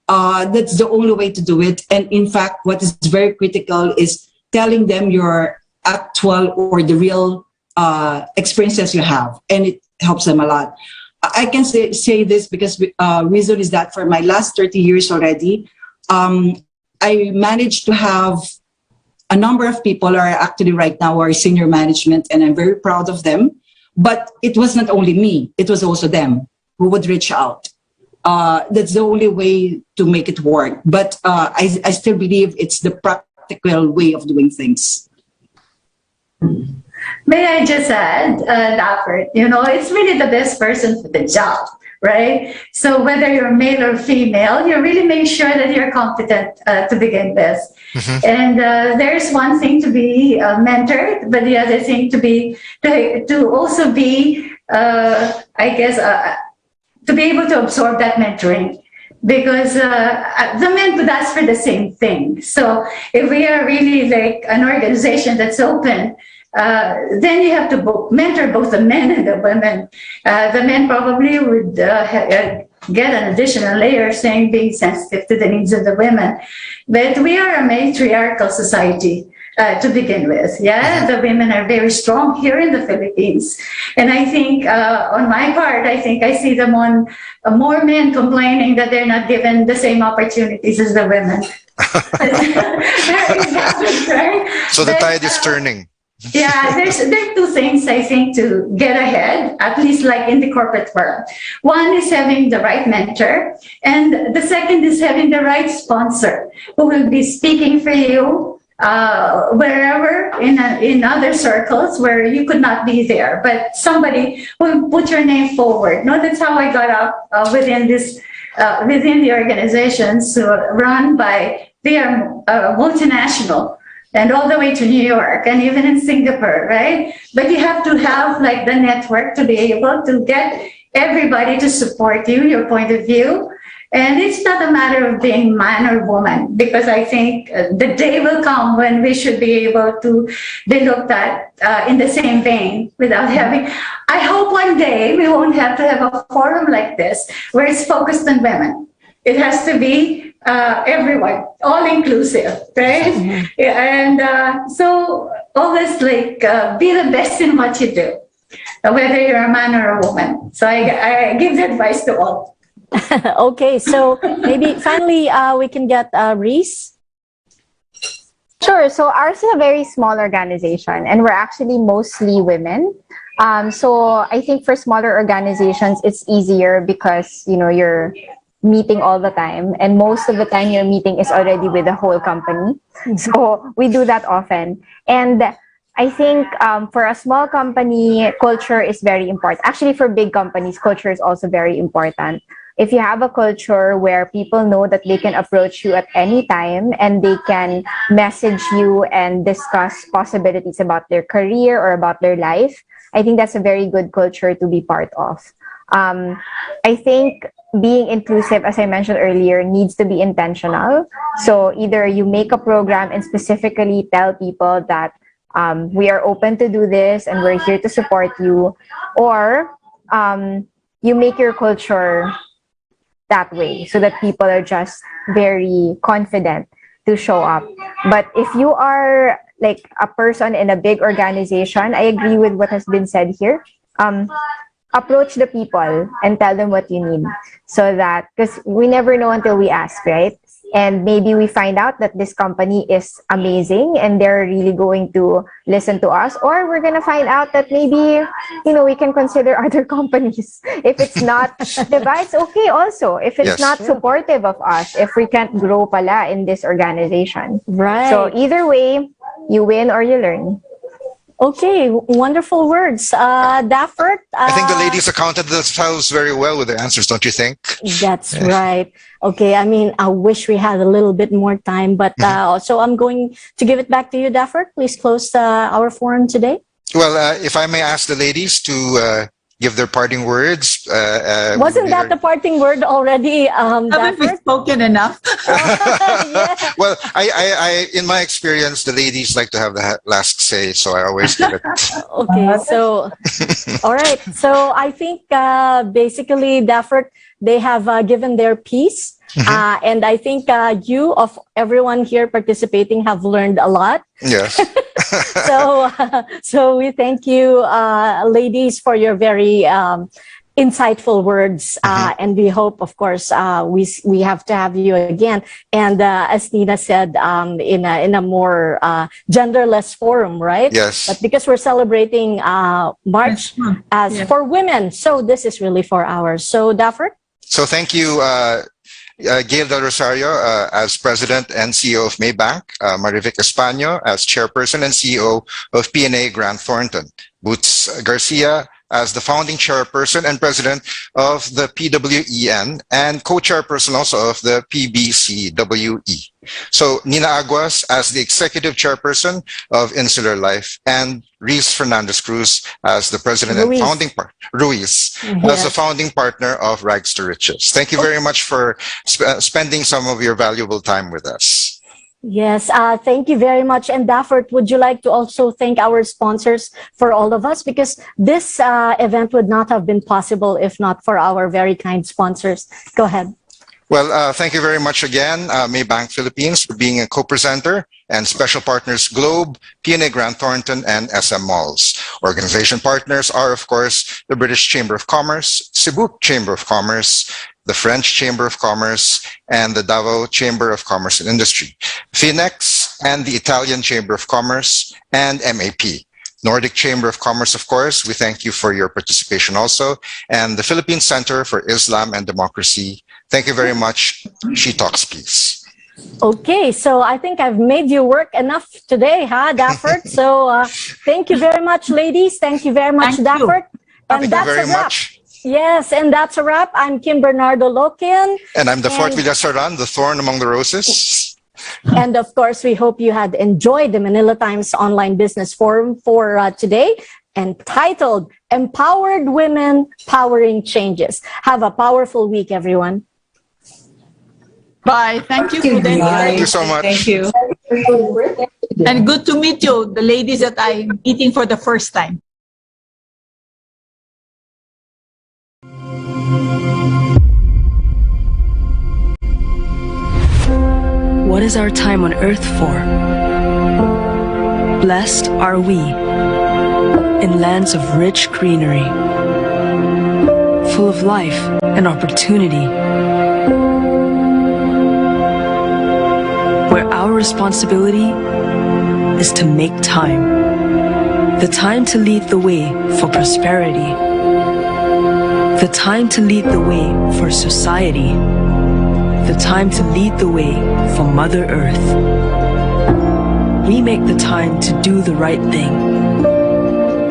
That's the only way to do it. And in fact, what is very critical is telling them your actual or the real experiences you have, and it helps them a lot. I can say this because reason is that for my last 30 years already, I managed to have a number of people are actually right now are senior management, and I'm very proud of them. But it was not only me, it was also them who would reach out. That's the only way to make it work. But I still believe it's the practical way of doing things. May I just add, Dafford, it's really the best person for the job, right? So whether you're male or female, you really make sure that you're competent to begin with. Mm-hmm. And there's one thing to be mentored, but the other thing to also be, to be able to absorb that mentoring. Because the men would ask for the same thing. So if we are really like an organization that's open, then you have to mentor both the men and the women. The men probably would get an additional layer saying being sensitive to the needs of the women. But we are a matriarchal society. To begin with, the women are very strong here in the Philippines, and I think on my part, I think I see them on more men complaining that they're not given the same opportunities as the women. Right? So the tide is turning. Yeah, there are two things I think to get ahead, at least like in the corporate world. One is having the right mentor, and the second is having the right sponsor who will be speaking for you wherever in other circles where you could not be there, but somebody will put your name forward. No, that's how I got up within the organizations run by, they are multinational and all the way to New York and even in Singapore, right? But you have to have like the network to be able to get everybody to support you, your point of view. And it's not a matter of being man or woman, because I think the day will come when we should be able to be looked at in the same vein without having, I hope one day we won't have to have a forum like this where it's focused on women. It has to be everyone, all inclusive, right? Mm-hmm. And so always like be the best in what you do, whether you're a man or a woman. So I give the advice to all. Okay, so maybe finally we can get Reese. Sure. So ours is a very small organization, and we're actually mostly women. So I think for smaller organizations, it's easier because you're meeting all the time, and most of the time your meeting is already with the whole company. So we do that often, and I think for a small company, culture is very important. Actually, for big companies, culture is also very important. If you have a culture where people know that they can approach you at any time and they can message you and discuss possibilities about their career or about their life, I think that's a very good culture to be part of. I think being inclusive, as I mentioned earlier, needs to be intentional. So either you make a program and specifically tell people that we are open to do this and we're here to support you, or you make your culture that way so that people are just very confident to show up. But if you are like a person in a big organization, I agree with what has been said here. Approach the people and tell them what you need, so that, because we never know until we ask, right? And maybe we find out that this company is amazing and they're really going to listen to us, or we're going to find out that maybe, we can consider other companies. If it's not, diba, it's okay also. If it's Yes. not supportive of us, if we can't grow pala in this organization. Right. So either way, you win or you learn. Okay, wonderful words. Daffert? I think the ladies accounted themselves very well with their answers, don't you think? That's right. Okay, I mean, I wish we had a little bit more time, but so I'm going to give it back to you, Daffert. Please close our forum today. Well, if I may ask the ladies to give their parting words. Wasn't that the parting word already? Haven't we spoken enough? Yeah. Well, I, in my experience, the ladies like to have the last say, so I always give it. Okay, so, all right. So I think basically, Daffert, they have given their piece. And I think you, of everyone here participating, have learned a lot. Yes. So we thank you, ladies, for your very insightful words. And we hope, of course, we have to have you again. And as Nina said, in a more genderless forum, right? Yes. But because we're celebrating March as for women, so this is really for ours. So, Daffert? So thank you, Gail Del Rosario as President and CEO of Maybank, Marivic Espano as Chairperson and CEO of PNA Grant Thornton, Boots Garcia as the founding chairperson and president of the PWEN and co-chairperson also of the PBCWE. So Nina Aguas as the executive chairperson of Insular Life, and Reese Fernandez Cruz as the president and founding partner, as the founding partner of Rags to Riches. Thank you very much for spending some of your valuable time with us. Yes, thank you very much. And Daffert, would you like to also thank our sponsors for all of us? Because this event would not have been possible if not for our very kind sponsors. Go ahead. Well, thank you very much again, Maybank Philippines, for being a co-presenter, and special partners Globe, PNA Grant Thornton, and SM Malls. Organization partners are, of course, the British Chamber of Commerce, Cebu Chamber of Commerce, the French Chamber of Commerce, and the Davao Chamber of Commerce and Industry, Finex, and the Italian Chamber of Commerce, and MAP. Nordic Chamber of Commerce, of course, we thank you for your participation also, and the Philippine Center for Islam and Democracy. Thank you very much. She Talks Peace. Okay, so I think I've made you work enough today, huh, Daffert? So thank you very much, ladies. Thank you very much, Daffert. And Thank that's you very a wrap. much. Yes, and that's a wrap. I'm Kim Bernardo Loken. And I'm the Fort Villasaran, the thorn among the roses. And of course, we hope you had enjoyed the Manila Times Online Business Forum for today, entitled Empowered Women Powering Changes. Have a powerful week, everyone. Bye. Thank you, Prudence. Thank you so much. Thank you. And good to meet you, the ladies that I'm meeting for the first time. What is our time on earth for? Blessed are we in lands of rich greenery, full of life and opportunity, where our responsibility is to make time. The time to lead the way for prosperity. The time to lead the way for society. The time to lead the way for Mother Earth. we make the time to do the right thing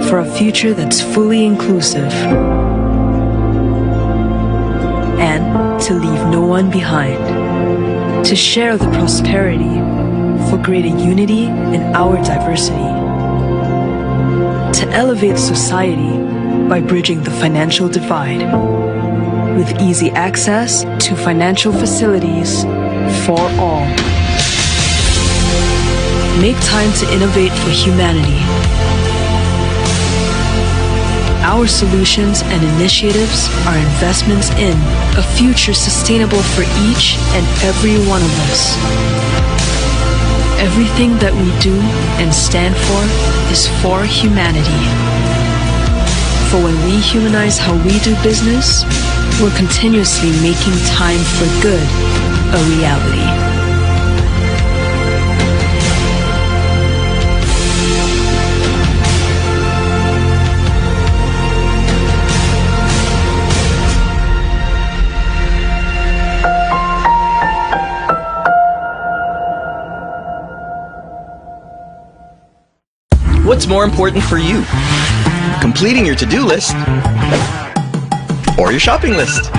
for a future that's fully inclusive and to leave no one behind, to share the prosperity for greater unity in our diversity, to elevate society by bridging the financial divide with easy access to financial facilities for all. Make time to innovate for humanity. Our solutions and initiatives are investments in a future sustainable for each and every one of us. Everything that we do and stand for is for humanity. For when we humanize how we do business, we're continuously making time for good a reality. What's more important for you? Completing your to-do list or your shopping list?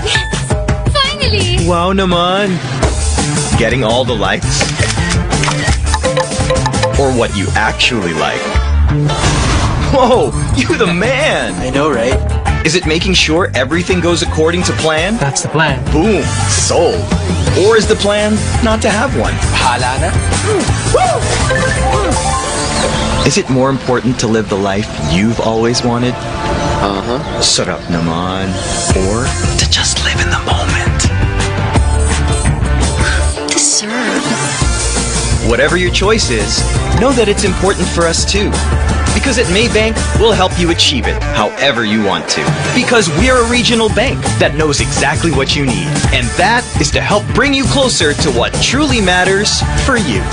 Yes! Finally! Wow naman! Getting all the likes? Or what you actually like? Whoa! You the man! I know, right? Is it making sure everything goes according to plan? That's the plan. Boom! Sold! Or is the plan not to have one? Bahala na. Is it more important to live the life you've always wanted? Uh-huh. Sarap naman. Or to just live in the moment? Deserve. Whatever your choice is, know that it's important for us too. Because at Maybank, we'll help you achieve it however you want to. Because we're a regional bank that knows exactly what you need. And that is to help bring you closer to what truly matters for you.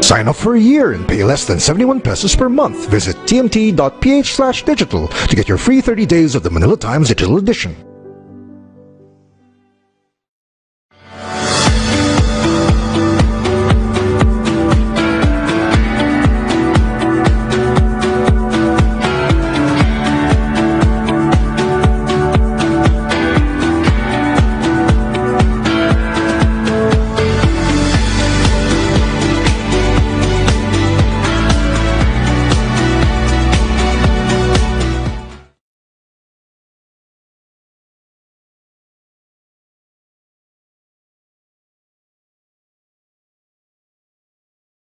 Sign up for a year and pay less than 71 pesos per month. Visit tmt.ph/digital to get your free 30 days of the Manila Times Digital Edition.